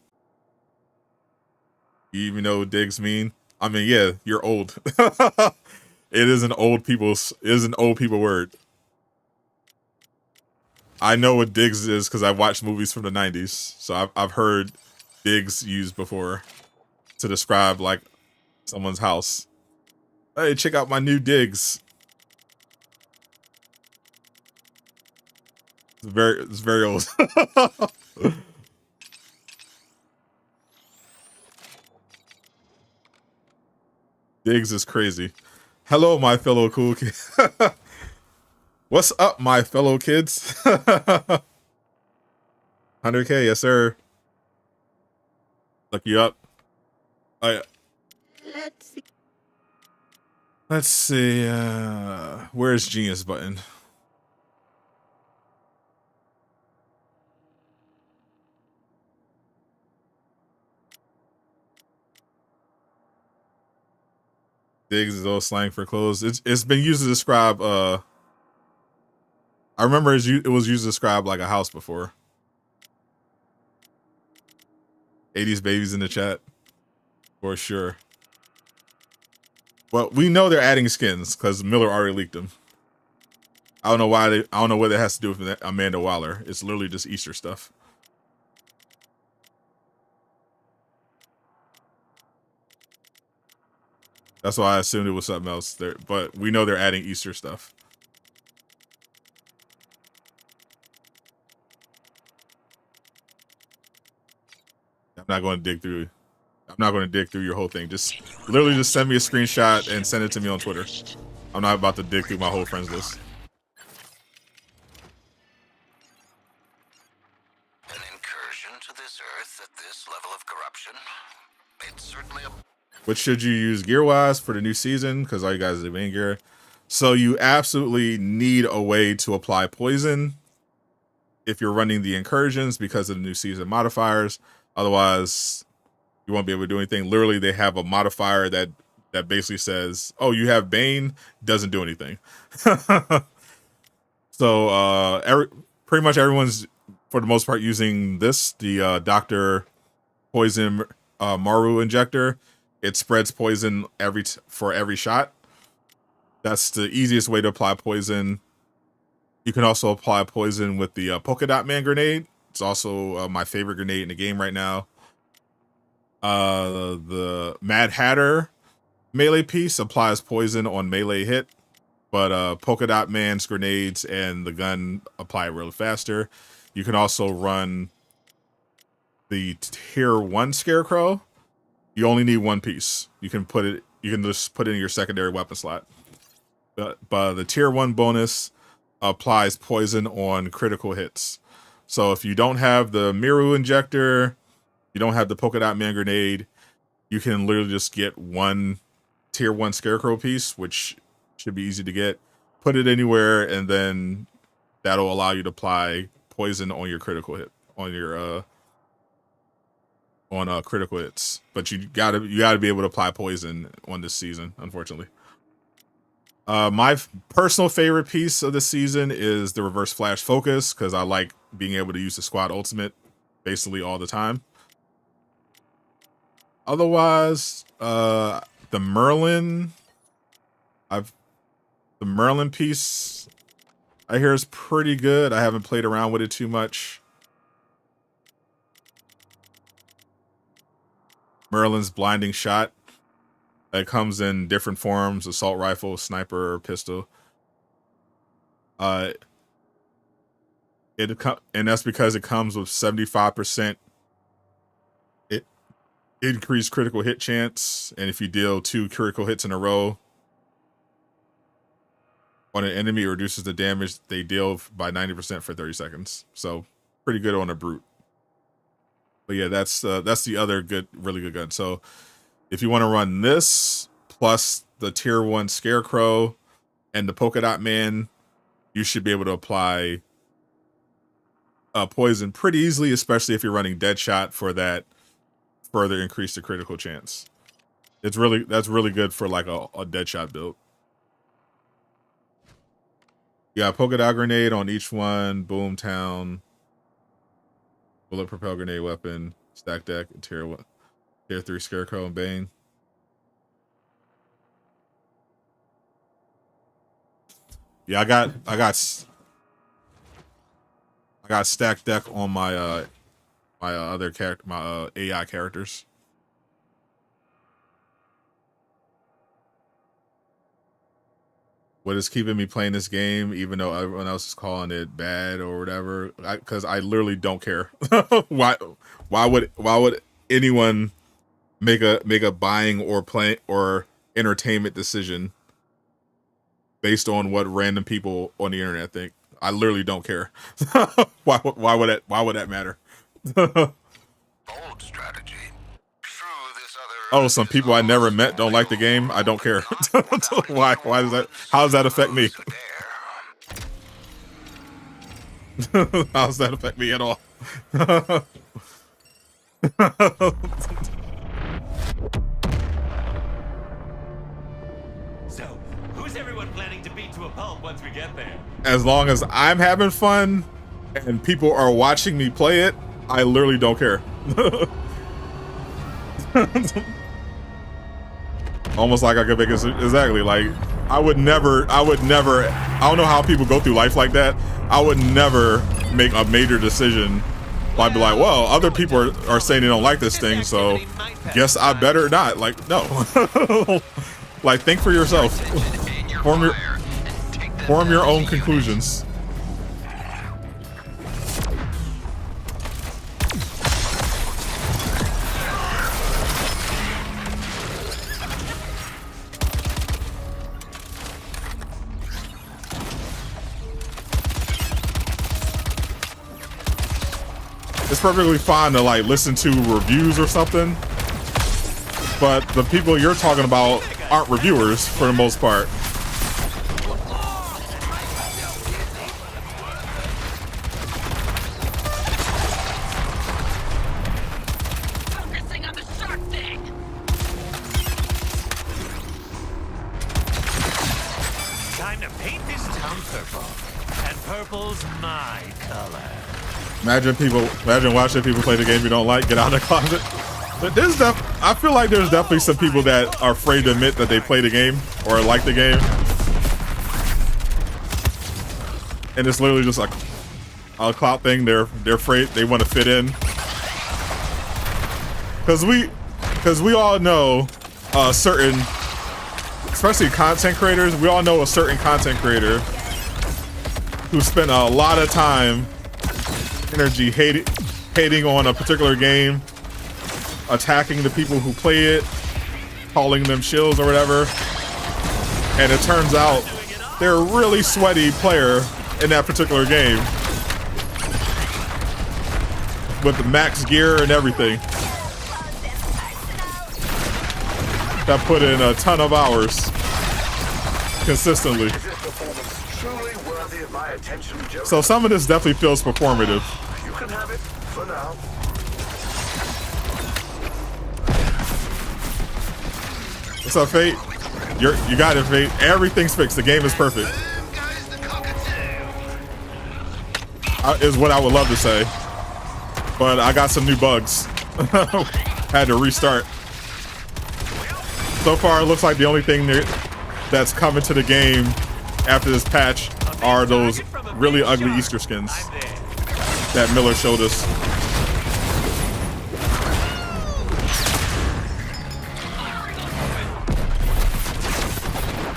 You even know what digs mean? I mean, yeah, you're old. It is an old people word. I know what digs is because I've watched movies from the 90s. So I've heard digs used before to describe like someone's house. Hey, check out my new digs. It's very old. Digs is crazy. Hello, my fellow cool kids. What's up, my fellow kids? 100K, yes, sir. Look you up. Let's see. Where's Genius button? Digs is old slang for clothes. It's been used to describe. I remember it was used to describe like a house before. 80s babies in the chat, for sure. Well, we know they're adding skins because Miller already leaked them. I don't know why I don't know what that has to do with Amanda Waller. It's literally just Easter stuff. That's why I assumed it was something else there, but we know they're adding Easter stuff. I'm not going to dig through your whole thing. Just literally just send me a screenshot and send it to me on Twitter. I'm not about to dig through my whole friends list. An incursion to this earth at this level of corruption? It's certainly a... What should you use gear-wise for the new season? Because all you guys are main gear. So you absolutely need a way to apply poison if you're running the incursions because of the new season modifiers. Otherwise, you won't be able to do anything. Literally, they have a modifier that basically says, oh, you have Bane, doesn't do anything. So pretty much everyone's, for the most part, using this, the Dr. Poison Maru injector. It spreads poison for every shot. That's the easiest way to apply poison. You can also apply poison with the Polka Dot Man grenade. It's also my favorite grenade in the game right now. The Mad Hatter melee piece applies poison on melee hit, but Polka Dot Man's grenades and the gun apply it really faster. You can also run the tier 1 Scarecrow. You only need one piece. You can just put it in your secondary weapon slot. But the tier 1 bonus applies poison on critical hits. So if you don't have the Miru injector, you don't have the Polka Dot Man grenade, you can literally just get one tier 1 Scarecrow piece, which should be easy to get. Put it anywhere, and then that'll allow you to apply poison on your critical hit, on your critical hits. But you gotta be able to apply poison on this season, unfortunately. My personal favorite piece of this season is the reverse flash focus, because I like being able to use the squad ultimate basically all the time. Otherwise, the Merlin piece I hear is pretty good. I haven't played around with it too much. Merlin's blinding shot. It comes in different forms: assault rifle, sniper, or pistol. And that's because it comes with 75% increased critical hit chance, and if you deal 2 critical hits in a row on an enemy, it reduces the damage they deal by 90% for 30 seconds. So pretty good on a brute. But yeah, that's the other really good gun. So if you want to run this plus the tier 1 Scarecrow and the Polka Dot Man you should be able to apply poison pretty easily, especially if you're running Deadshot for that further increase the critical chance. That's really good for like a Deadshot build. You got polka dot grenade on each one, Boomtown, bullet propel grenade weapon, stack deck, and tier 3 Scarecrow and Bane. Yeah, I got stack deck on my other character, my AI characters. What is keeping me playing this game, even though everyone else is calling it bad or whatever? Because I literally don't care. Why would anyone make a buying or play or entertainment decision based on what random people on the internet think? I literally don't care. Why would that matter? Bold strategy. Oh, some people I never met don't like the game. I don't care. Why does that? How does that affect me? How does that affect me at all? So, who's everyone planning to beat to a pulp once we get there? As long as I'm having fun and people are watching me play it, I literally don't care. Almost like I could make it exactly like I would never, I don't know how people go through life like that. I would never make a major decision. I'd be like, well, other people are saying they don't like this thing, so guess I better not. Like, no. Like, think for yourself. Form your own conclusions. It's perfectly fine to like listen to reviews or something, but the people you're talking about aren't reviewers for the most part. Focusing on the sharp thing. Time to paint this town purple, and purple's my color. Imagine watching people play the game you don't like, get out of the closet. But I feel like there's definitely some people that are afraid to admit that they play the game or like the game. And it's literally just like a clout thing. They're afraid, they want to fit in. Cause we all know certain, especially content creators, we all know a certain content creator who spent a lot of time, energy hating on a particular game, attacking the people who play it, calling them shills or whatever, and it turns out they're a really sweaty player in that particular game with the max gear and everything. That put in a ton of hours consistently. So some of this definitely feels performative. You can have it for now. What's up, Fate? You got it, Fate. Everything's fixed. The game is perfect. Is what I would love to say, but I got some new bugs. Had to restart. So far, it looks like the only thing that's coming to the game after this patch are those really ugly Easter skins that Miller showed us.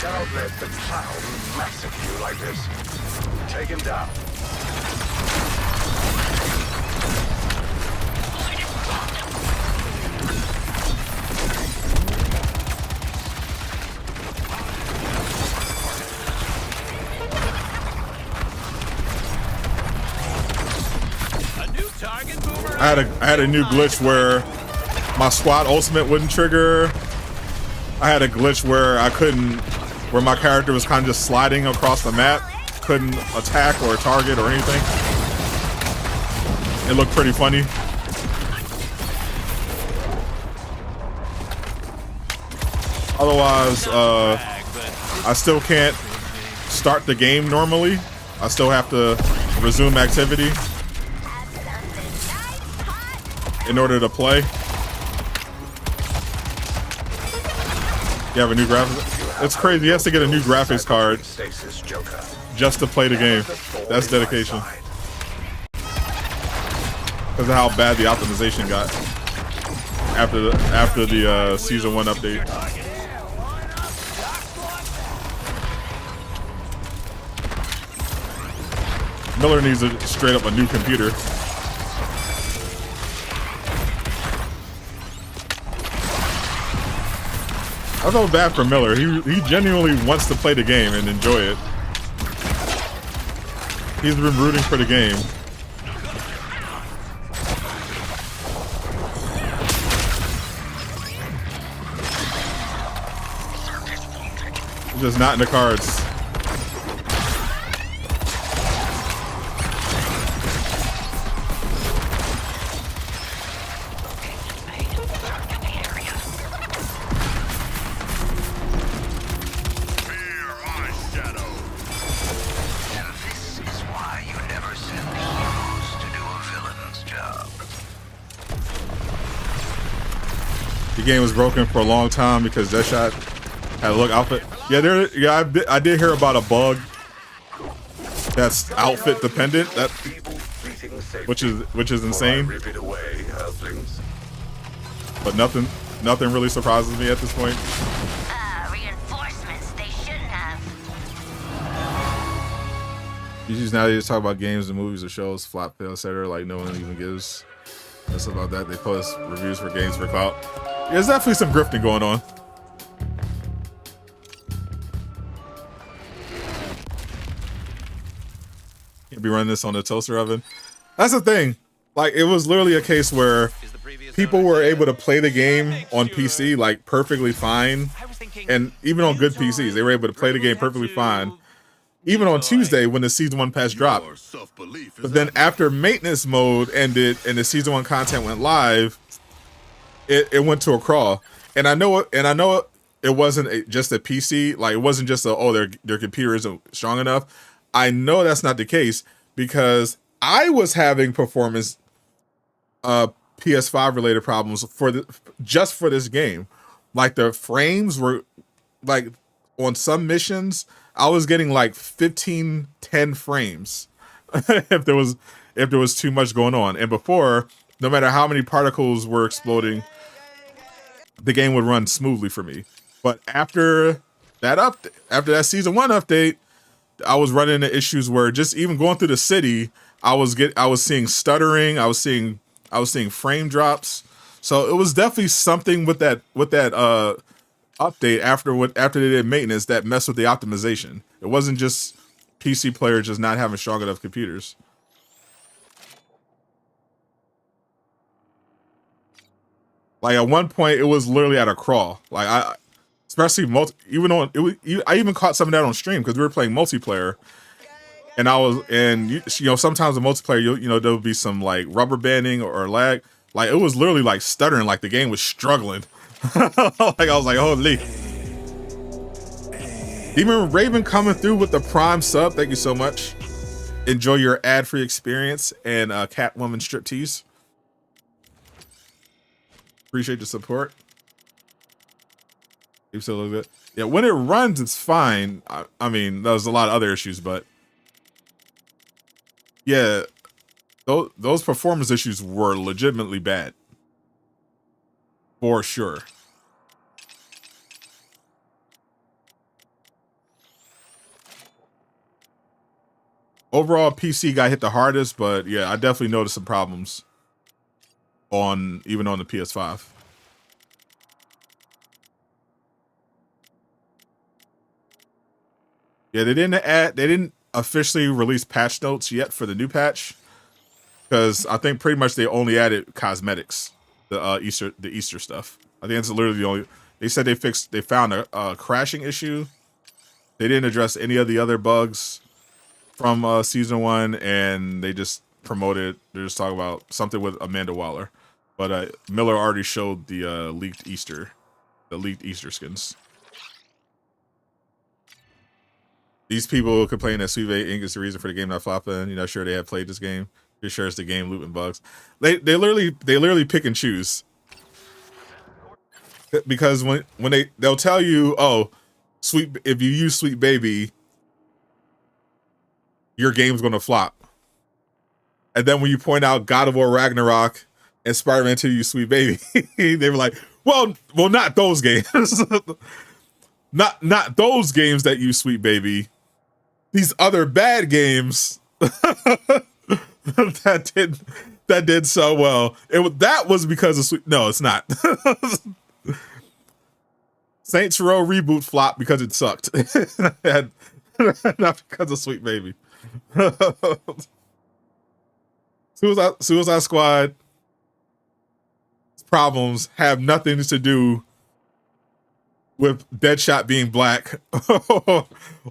Don't let the cloud massacre you like this. Take him down. I had a new glitch where my squad ultimate wouldn't trigger. I had a glitch where where my character was kind of just sliding across the map couldn't attack or target or anything. It looked pretty funny. Otherwise, I still can't start the game normally. I still have to resume activity in order to play. You have a new graphics? It's crazy. He has to get a new graphics card just to play the game. That's dedication. Because of how bad the optimization got after the season 1 update. Miller needs straight up a new computer. I felt bad for Miller. He genuinely wants to play the game and enjoy it. He's been rooting for the game. It's just not in the cards. Game was broken for a long time because Deadshot had a look outfit. Yeah, I did hear about a bug that's outfit dependent. That which is insane. But nothing really surprises me at this point. Reinforcements they shouldn't have. Usually now they just talk about games and movies or shows, flop, fail, etc. Like no one even gives us about that. They post reviews for games for clout. There's definitely some grifting going on. Can't be running this on the toaster oven. That's the thing. Like, it was literally a case where people were able to play the game on PC like perfectly fine, and even on good PCs, they were able to play the game perfectly fine. Even on Tuesday when the season 1 patch dropped. But then after maintenance mode ended and the season 1 content went live, it went to a crawl. And I know it wasn't just a PC, like it wasn't just their computer isn't strong enough. I know that's not the case because I was having performance PS5 related problems just for this game. Like the frames were like on some missions I was getting like 10 frames if there was too much going on. And before, no matter how many particles were exploding, the game would run smoothly for me. But after that season 1 update, I was running into issues where just even going through the city, I was seeing stuttering, I was seeing frame drops. So it was definitely something with that update after they did maintenance that messed with the optimization. It wasn't just PC players just not having strong enough computers. Like at one point, it was literally at a crawl. Like I even caught some of that on stream because we were playing multiplayer, and sometimes the multiplayer, there'll be some like rubber banding or lag. Like it was literally like stuttering, like the game was struggling. Like I was like, holy. Demon Raven coming through with the Prime sub. Thank you so much. Enjoy your ad-free experience and Catwoman striptease. Appreciate the support. Keep still a little bit. Yeah, when it runs, it's fine. I mean, there's a lot of other issues, but yeah, those performance issues were legitimately bad. For sure. Overall, PC got hit the hardest, but yeah, I definitely noticed some problems even on the PS5. Yeah, they didn't officially release patch notes yet for the new patch because I think pretty much they only added cosmetics, the Easter stuff. I think that's literally the only. They said they found a crashing issue. They didn't address any of the other bugs. from season 1, and they just promoted. They're just talking about something with Amanda Waller, but Miller already showed the leaked Easter skins. These people complain that Sweet Inc. is the reason for the game not flopping. You're not sure they have played this game. You're sure it's the game looping bugs. They literally pick and choose. Because when they'll tell you, oh, if you use Sweet Baby, your game's gonna flop. And then when you point out God of War Ragnarok and Spider-Man 2 use Sweet Baby, they were like, well, not those games. not those games that use Sweet Baby. These other bad games that did so well. That was because of Sweet. No, it's not. Saints Row reboot flopped because it sucked. Not because of Sweet Baby. Suicide Squad problems have nothing to do with Deadshot being black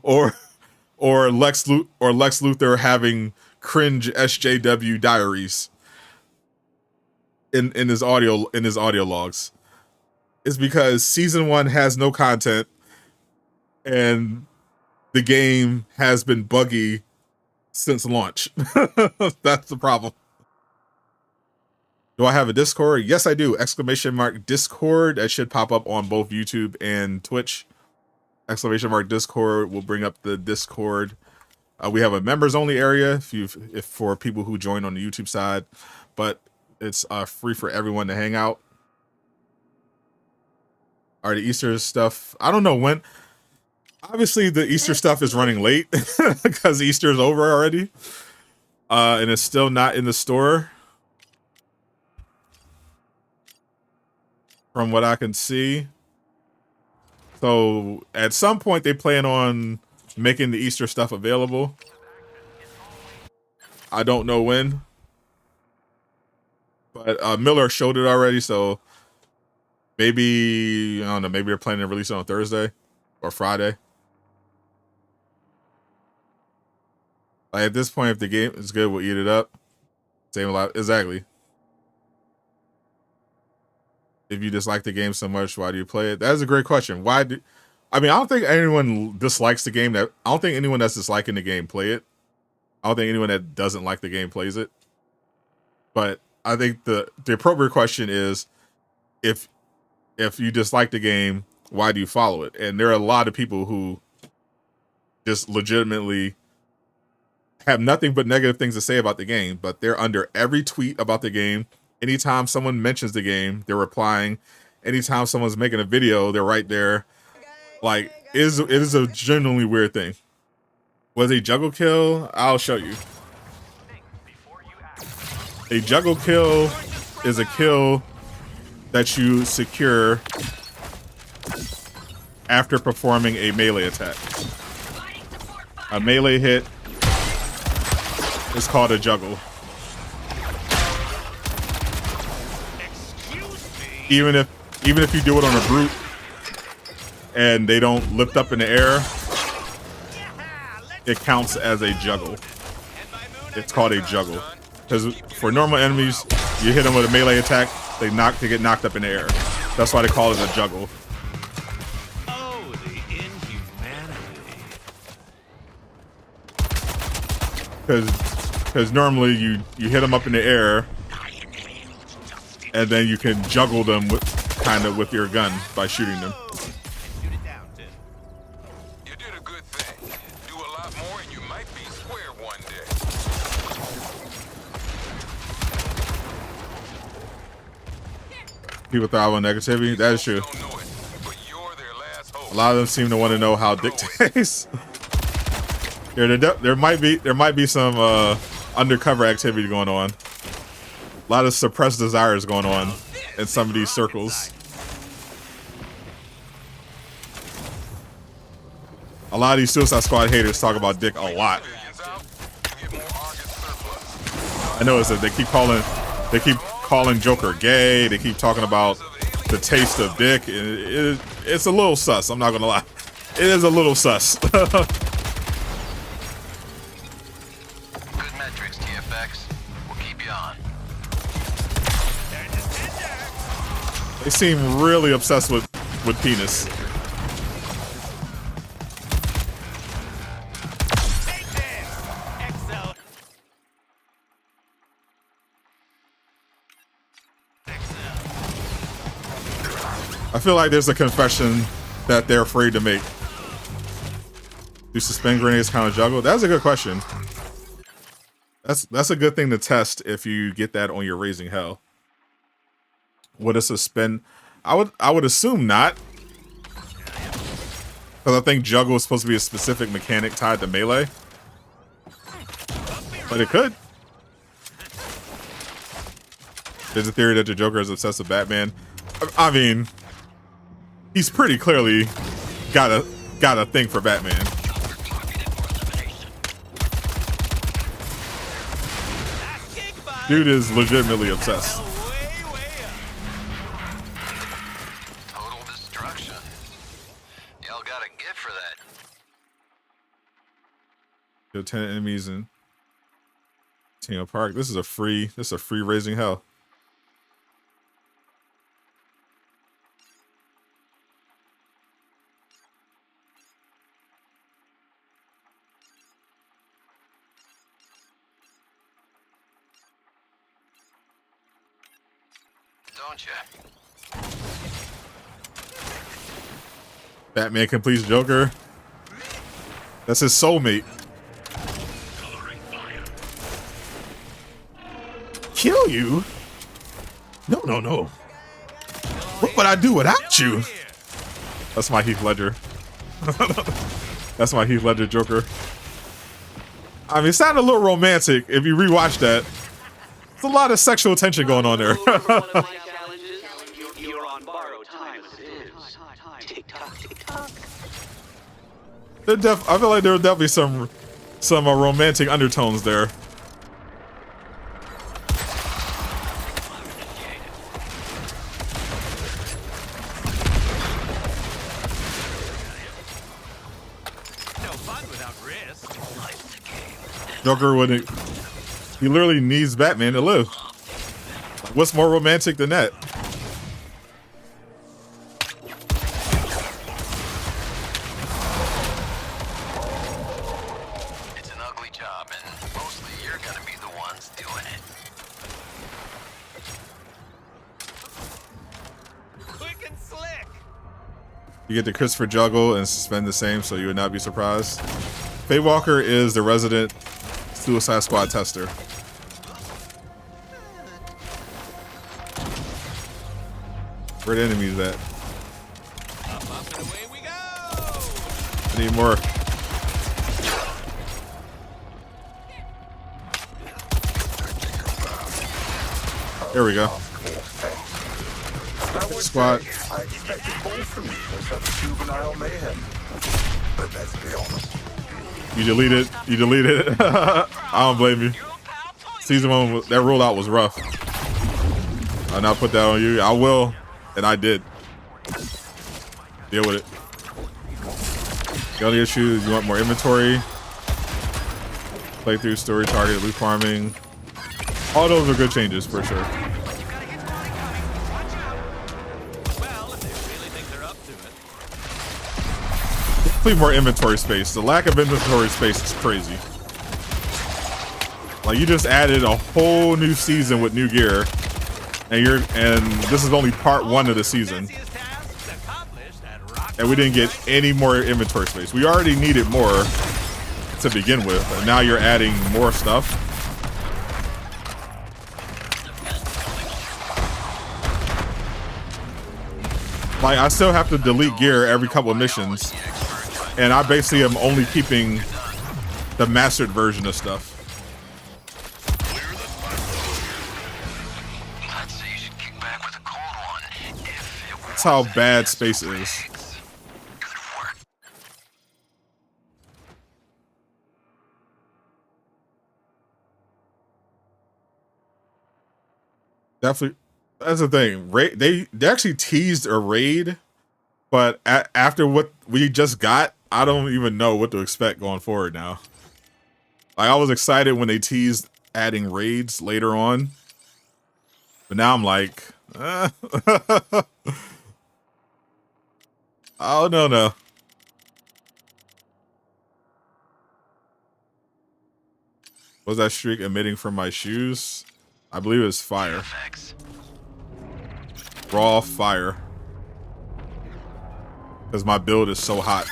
or Lex Luthor having cringe SJW diaries in his audio logs. It's because season 1 has no content and the game has been buggy since launch. That's the problem. Do I have a Discord? Yes, I do. ! Discord. That should pop up on both YouTube and Twitch. ! Discord will bring up the Discord. We have a members only area if for people who join on the YouTube side, but it's free for everyone to hang out. All right, the Easter stuff. I don't know when. Obviously, the Easter stuff is running late because Easter is over already, and it's still not in the store. From what I can see. So at some point they plan on making the Easter stuff available. I don't know when. But Miller showed it already, so maybe, I don't know, maybe they're planning to release it on Thursday or Friday. Like at this point, if the game is good, we'll eat it up. Same a lot. Exactly. If you dislike the game so much, why do you play it? That is a great question. I don't think anyone dislikes the game. I don't think anyone that's disliking the game play it. I don't think anyone that doesn't like the game plays it. But I think the appropriate question is, if you dislike the game, why do you follow it? And there are a lot of people who just legitimately have nothing but negative things to say about the game, but they're under every tweet about the game. Anytime someone mentions the game, they're replying. Anytime someone's making a video, they're right there. Like, it is a genuinely weird thing. Was a juggle kill? I'll show you. A juggle kill is a kill that you secure after performing a melee attack. A melee hit is called a juggle. Even if you do it on a brute and they don't lift up in the air, it counts as a juggle. It's called a juggle. Because for normal enemies, you hit them with a melee attack, they get knocked up in the air. That's why they call it a juggle. Oh, the inhumanity. Because normally you hit them up in the air, and then you can juggle them with your gun by shooting them. You did a good thing. Do a lot more and you might be square one day. People thrive on negativity. That is true. A lot of them seem to want to know how dick tastes. There might be some undercover activity going on. A lot of suppressed desires going on in some of these circles. A lot of these Suicide Squad haters talk about dick a lot. I noticed that they keep calling Joker gay. They keep talking about the taste of dick. It's a little sus. I'm not gonna lie. It is a little sus. They seem really obsessed with penis. I feel like there's a confession that they're afraid to make. Do suspend grenades count as juggle? That's a good question. That's a good thing to test if you get that on your Raising Hell. Would a suspend? I would assume not, because I think juggle is supposed to be a specific mechanic tied to melee. But it could. There's a theory that the Joker is obsessed with Batman. I mean, he's pretty clearly got a thing for Batman. Dude is legitimately obsessed. Total destruction. Y'all got a gift for that. Kill 10 enemies in Tingle Park. This is a free Raising Hell. Don't you? Batman completes Joker. That's his soulmate. Kill you? No, no, no. What would I do without you? That's my Heath Ledger. That's my Heath Ledger Joker. I mean, it sounded a little romantic if you rewatch that. There's a lot of sexual tension going on there. I feel like there were definitely some romantic undertones there. No fun without risk. Joker wouldn't. He literally needs Batman to live. What's more romantic than that? It's an ugly job, and mostly you're gonna be the ones doing it. Quick and slick. You get the Christopher Juggle and suspend the same, so you would not be surprised. Faye Walker is the resident Suicide Squad tester. Where the enemies at? Up and away we go. I need more. There we go. Squad. I expected more from you than some juvenile mayhem. But let's be honest. You deleted. You deleted it. I don't blame you. Season 1, that rollout was rough. I'll not put that on you. I will, and I did. Deal with it. The other issue, you want more inventory. Playthrough, story, target, loot farming. All those are good changes for sure. Complete more inventory space. The lack of inventory space is crazy. Like, you just added a whole new season with new gear, and this is only part 1 of the season, and we didn't get any more inventory space. We already needed more to begin with, and now you're adding more stuff. Like, I still have to delete gear every couple of missions, and I basically am only keeping the mastered version of stuff. That's how bad space is. Definitely, that's the thing. They actually teased a raid, but after what we just got, I don't even know what to expect going forward now. Like, I was excited when they teased adding raids later on, but now I'm like, Oh no. Was that streak emitting from my shoes? I believe it was fire. Raw fire. Because my build is so hot.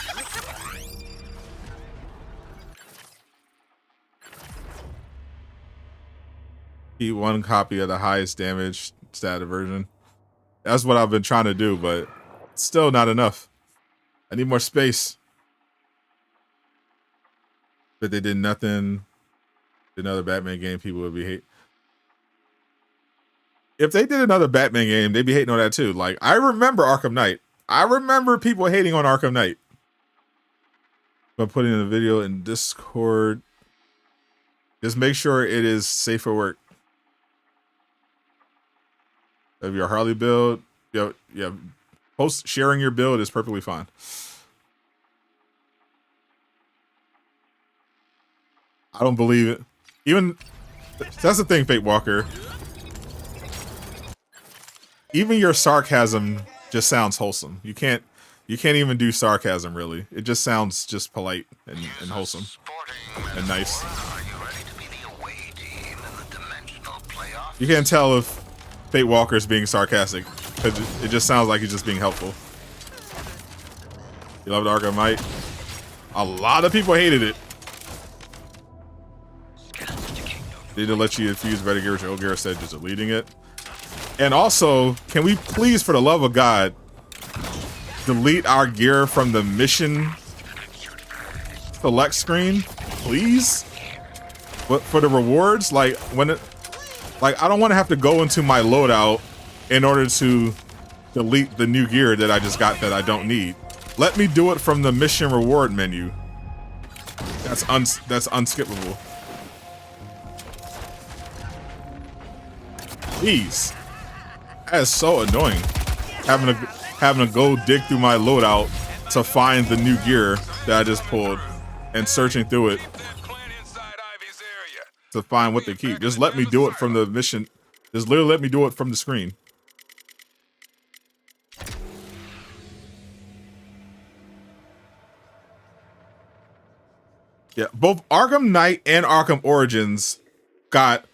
Keep one copy of the highest damage stat version. That's what I've been trying to do, but still not enough. I need more space. But they did nothing. Another Batman game, people would be hate. If they did another Batman game, they'd be hating on that too. Like, I remember Arkham Knight. I remember people hating on Arkham Knight. But putting in the video in Discord, just make sure it is safe for work. Of your Harley build, yeah, post sharing your build is perfectly fine. I don't believe it. Even that's the thing, Fate Walker. Even your sarcasm just sounds wholesome. You can't even do sarcasm really. It just sounds just polite and wholesome and nice. You can't tell if Fate Walker is being sarcastic because it just sounds like he's just being helpful. You love the Arkham Knight? A lot of people hated it. Did it let you infuse better gear, which O'Gara said just deleting it? And also, can we please, for the love of God, delete our gear from the mission select screen, please? But for the rewards, like when it, like I don't want to have to go into my loadout in order to delete the new gear that I just got that I don't need. Let me do it from the mission reward menu. That's unskippable. Please. That is so annoying. Having to go dig through my loadout to find the new gear that I just pulled and searching through it to find what they keep. Just let me do it from the mission. Just literally let me do it from the screen. Yeah, both Arkham Knight and Arkham Origins got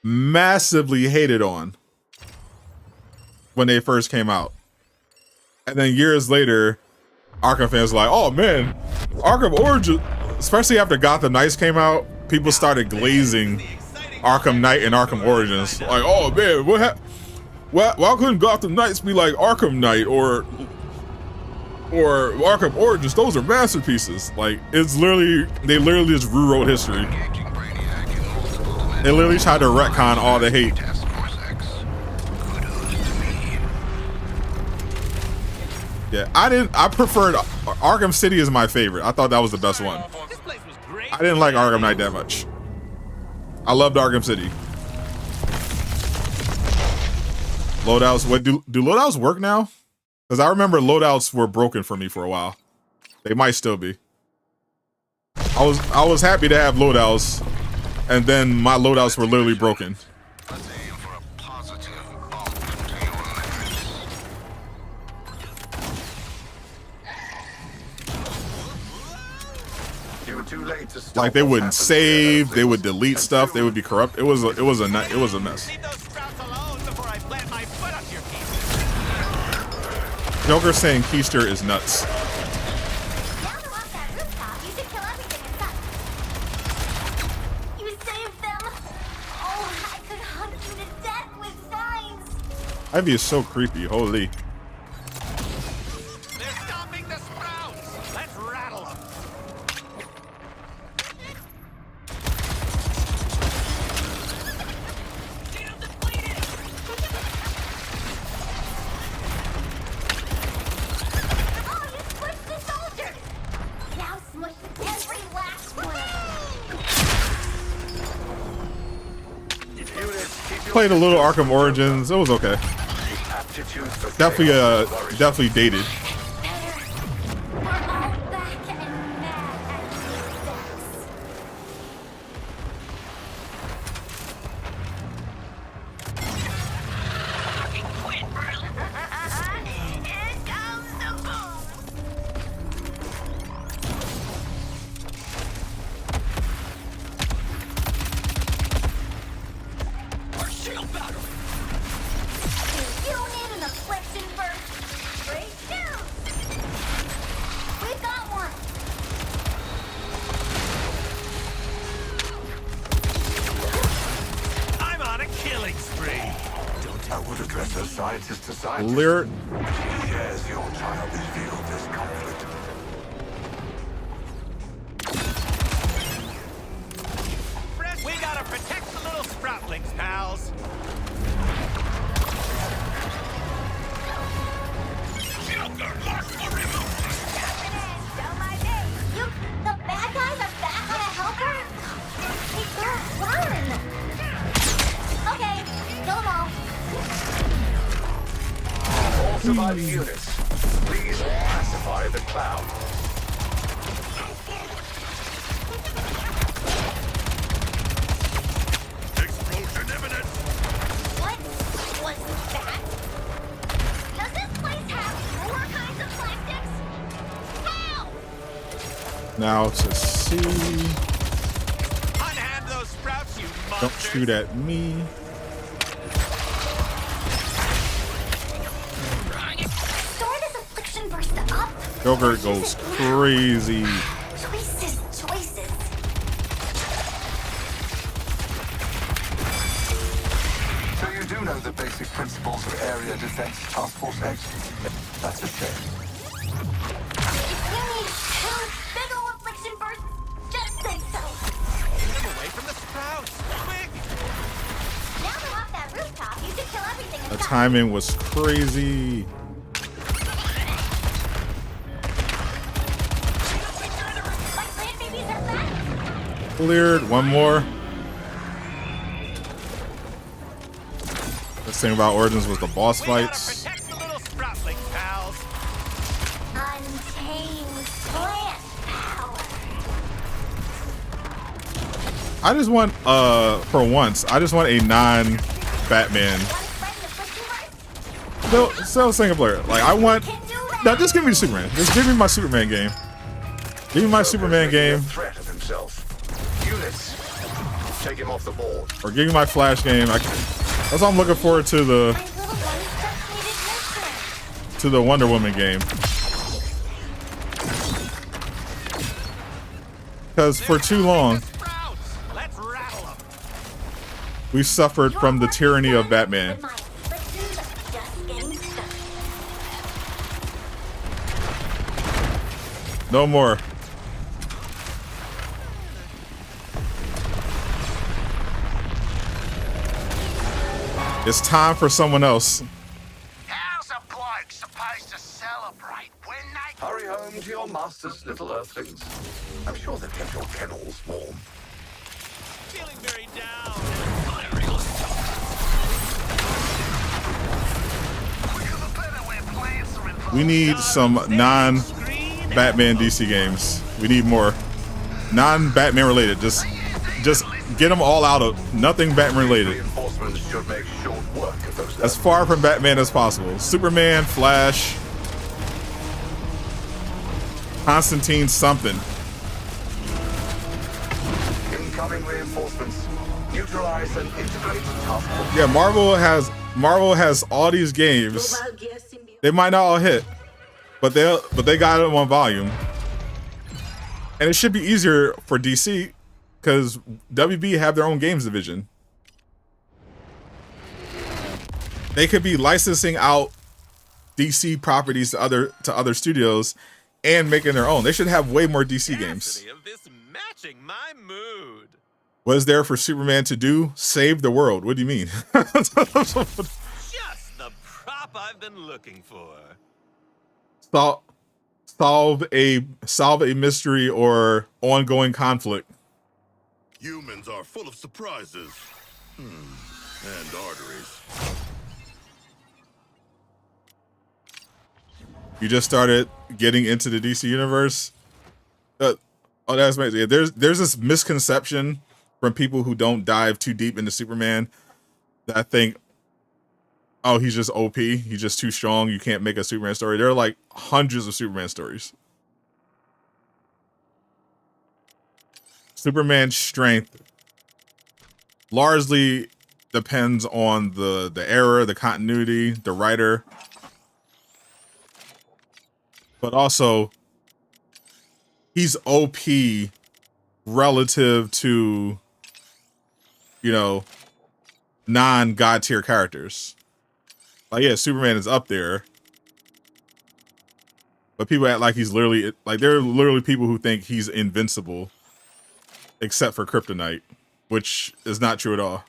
massively hated on when they first came out. And then years later, Arkham fans were like, oh man, Arkham Origins, especially after Gotham Knights came out, people started glazing Arkham Knight and Arkham Origins. Like, oh man, why couldn't Gotham Knights be like Arkham Knight or Arkham Origins? Those are masterpieces. Like, it's literally, they literally just rewrote history. They literally tried to retcon all the hate. Yeah, I preferred Arkham City is my favorite. I thought that was the best one. I didn't like Arkham Knight that much. I loved Arkham City. Loadouts, what do loadouts work now? Because I remember loadouts were broken for me for a while. They might still be. I was happy to have loadouts, and then my loadouts were literally broken. Like they wouldn't save, they would delete stuff, they would be corrupt. It was a mess. Joker saying Keister is nuts. Ivy is so creepy, holy. They're stopping the sprouts. Let's rattle them. Played a little Arkham Origins, it was okay. Definitely dated. would address her scientist to scientist. Lyric. She shares your childish view of this conflict. We gotta protect the little sproutlings, pals. Joker, lock for removal. Don't mind me. The bad guys are back on a helper? Hey, girl, run! Okay, kill them all. All surviving units, please pacify the cloud. Explosion imminent. What was that? Does this place have more kinds of plastics? How? Now to see. Unhand those sprouts, you monsters. Don't shoot at me. Store this affliction burst up. Joker goes crazy. Choices. So you do know the basic principles of Area Defense Task Force X? That's a shame. If you need two big ol' affliction bursts, just say so. Get them away from the sprouts, quick! Now they're off that rooftop, you should kill everything The inside. timing was crazy. My plant babies are back. Cleared. One more. Best thing about Origins was the boss fights. Protect the little sproutlings, pals. Untamed plant power. I just want, for once, I just want a non-Batman. Still single player. Like, I want... No, just give me the Superman. Just give me my Superman game. Give me my Superman game. Threat of himself. Units, take him off the board. Or give me my Flash game. That's what I'm looking forward to the Wonder Woman game. Because for too long, we suffered from the tyranny of Batman. No more. It's time for someone else. How's a bloke supposed to celebrate when they... Hurry home to your master's little earthlings. I'm sure they've kept your kennels warm. Feeling very down. We need some non-Batman DC games. We need more non-Batman related. Just get them all out of nothing Batman related. Reinforcements should make short work of those. As far from Batman as possible. Superman, Flash, Constantine, something. Incoming reinforcements. Neutralize and integrate task force. Yeah, Marvel has all these games. They might not all hit, but they got them on volume. And it should be easier for DC because WB have their own games division. They could be licensing out DC properties to other studios and making their own. They should have way more DC games. Of this matching my mood. What is there for Superman to do? Save the world. What do you mean? Just the prop I've been looking for. Solve a mystery or ongoing conflict. Humans are full of surprises. And arteries. You just started getting into the DC universe. Oh, that's amazing. Yeah, there's this misconception from people who don't dive too deep into Superman that I think, oh, he's just OP. He's just too strong. You can't make a Superman story. There are like hundreds of Superman stories. Superman's strength largely depends on the era, the continuity, the writer. But also, he's OP relative to, you know, non-God tier characters. Like, yeah, Superman is up there, but people act like he's literally like there are literally people who think he's invincible, except for kryptonite, which is not true at all.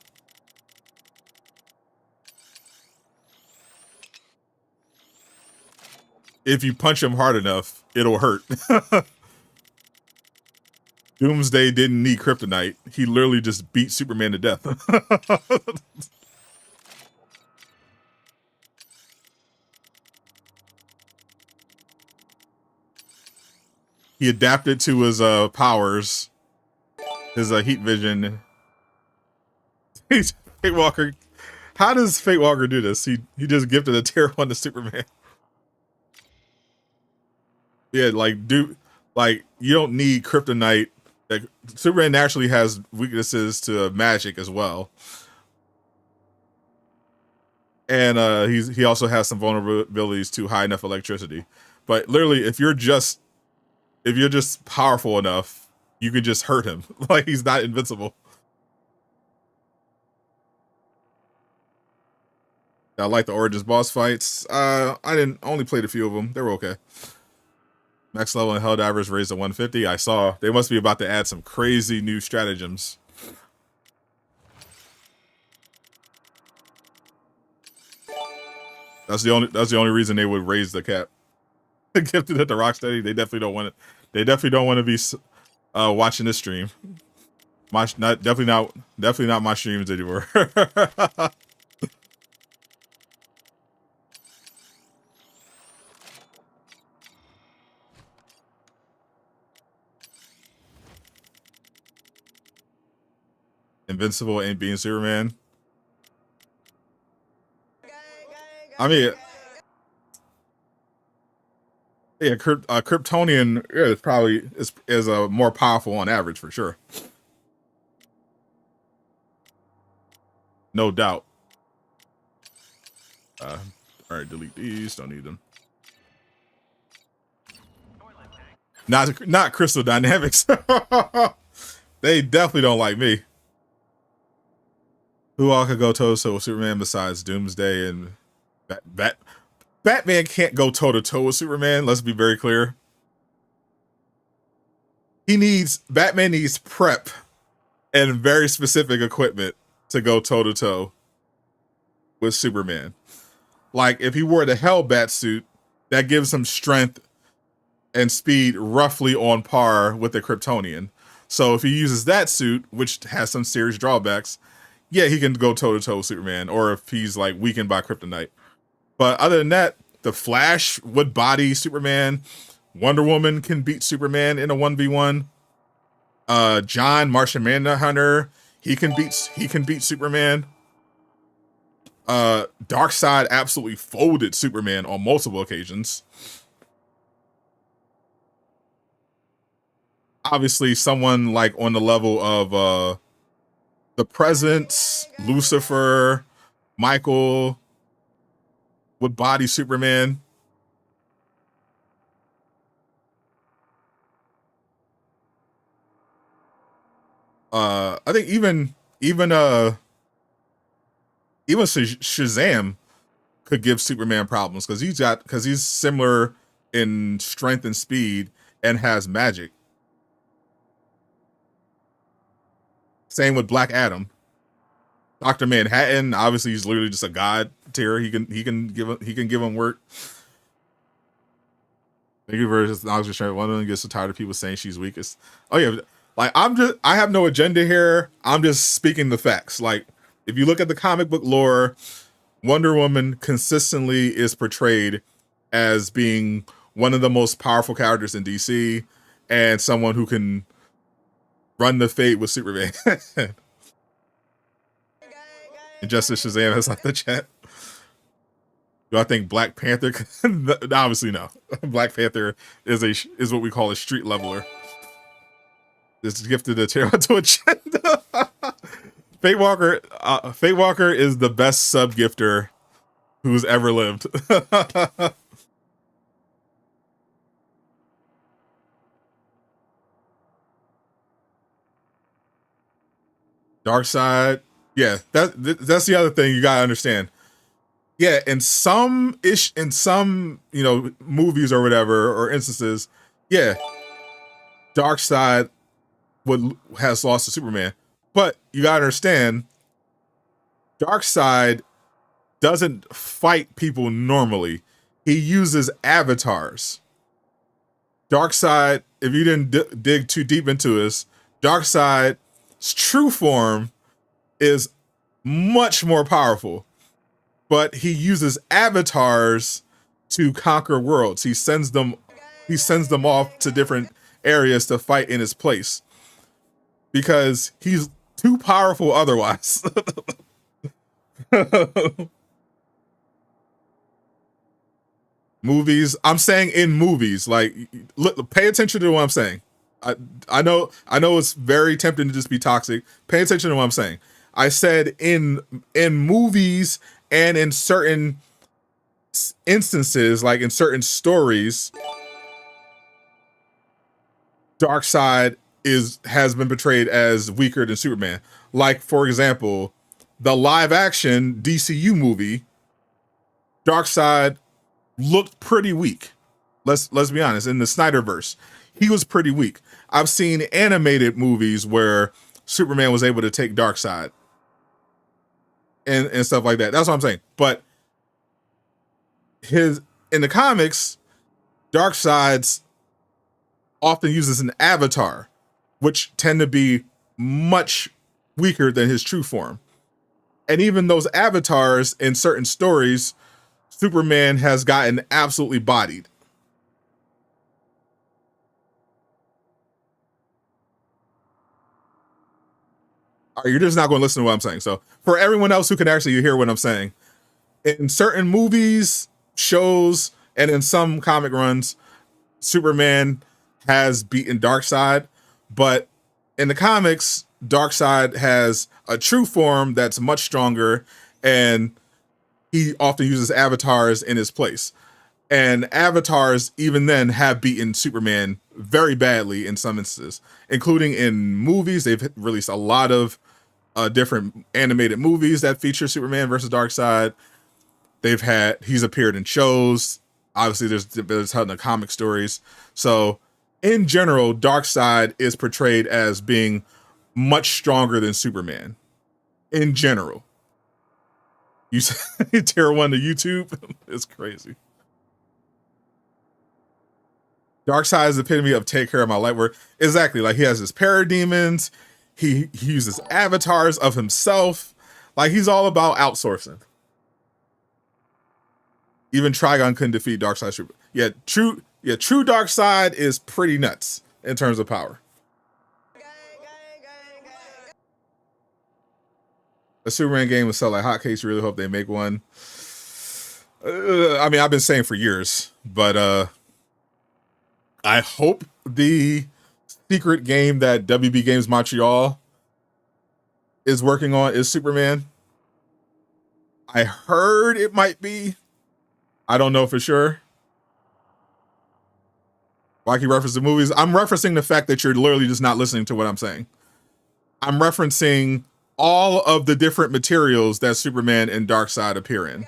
If you punch him hard enough, it'll hurt. Doomsday didn't need kryptonite. He literally just beat Superman to death. He adapted to his powers, his heat vision. Fate Walker. How does Fate Walker do this? He just gifted a tier 1 to Superman. Yeah, like you don't need kryptonite. Like, Superman naturally has weaknesses to magic as well, and he also has some vulnerabilities to high enough electricity. But literally, if you're just powerful enough, you can just hurt him. Like, he's not invincible. I like the Origins boss fights. I only played a few of them. They were okay. Max level and Helldivers raised to 150. I saw they must be about to add some crazy new stratagems. That's the only reason they would raise the cap. Gifted at the Rocksteady. They definitely don't want it. They definitely don't want to be watching this stream. Definitely not my streams anymore. Invincible ain't being Superman. I mean, yeah, Kryptonian is probably is more powerful on average for sure. No doubt. All right, delete these. Don't need them. Not Crystal Dynamics. They definitely don't like me. Who all could go toe-to-toe with Superman besides Doomsday and Batman can't go toe-to-toe with Superman, let's be very clear. Batman needs prep and very specific equipment to go toe-to-toe with Superman. Like, if he wore the Hellbat suit, that gives him strength and speed roughly on par with the Kryptonian. So if he uses that suit, which has some serious drawbacks, yeah, he can go toe-to-toe with Superman, or if he's like weakened by kryptonite. But other than that, the Flash would body Superman. Wonder Woman can beat Superman in a 1v1. John, Martian Manhunter, he can beat Superman. Darkseid absolutely folded Superman on multiple occasions. Obviously, someone like on the level of the Presence, Lucifer, Michael would body Superman. I think even Shazam could give Superman problems because he's similar in strength and speed and has magic. Same with Black Adam. Dr. Manhattan, obviously he's literally just a god tier. He can give him work. Thank you for just knowledge restraint. One of them gets so tired of people saying she's weakest. Oh yeah, like I have no agenda here. I'm just speaking the facts. Like, if you look at the comic book lore, Wonder Woman consistently is portrayed as being one of the most powerful characters in DC and someone who can run the fate with Superman. And Justice Shazam has like the chat. Do I think Black Panther? Obviously no. Black Panther is what we call a street leveler. It's gifted a tier to agenda. Fate Walker is the best sub gifter who's ever lived. Darkseid, yeah, that's the other thing you gotta understand. Yeah, in some movies or whatever or instances, yeah, Darkseid has lost to Superman. But you gotta understand, Darkseid doesn't fight people normally. He uses avatars. Darkseid, if you didn't dig too deep into this, Darkseid's true form is much more powerful, but he uses avatars to conquer worlds. He sends them off to different areas to fight in his place because he's too powerful otherwise. Movies, I'm saying in movies, like, look, pay attention to what I'm saying. I know it's very tempting to just be toxic. Pay attention to what I'm saying. I said in movies and in certain instances, like in certain stories, Darkseid has been portrayed as weaker than Superman. Like, for example, the live action DCU movie, Darkseid looked pretty weak. Let's be honest. In the Snyderverse, he was pretty weak. I've seen animated movies where Superman was able to take Darkseid and stuff like that. That's what I'm saying. But in the comics, Darkseid's often uses an avatar, which tend to be much weaker than his true form. And even those avatars in certain stories, Superman has gotten absolutely bodied. All right, you're just not going to listen to what I'm saying. So for everyone else who can actually hear what I'm saying, in certain movies, shows, and in some comic runs, Superman has beaten Darkseid, but in the comics, Darkseid has a true form that's much stronger, and he often uses avatars in his place. And avatars, even then, have beaten Superman very badly in some instances, including in movies. They've released a lot of different animated movies that feature Superman versus Darkseid. He's appeared in shows. Obviously, there's a ton of comic stories. So, in general, Darkseid is portrayed as being much stronger than Superman. In general. You tier 1 to YouTube? It's crazy. Darkseid is the epitome of take care of my light work. Exactly. Like, he has his parademons. He uses avatars of himself. Like, he's all about outsourcing. Even Trigon couldn't defeat Darkseid. Yeah, true Darkseid is pretty nuts in terms of power. A Superman game would sell like hotcakes. Really hope they make one. I mean, I've been saying for years, but I hope the secret game that WB Games Montreal is working on is Superman. I heard it might be. I don't know for sure. Why keep referencing movies? I'm referencing the fact that you're literally just not listening to what I'm saying. I'm referencing all of the different materials that Superman and Darkseid appear in.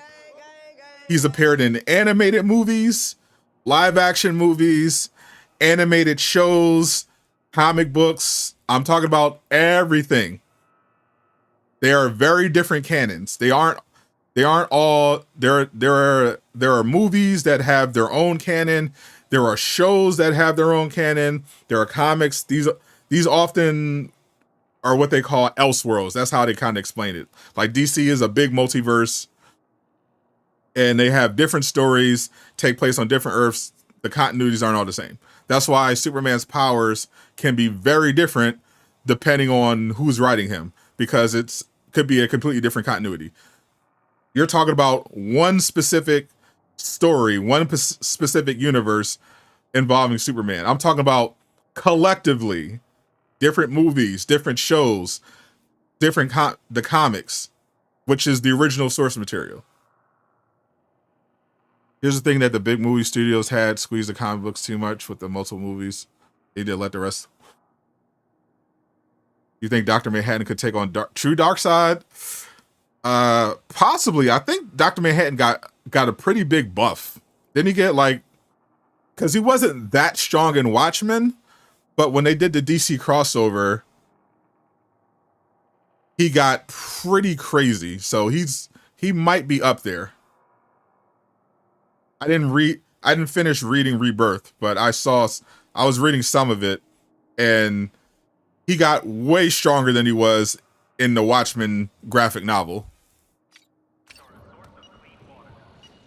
He's appeared in animated movies, live action movies, animated shows, comic books. I'm talking about everything. They are very different canons. They aren't all there are movies that have their own canon. There are shows that have their own canon. There are comics. These often are what they call elseworlds. That's how they kind of explain it. Like, DC is a big multiverse, and they have different stories take place on different Earths. The continuities aren't all the same. That's why Superman's powers can be very different depending on who's writing him, because could be a completely different continuity. You're talking about one specific story, one specific universe involving Superman. I'm talking about collectively different movies, different shows, different the comics, which is the original source material. Here's the thing that the big movie studios had squeezed the comic books too much with the multiple movies. They did let the rest. You think Dr. Manhattan could take on true Darkseid? Possibly. I think Dr. Manhattan got a pretty big buff. Didn't he get like, because he wasn't that strong in Watchmen, but when they did the DC crossover, he got pretty crazy. So he might be up there. I didn't finish reading Rebirth, but I was reading some of it, and he got way stronger than he was in the Watchmen graphic novel.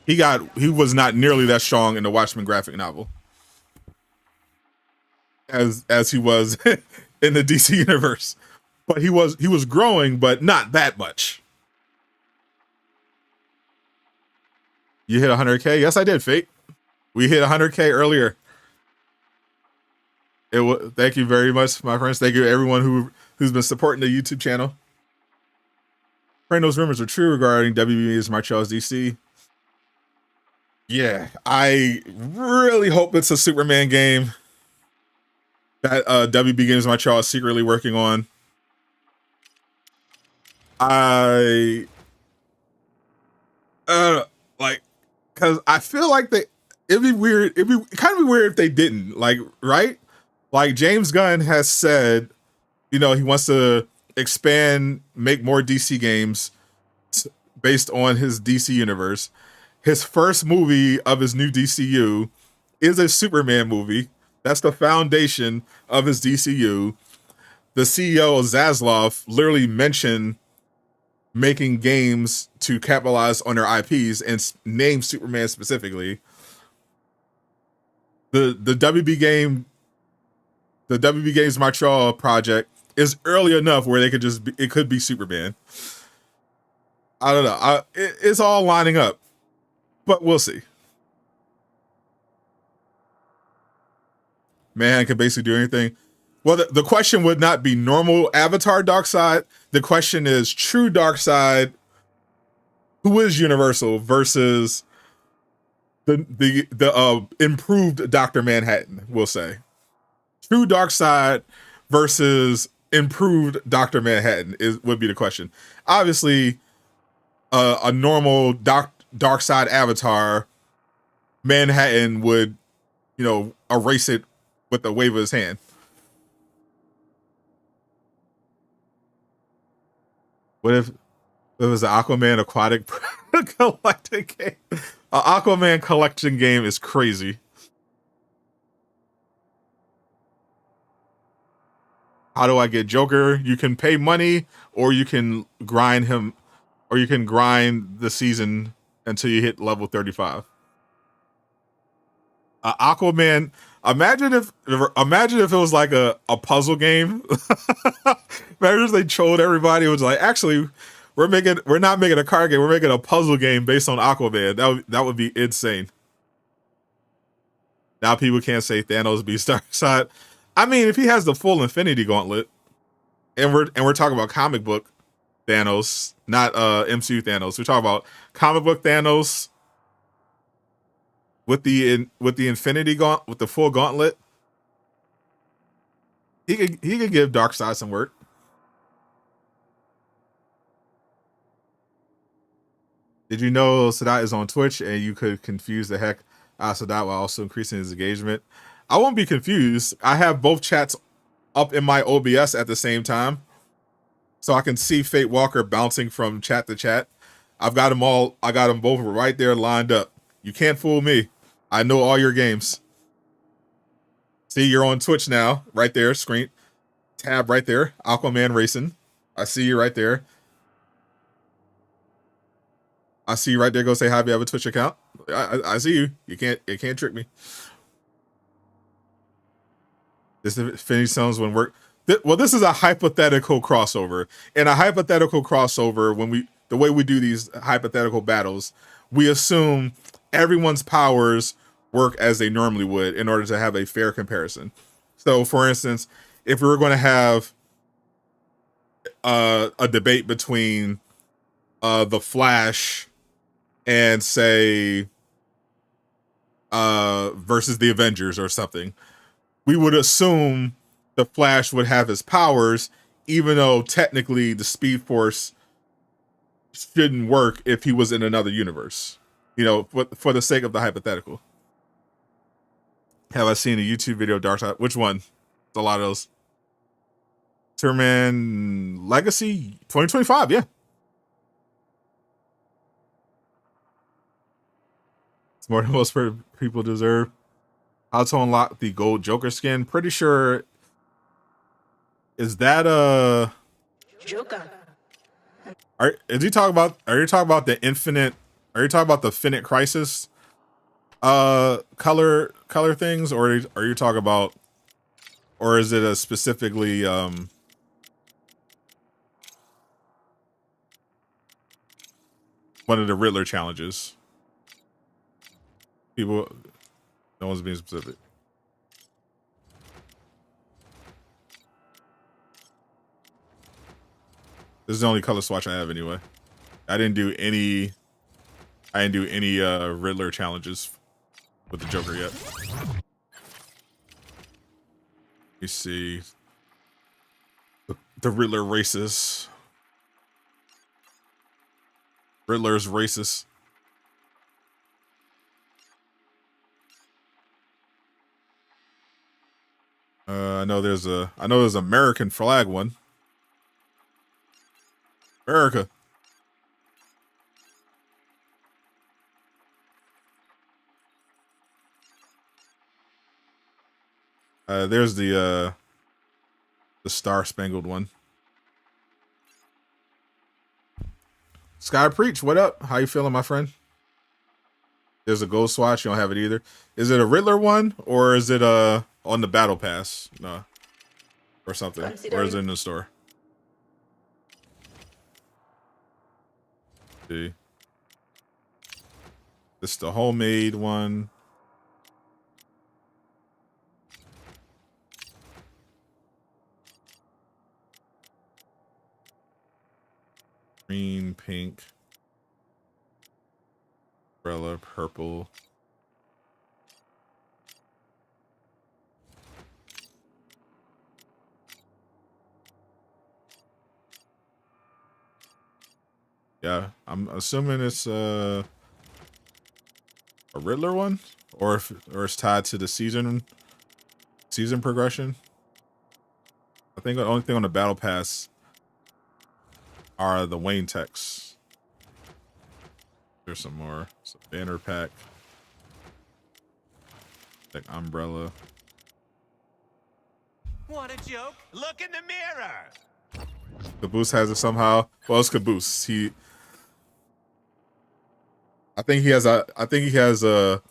He was not nearly that strong in the Watchmen graphic novel as he was in the DC universe. But he was growing, but not that much. You hit 100K? Yes, I did, Fate. We hit 100K earlier. Thank you very much, my friends. Thank you to everyone who's been supporting the YouTube channel. Praying those rumors are true regarding WB's Marcellus DC. Yeah, I really hope it's a Superman game that WB Games Montreal is secretly working on. Because I feel like it'd be weird. It'd be kind of be weird if they didn't, like, right? Like James Gunn has said, he wants to expand, make more DC games based on his DC universe. His first movie of his new DCU is a Superman movie. That's the foundation of his DCU. The CEO of Zaslav literally mentioned making games to capitalize on their IPs and name Superman specifically. The WB Games Montreal project is early enough where it could be Superman. I don't know. It's all lining up, but we'll see. Man can basically do anything. Well, the question would not be normal Avatar Darkseid. The question is true Darkseid, who is Universal, versus the improved Dr. Manhattan, we'll say. True Darkseid versus improved Dr. Manhattan would be the question. Obviously, a normal Darkseid avatar, Manhattan would, erase it with a wave of his hand. What if it was an Aquaman aquatic collecting game? An Aquaman collection game is crazy. How do I get Joker? You can pay money, or you can grind him, or you can grind the season until you hit level 35. Aquaman. Imagine if it was like a puzzle game. Imagine if they trolled everybody. It was like, actually, we're not making a card game. We're making a puzzle game based on Aquaman. That would be insane. Now people can't say Thanos beats Darkseid. I mean, if he has the full Infinity Gauntlet, and we're talking about comic book Thanos, not MCU Thanos. We're talking about comic book Thanos with the Infinity Gauntlet, with the full gauntlet. He could give Darkseid some work. Did you know Sadot is on Twitch and you could confuse the heck out of Sadot while also increasing his engagement? I won't be confused. I have both chats up in my OBS at the same time, so I can see Fate Walker bouncing from chat to chat. I got them both right there lined up. You can't fool me. I know all your games. See, you're on Twitch now, right there, screen tab right there, Aquaman Racing. I see you right there. I see you right there. Go say hi if you have a Twitch account. I see you. You can't trick me. This Infinity Stones wouldn't work. Well, this is a hypothetical crossover. In a hypothetical crossover, the way we do these hypothetical battles, we assume everyone's powers work as they normally would in order to have a fair comparison. So, for instance, if we were going to have a debate between the Flash and, say, versus the Avengers or something, we would assume the Flash would have his powers, even though technically the Speed Force shouldn't work if he was in another universe. You know, for the sake of the hypothetical. Have I seen a YouTube video of Darkseid? Which one? It's a lot of those. Superman Legacy 2025, yeah. It's more than most people deserve. How to unlock the gold Joker skin? Pretty sure. Is that Joker. Are you talking about the infinite? Are you talking about the Finite Crisis color things, or are you talking about, or is it a specifically one of the Riddler challenges? People, no one's being specific. This is the only color swatch I have anyway. I didn't do any Riddler challenges with the Joker yet. You see the Riddler racist. Riddler's racist. I know there's American flag one. America. There's the Star Spangled one. Sky Preach, what up? How you feeling, my friend? There's a gold swatch. You don't have it either. Is it a Riddler one, or is it on the Battle Pass? No, or something. Or is it in the store? See, this is the homemade one. Green, pink, umbrella, purple. Yeah, I'm assuming it's a Riddler one, or it's tied to the season progression. I think the only thing on the Battle Pass are the Wayne techs. There's some more. Some banner pack. Like umbrella. Want a joke? Look in the mirror. Caboose has it somehow. Well, it's Caboose. I think he has a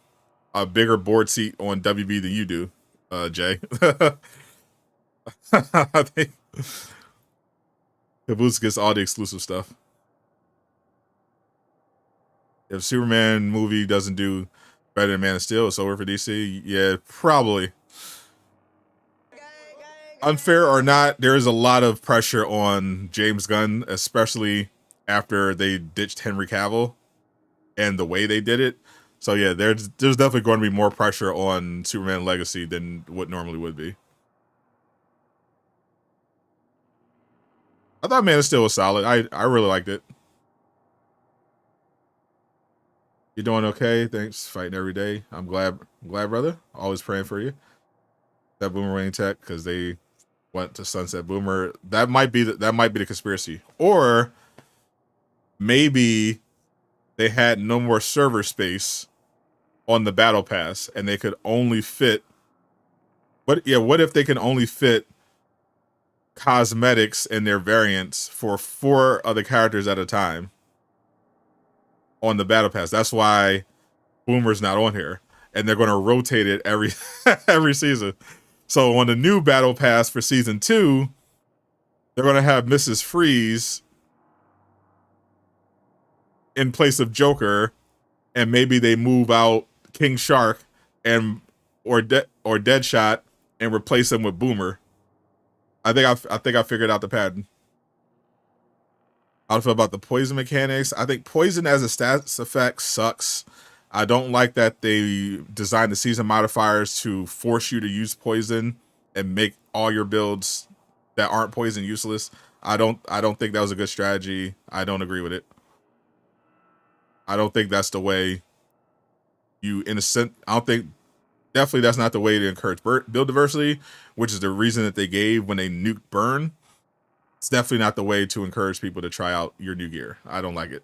bigger board seat on WB than you do, Jay. I think Caboose gets all the exclusive stuff. If Superman movie doesn't do better than Man of Steel, it's over for DC. Yeah, probably. Unfair or not, there is a lot of pressure on James Gunn, especially after they ditched Henry Cavill and the way they did it. So yeah, there's definitely going to be more pressure on Superman Legacy than what normally would be. I thought Man of Steel was solid. I really liked it. You doing okay? Thanks. Fighting every day. I'm glad, brother. Always praying for you. That Boomerang tech, because they went to Sunset Boomer. That might be the conspiracy. Or maybe they had no more server space on the Battle Pass and they could only fit. But yeah, what if they can only fit cosmetics and their variants for 4 other characters at a time on the Battle Pass? That's why Boomer's not on here, and they're going to rotate it every season. So on the new Battle Pass for season 2, they're going to have Mrs. Freeze in place of Joker, and maybe they move out King Shark or Deadshot and replace him with Boomer. I think I figured out the pattern. How do I feel about the poison mechanics? I think poison as a stats effect sucks. I don't like that they designed the season modifiers to force you to use poison and make all your builds that aren't poison useless. I don't think that was a good strategy. I don't agree with it. I don't think that's the way you innocent. I don't think, definitely that's not the way to encourage build diversity, which is the reason that they gave when they nuked burn. It's definitely not the way to encourage people to try out your new gear. I don't like it.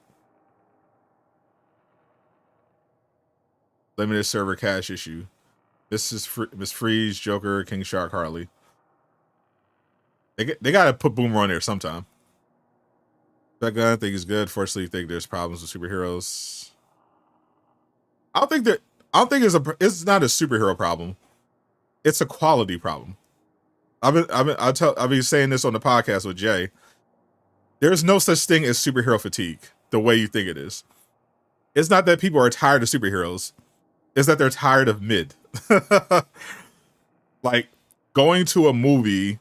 Limited server cache issue. Miss Freeze, Joker, King Shark, Harley. They gotta put Boomer on there sometime. That gun I think is good. Fortunately, I think there's problems with superheroes. I don't think it's not a superhero problem. It's a quality problem. I've been saying this on the podcast with Jay. There's no such thing as superhero fatigue the way you think it is. It's not that people are tired of superheroes. It's that they're tired of mid. Like going to a movie,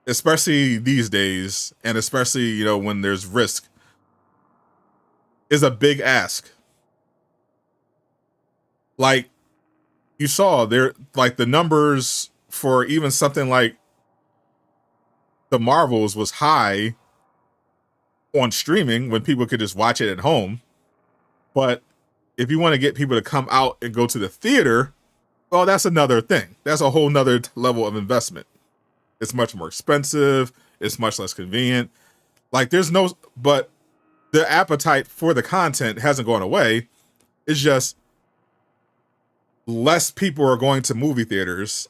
especially these days, and especially, you know, when there's risk, is a big ask. Like you saw there, like the numbers for even something like the Marvels was high on streaming when people could just watch it at home. But if you want to get people to come out and go to the theater, well, that's another thing. That's a whole nother level of investment. It's much more expensive. It's much less convenient. Like but the appetite for the content hasn't gone away. It's just less people are going to movie theaters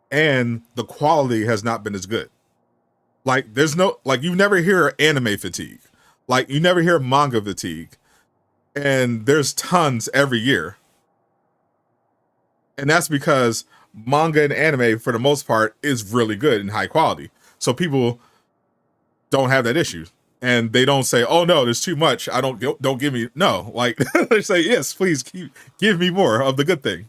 and the quality has not been as good. Like you never hear anime fatigue. Like you never hear manga fatigue. And there's tons every year. And that's because manga and anime, for the most part, is really good and high quality. So people don't have that issue. And they don't say, oh no, there's too much. Don't give me, no. Like they say, yes, please give me more of the good thing.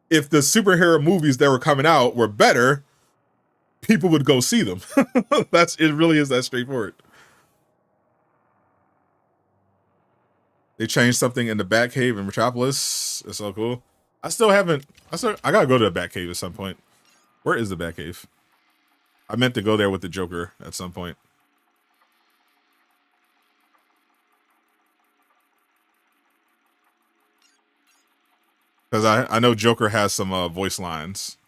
If the superhero movies that were coming out were better, people would go see them. It really is that straightforward. They changed something in the Batcave in Metropolis. It's so cool. I gotta go to the Batcave at some point. Where is the Batcave? I meant to go there with the Joker at some point. Because I know Joker has some voice lines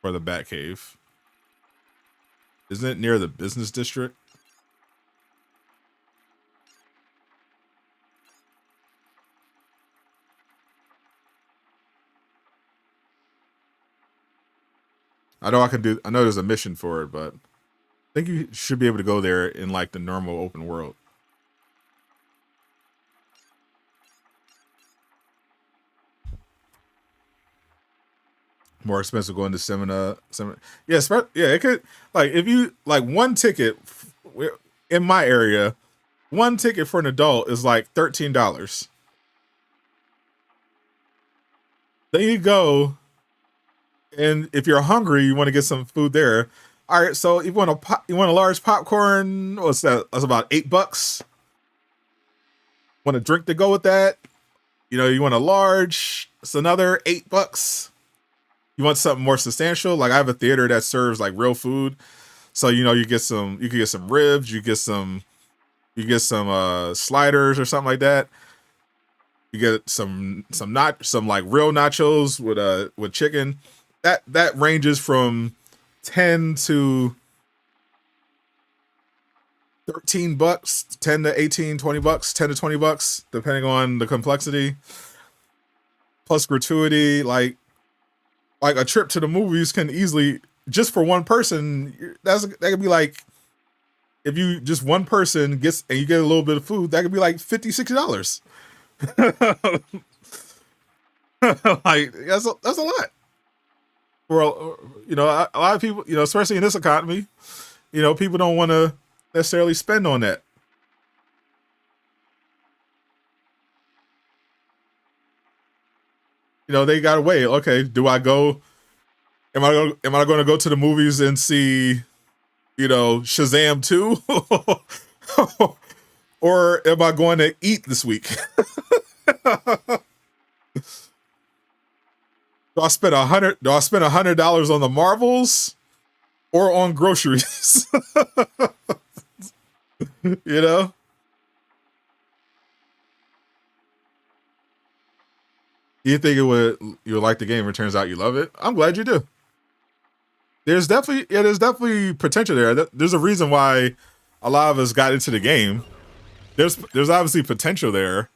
for the Batcave. Isn't it near the business district? I know there's a mission for it, but I think you should be able to go there in like the normal open world. More expensive going to seminar. Yeah, it could, like, if you, like, one ticket in my area, one ticket for an adult is like $13. Then you go, and if you're hungry, you want to get some food there. All right, so you want a large popcorn? What's that? That's about $8. Want a drink to go with that? You know, you want a large? It's another $8. You want something more substantial? Like I have a theater that serves like real food, so you know you can get some ribs, you get some sliders or something like that. You get some like real nachos with chicken. That ranges from $10 to $13, $10 to $18, $20, $10 to $20, depending on the complexity. Plus gratuity, like a trip to the movies can easily, just for one person, that could be like, if you just one person gets and you get a little bit of food, that could be like $50, $60. Like that's a lot. For you know, a lot of people, you know, especially in this economy, you know, people don't want to necessarily spend on that. You know, they gotta weigh. Okay, do I go? Am I going to go to the movies and see, you know, Shazam 2, or am I going to eat this week? Do I spend $100 on the Marvels or on groceries? You know? You think you would like the game, it turns out you love it. I'm glad you do. There's definitely potential there. There's a reason why a lot of us got into the game. There's obviously potential there.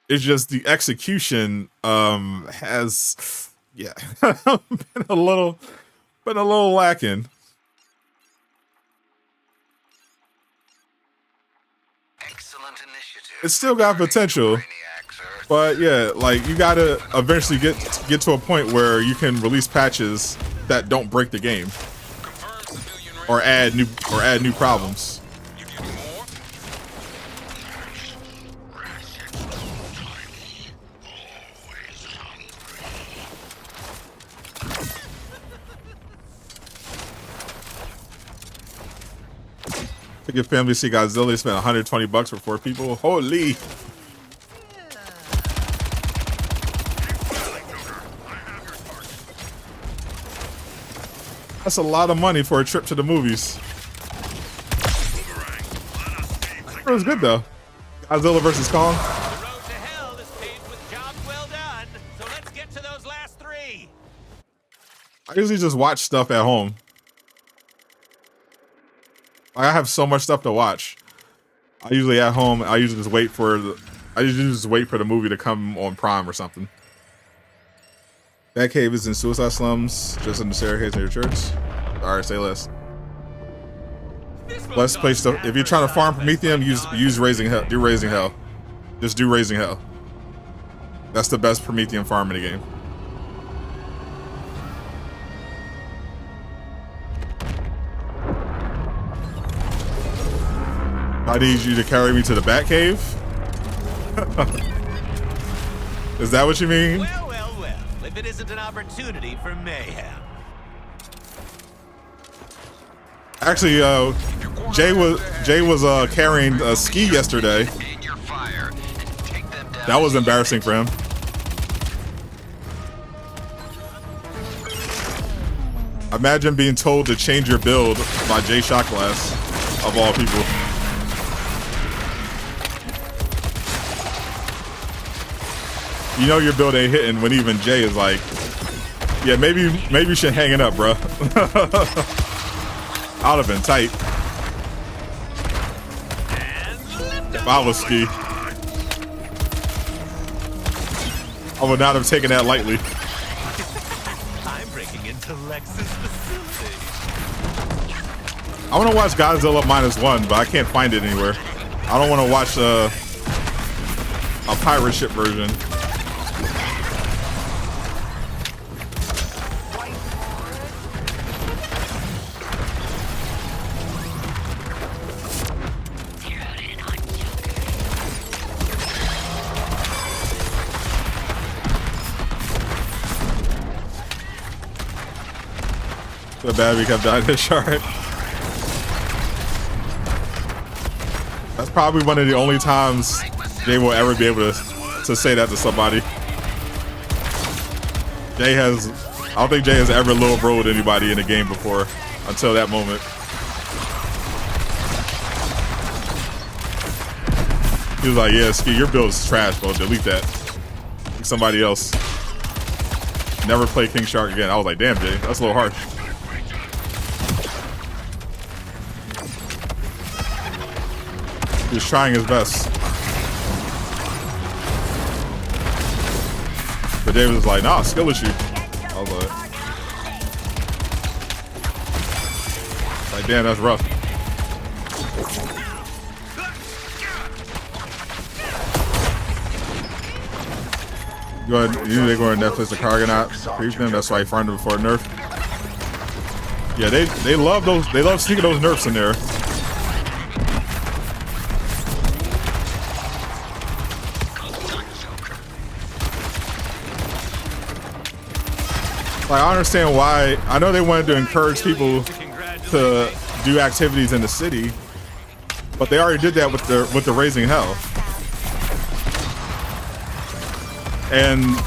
It's just the execution has been a little lacking. Excellent initiative. It's still got potential. But yeah, like you gotta eventually get to a point where you can release patches that don't break the game, or add new problems. Take your family to see Godzilla. They spent $120 for 4 people. Holy! That's a lot of money for a trip to the movies. It was good though. Godzilla vs. Kong. The road to hell is paved with jobs well done. So let's get to those last 3. I usually just watch stuff at home. I have so much stuff to watch. I usually at home. I usually just wait for the movie to come on Prime or something. That cave is in Suicide Slums, just in the staircase near your church. Alright, say less. Let's play stuff. If you're trying to farm Prometheum, use Raising Hell. Do Raising Hell. Just do Raising Hell. That's the best Prometheum farm in the game. I need you to carry me to the Batcave? Is that what you mean? Well. If it isn't an opportunity for mayhem. Actually, Jay was carrying a ski yesterday. That was embarrassing for him. Imagine being told to change your build by Jay Shotglass, of all people. You know your build ain't hitting when even Jay is like, yeah, maybe you should hang it up, bro. I'd have been tight. If I was ski, I would not have taken that lightly. I'm breaking into Lex's facility. I want to watch Godzilla -1, but I can't find it anywhere. I don't want to watch a pirate ship version. The bad we kept dying this shard. That's probably one of the only times Jay will ever be able to say that to somebody. I don't think Jay has ever little broed anybody in a game before until that moment. He was like, yeah, Ski, your build is trash, bro. Delete that. Somebody else. Never play King Shark again. I was like, damn, Jay, that's a little harsh. He was trying his best. But David was like, nah, skill issue. I was like, damn, that's rough. Usually they go on Netflix, the Cargonauts, creep them. That's why he farmed them before nerf. Yeah, they love those. They love sneaking those nerfs in there. Like, I understand why. I know they wanted to encourage people to do activities in the city, but they already did that with the Raising Hell. And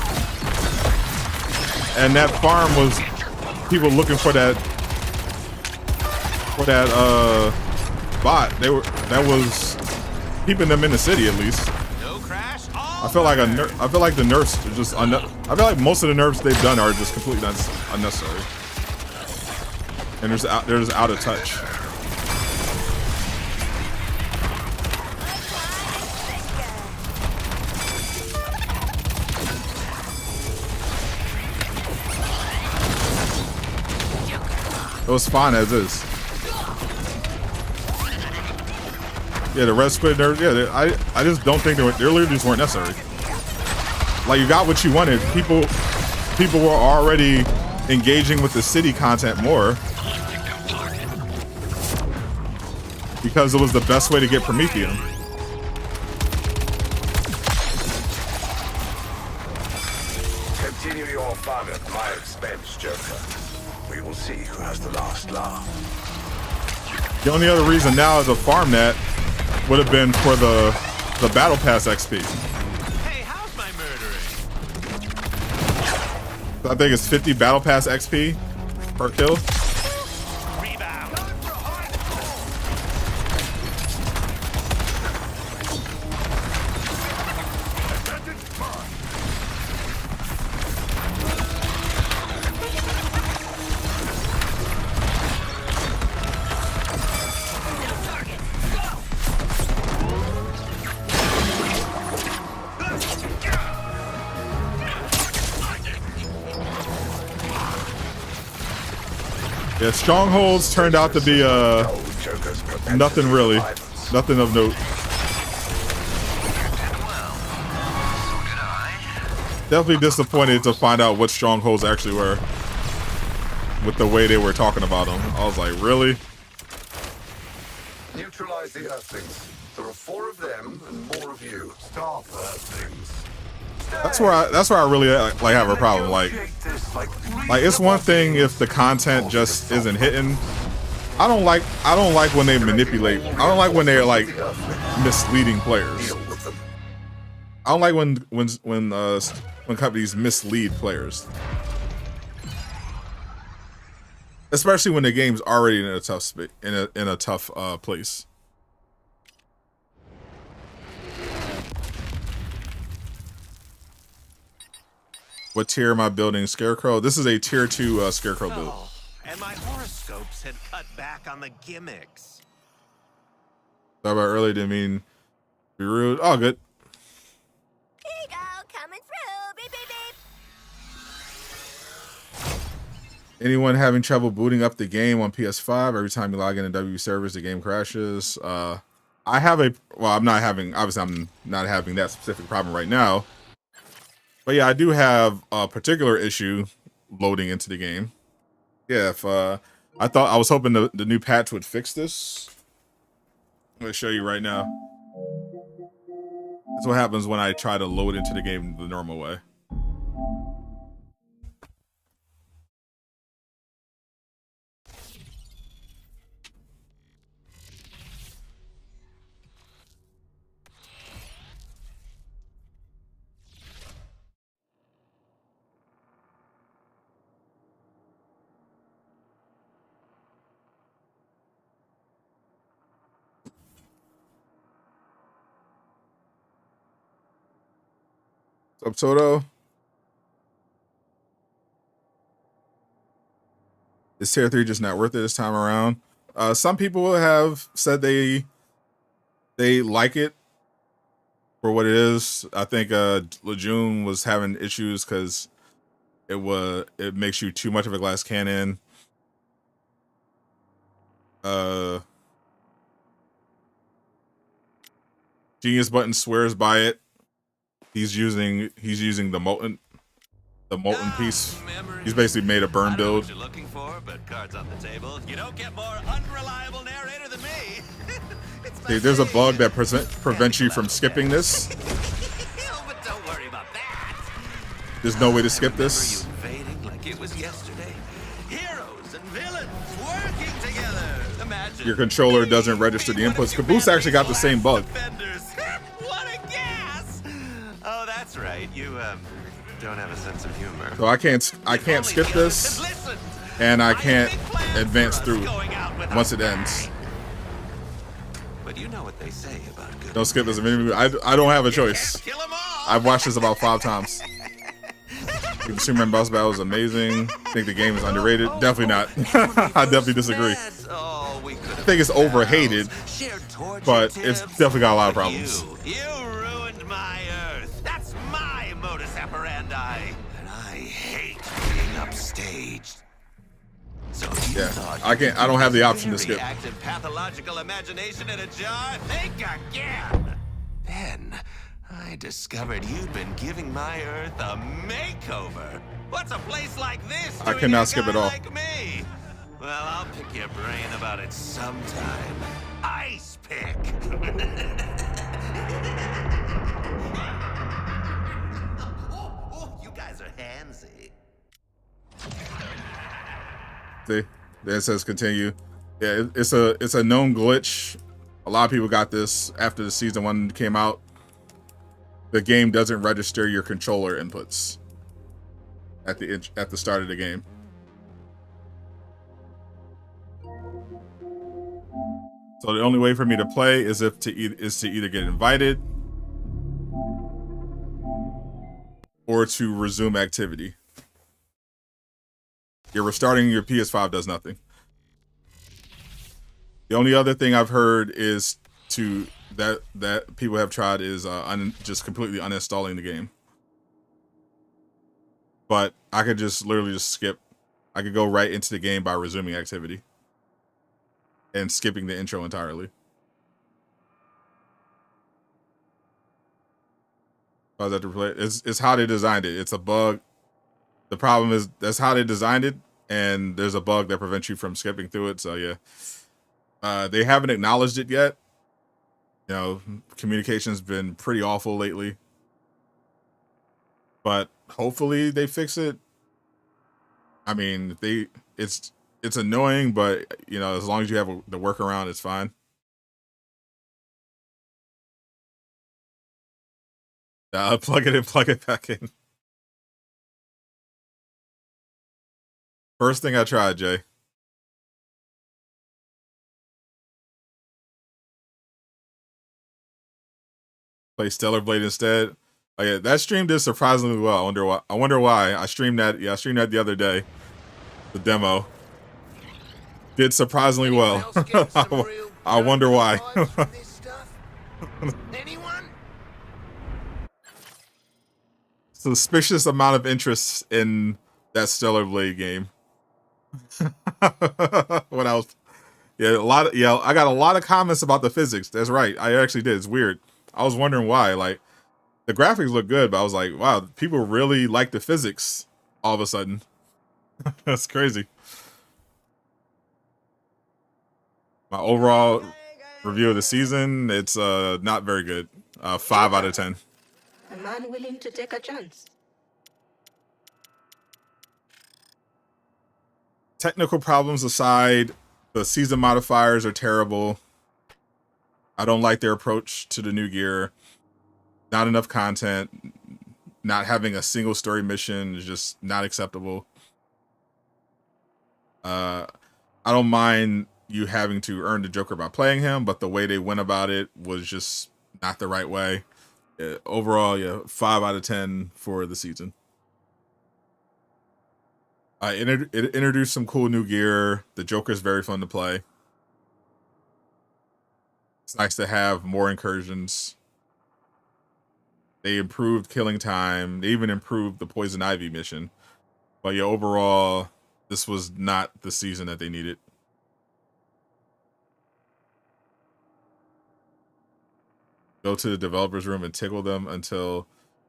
that farm was people looking for that spot. That was keeping them in the city at least. No crash. I feel like the nerfs are just I feel like most of the nerfs they've done are just completely unnecessary. And they're just out of touch. It was fine as is. Yeah, the red squid nerfs. Yeah, I just don't think they literally just weren't necessary. Like, you got what you wanted. People were already engaging with the city content more because it was the best way to get Prometheum. Continue your fun at my expense, Joker. We will see who has the last laugh. The only other reason now to farm that would have been for the battle pass XP. Hey, how's my murdering? I think it's 50 battle pass XP per kill. Yeah, strongholds turned out to be nothing really, nothing of note. Definitely disappointed to find out what strongholds actually were with the way they were talking about them. I was like, really? Neutralize the Earthlings. There are 4 of them and more of you. Stop, Earthlings. That's where I really like have a problem. Like it's one thing if the content just isn't hitting. I don't like when they manipulate. I don't like when they're like misleading players. I don't like when companies mislead players, especially when the game's already in a tough in a tough place. What tier am I building? Scarecrow? This is a tier 2 Scarecrow build. And my horoscopes had cut back on the gimmicks. Sorry about earlier, didn't mean to be rude. Oh, good. Here you go, coming through. Beep, beep, beep. Anyone having trouble booting up the game on PS5? Every time you log into W servers, the game crashes. I'm not having that specific problem right now. But yeah, I do have a particular issue loading into the game. Yeah, if I was hoping the new patch would fix this. I'm gonna show you right now. That's what happens when I try to load into the game the normal way. What's up, Toto? Is tier 3 just not worth it this time around? Some people have said they like it for what it is. I think Lejeune was having issues because it makes you too much of a glass cannon. Genius Button swears by it. He's using the molten piece. He's basically made a burn build. You're looking for, but cards on the table. You don't get more unreliable narrator than me. Hey, there's a bug that prevents you from skipping this. But don't worry about that. There's no way to skip this. Invading like it was yesterday. Heroes and villains working together. Imagine Your controller doesn't register the inputs. Caboose actually got the same bug. What a gas! Oh, that's right. You don't have a sense of humor. So I can't skip this, and I can't advance through once it ends. You know what they say about good. Don't skip this movie. I don't have a choice. I've watched this about 5 times. The Superman boss battle was amazing. I think the game is underrated. Definitely not. I definitely disagree. I think it's overhated, but it's definitely got a lot of problems. You ruined my Earth. That's my modus operandi, and I hate being upstaged. So Yeah, I don't have the option to skip. Active pathological imagination in a jar. Think again. Then I discovered you'd been giving my Earth a makeover. What's a place like this? I cannot skip it all. Like me? Well, I'll pick your brain about it sometime. Ice pick. You guys are handsy. See, there it says continue. Yeah, it's a known glitch. A lot of people got this after the season 1 came out. The game doesn't register your controller inputs at the start of the game. So the only way for me to play is to either get invited or to resume activity. You're restarting your PS5 does nothing. The only other thing I've heard is that people have tried is just completely uninstalling the game. But I could just literally just skip. I could go right into the game by resuming activity and skipping the intro entirely. I was at to play. It's how they designed it. It's a bug. The problem is that's how they designed it, and there's a bug that prevents you from skipping through it. So yeah, they haven't acknowledged it yet. You know, communication's been pretty awful lately, but hopefully they fix it. I mean, it's annoying, but you know, as long as you have the workaround, it's fine. Plug it in, plug it back in. First thing I tried, Jay. Play Stellar Blade instead. Oh yeah, that stream did surprisingly well. I wonder why. I streamed that. Yeah, I streamed that the other day. The demo did surprisingly well. I wonder why. Anyone? Suspicious amount of interest in that Stellar Blade game. When I was, I got a lot of comments about the physics. That's right, I actually did. It's weird. I was wondering why. Like, the graphics look good, but I was like, wow, people really like the physics all of a sudden. That's crazy. My overall review of the season, it's not very good. 5 out of 10. A man willing to take a chance. Technical problems aside, the season modifiers are terrible. I don't like their approach to the new gear. Not enough content. Not having a single story mission is just not acceptable. I don't mind you having to earn the Joker by playing him, but the way they went about it was just not the right way. Overall, yeah, 5 out of 10 for the season. It introduced some cool new gear. The Joker's very fun to play. It's nice to have more incursions. They improved killing time. They even improved the Poison Ivy mission. But yeah, overall, this was not the season that they needed. Go to the developer's room and tickle them until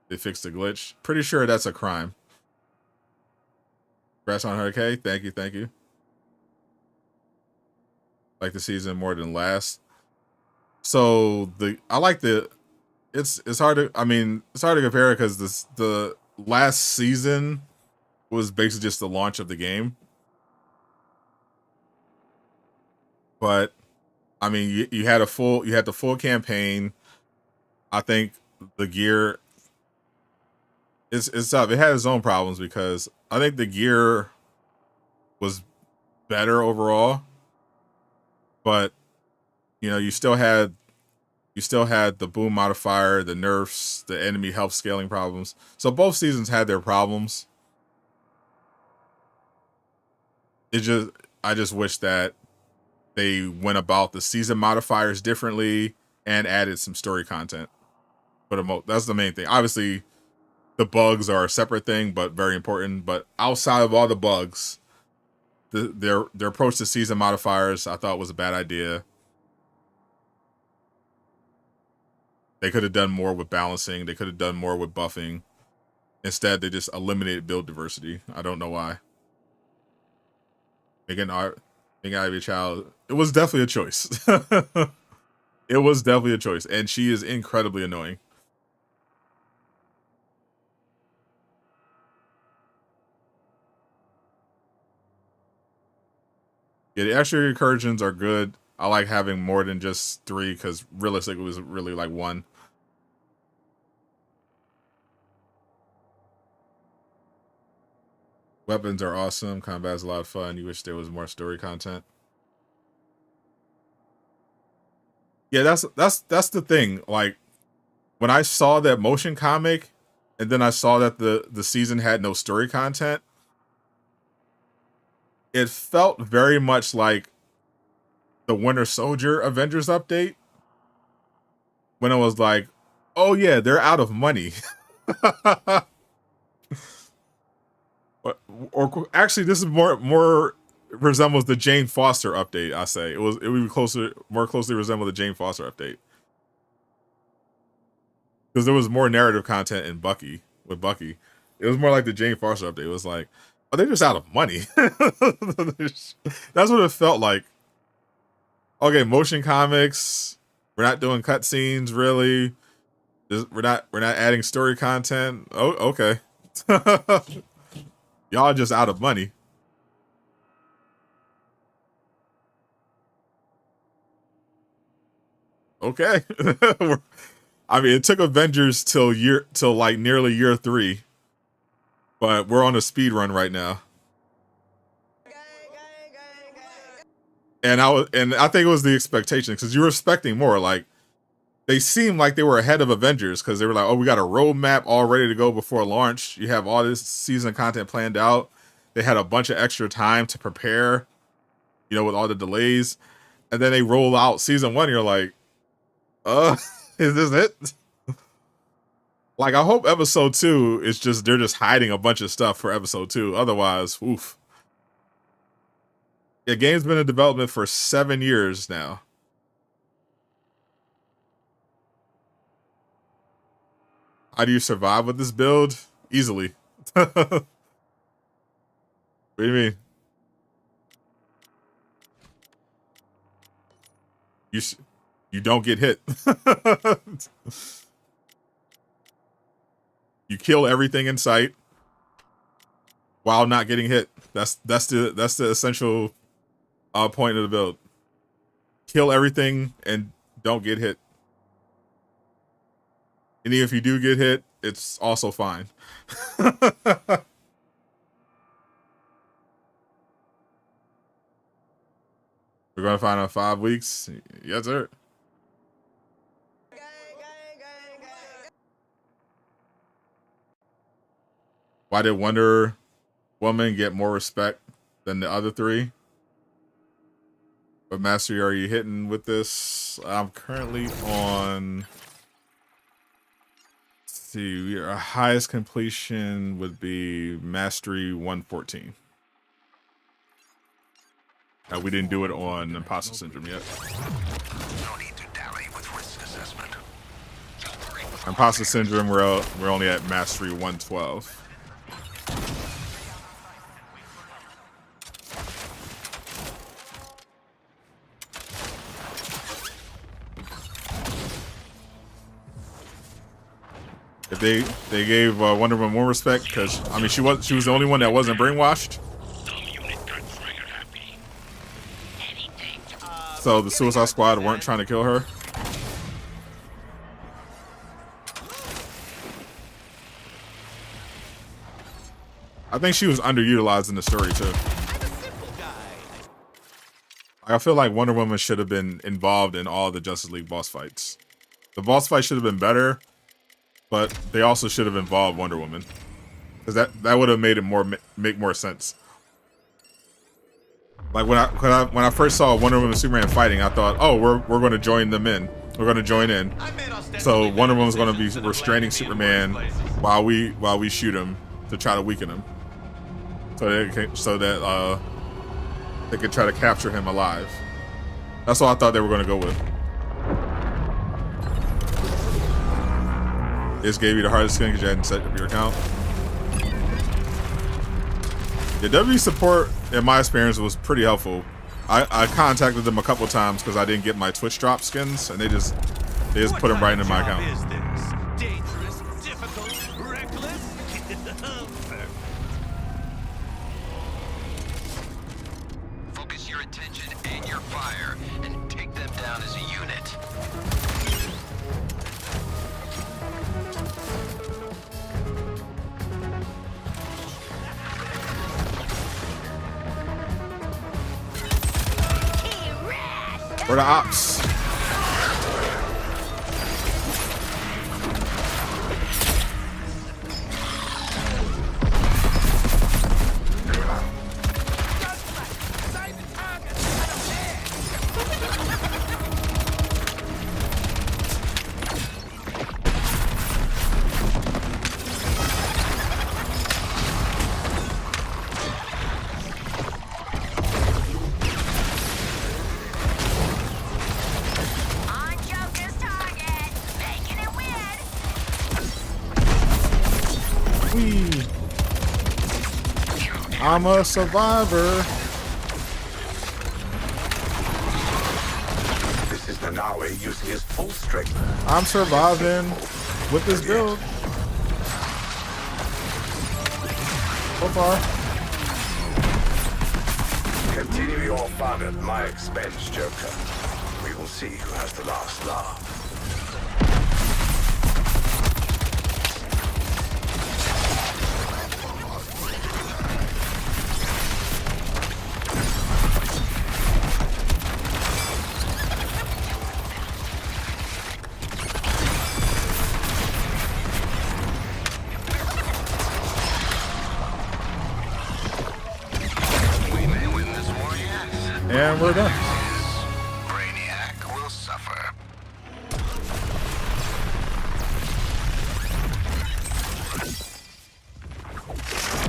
they fix the glitch. Pretty sure that's a crime. Congrats on 100K. Thank you, thank you. Like the season more than last. So it's hard to compare because the last season was basically just the launch of the game. But I mean, you had the full campaign. I think the gear it's tough. It had its own problems because I think the gear was better overall, but you know, you still had You still had the boom modifier, the nerfs, the enemy health scaling problems. So both seasons had their problems. I just wish that they went about the season modifiers differently and added some story content. But that's the main thing. Obviously, the bugs are a separate thing, but very important. But outside of all the bugs, their approach to season modifiers, I thought was a bad idea. They could have done more with balancing. They could have done more with buffing. Instead, they just eliminated build diversity. I don't know why. Making Ivy a child, it was definitely a choice. It was definitely a choice, and she is incredibly annoying. Yeah, the extra incursions are good. I like having more than just 3 because realistically it was really like 1. Weapons are awesome. Combat is a lot of fun. You wish there was more story content. Yeah, that's the thing. Like, when I saw that motion comic, and then I saw that the season had no story content, it felt very much like the Winter Soldier Avengers update. When it was like, oh yeah, they're out of money. Or actually, this is more resembles the Jane Foster update. I say it would be more closely resemble the Jane Foster update because there was more narrative content in Bucky with Bucky. It was more like the Jane Foster update. It was like, oh, they're just out of money. That's what it felt like. Okay, motion comics. We're not doing cutscenes really. We're not adding story content. Oh, okay. Y'all just out of money. Okay. I mean, it took Avengers till like nearly year 3, but we're on a speed run right now. And I think it was the expectation because you were expecting more. Like, they seemed like they were ahead of Avengers because they were like, oh, we got a roadmap all ready to go before launch. You have all this season content planned out. They had a bunch of extra time to prepare, you know, with all the delays. And then they roll out season 1. You're like, is this it? Like, I hope episode 2 is just, they're just hiding a bunch of stuff for episode 2. Otherwise, oof. The game's been in development for 7 years now. How do you survive with this build? Easily. What do you mean? You don't get hit. You kill everything in sight while not getting hit. That's the essential point of the build. Kill everything and don't get hit. And even if you do get hit, it's also fine. We're going to find out 5 weeks. Yes, sir. Why did Wonder Woman get more respect than the other 3? What mastery are you hitting with this? I'm currently on... See, our highest completion would be Mastery 114. We didn't do it on Imposter Syndrome yet. No need to dally with risk assessment. Imposter Syndrome, we're only at Mastery 112. If they gave Wonder Woman more respect, because I mean she was the only one that wasn't brainwashed. So the Suicide Squad weren't trying to kill her. I think she was underutilized in the story too. I feel like Wonder Woman should have been involved in all the Justice League boss fights. The boss fight should have been better, but they also should have involved Wonder Woman, because that would have made it make more sense. Like when I first saw Wonder Woman and Superman fighting, I thought, oh, we're going to join them in. We're going to join in. So Wonder Woman's going to be restraining Superman while we shoot him to try to weaken him, so that they could try to capture him alive. That's what I thought they were going to go with. This gave you the hardest skin because you hadn't set up your account. The W support, in my experience, was pretty helpful. I contacted them a couple times because I didn't get my Twitch drop skins, and they just put them right into my account. Is this dangerous, difficult, reckless? Focus your attention and your fire, and take them down as a unit. Where the ops? I'm a survivor. This is Nanawe using his full strength. I'm surviving with this build. So far. Continue your fun at my expense, Joker. We will see who has the last laugh. And we're done. Brainiac will suffer.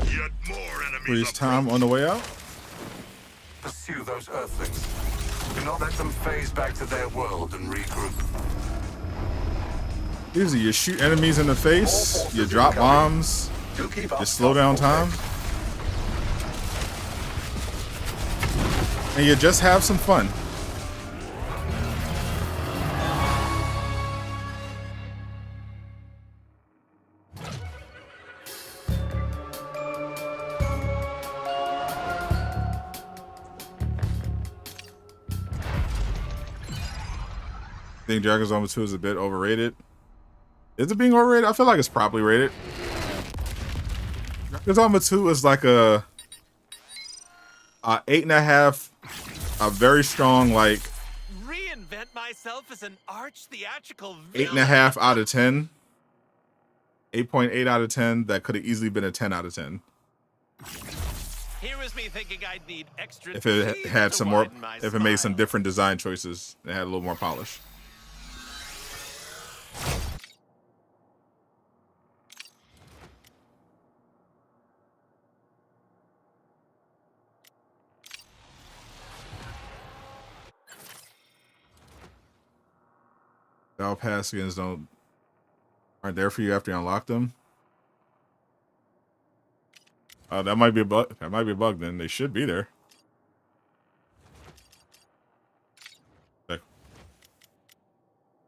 Yet more enemies. Freeze time on the way out. Pursue those Earthlings. Do not let them phase back to their world and regroup. Easy. You shoot enemies in the face. You drop bombs. You slow down time. And you just have some fun. I think Dragon's Dogma 2 is a bit overrated. Is it being overrated? I feel like it's properly rated. Dragon's Dogma 2 is like a 8.5. A very strong, like, Reinvent myself as an arch theatrical 8.5 out of 10. 8.8 out of 10. That could have easily been a 10 out of 10. Here was me thinking I'd need extra If it teeth had to some more, widen my if it made some smile. different design choices and had a little more polish. Battle pass skins aren't there for you after you unlock them. That might be a bug. That might be a bug. Then they should be there. Okay.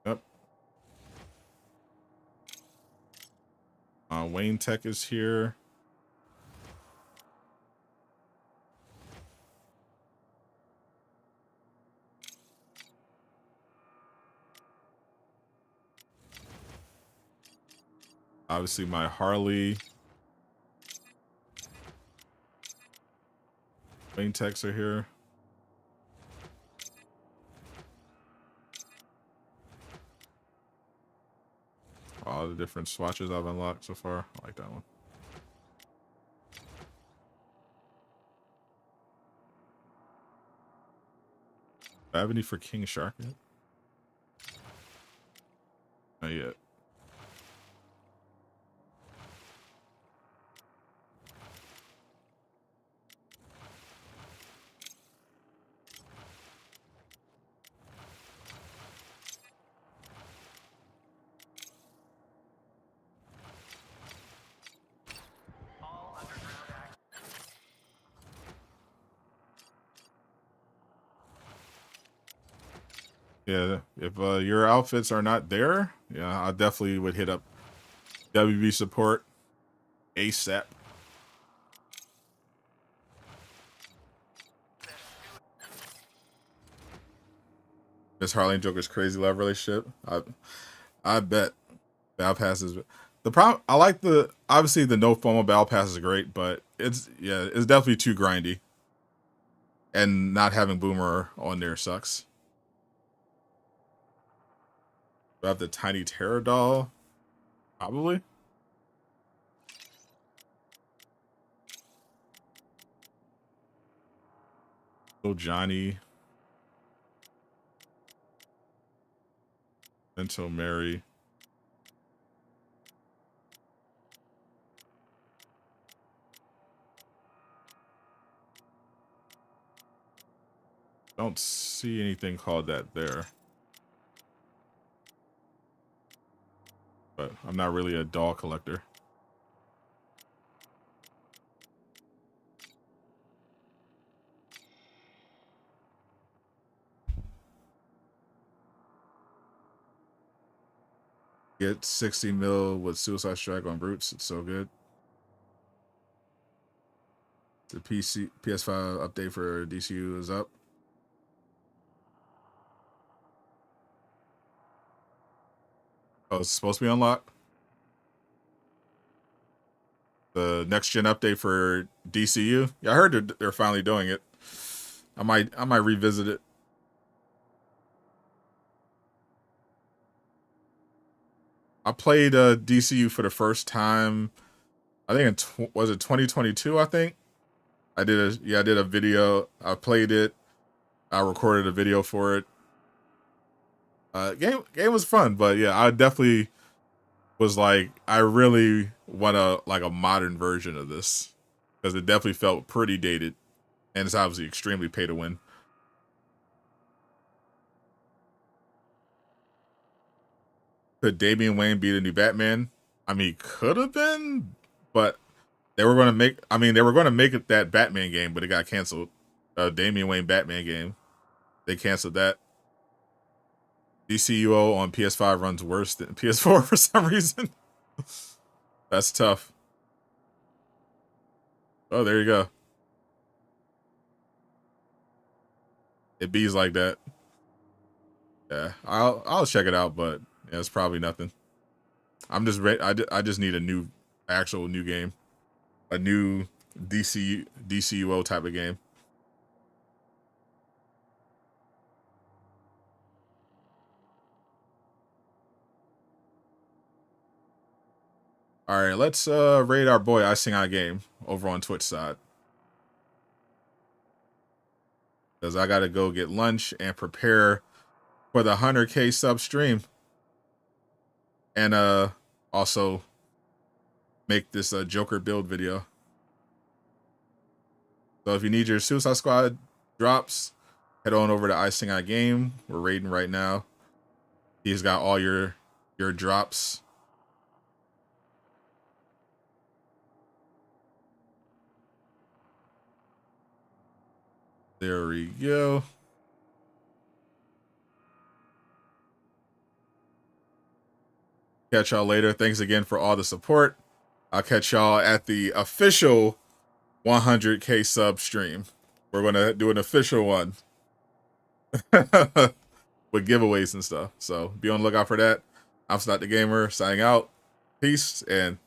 Yep. Wayne Tech is here. Obviously, my Harley. Wayne Techs are here. All the different swatches I've unlocked so far. I like that one. Do I have any for King Shark yet? Not yet. Yeah, if your outfits are not there, yeah, I definitely would hit up WB support ASAP. Miss Harley and Joker's crazy love relationship. I bet Battle Pass is the problem. I like obviously the no FOMO Battle Pass is great, but it's definitely too grindy. And not having Boomer on there sucks. Do I have the Tiny Terror doll? Probably. Little Johnny. Until Mary. Don't see anything called that there. But I'm not really a doll collector. Get 60 mil with Suicide Strike on Brutes. It's so good. The PS5 update for DCU is up. Oh, it's supposed to be unlocked. The next gen update for DCU. Yeah, I heard they're finally doing it. I might revisit it. I played DCU for the first time. I think was it 2022? I think I did a video. I played it. I recorded a video for it. Game was fun, but yeah, I definitely was like, I really want a modern version of this because it definitely felt pretty dated, and it's obviously extremely pay to win. Could Damian Wayne be the new Batman? I mean, could have been, but they were going to make it that Batman game, but it got canceled. Damian Wayne Batman game, they canceled that. DCUO on PS5 runs worse than PS4 for some reason. That's tough. Oh, there you go. It bees like that. Yeah, I'll check it out, but yeah, it's probably nothing. I'm just ready. I just need a actual new game, a new DCUO type of game. All right, let's raid our boy Icing on Game over on Twitch side. Because I got to go get lunch and prepare for the 100K sub stream. And also make this Joker build video. So if you need your Suicide Squad drops, head on over to Icing on Game. We're raiding right now. He's got all your drops. There we go. Catch y'all later. Thanks again for all the support. I'll catch y'all at the official 100K sub stream. We're going to do an official one with giveaways and stuff. So be on the lookout for that. I'm Sadot the Gamer, signing out. Peace and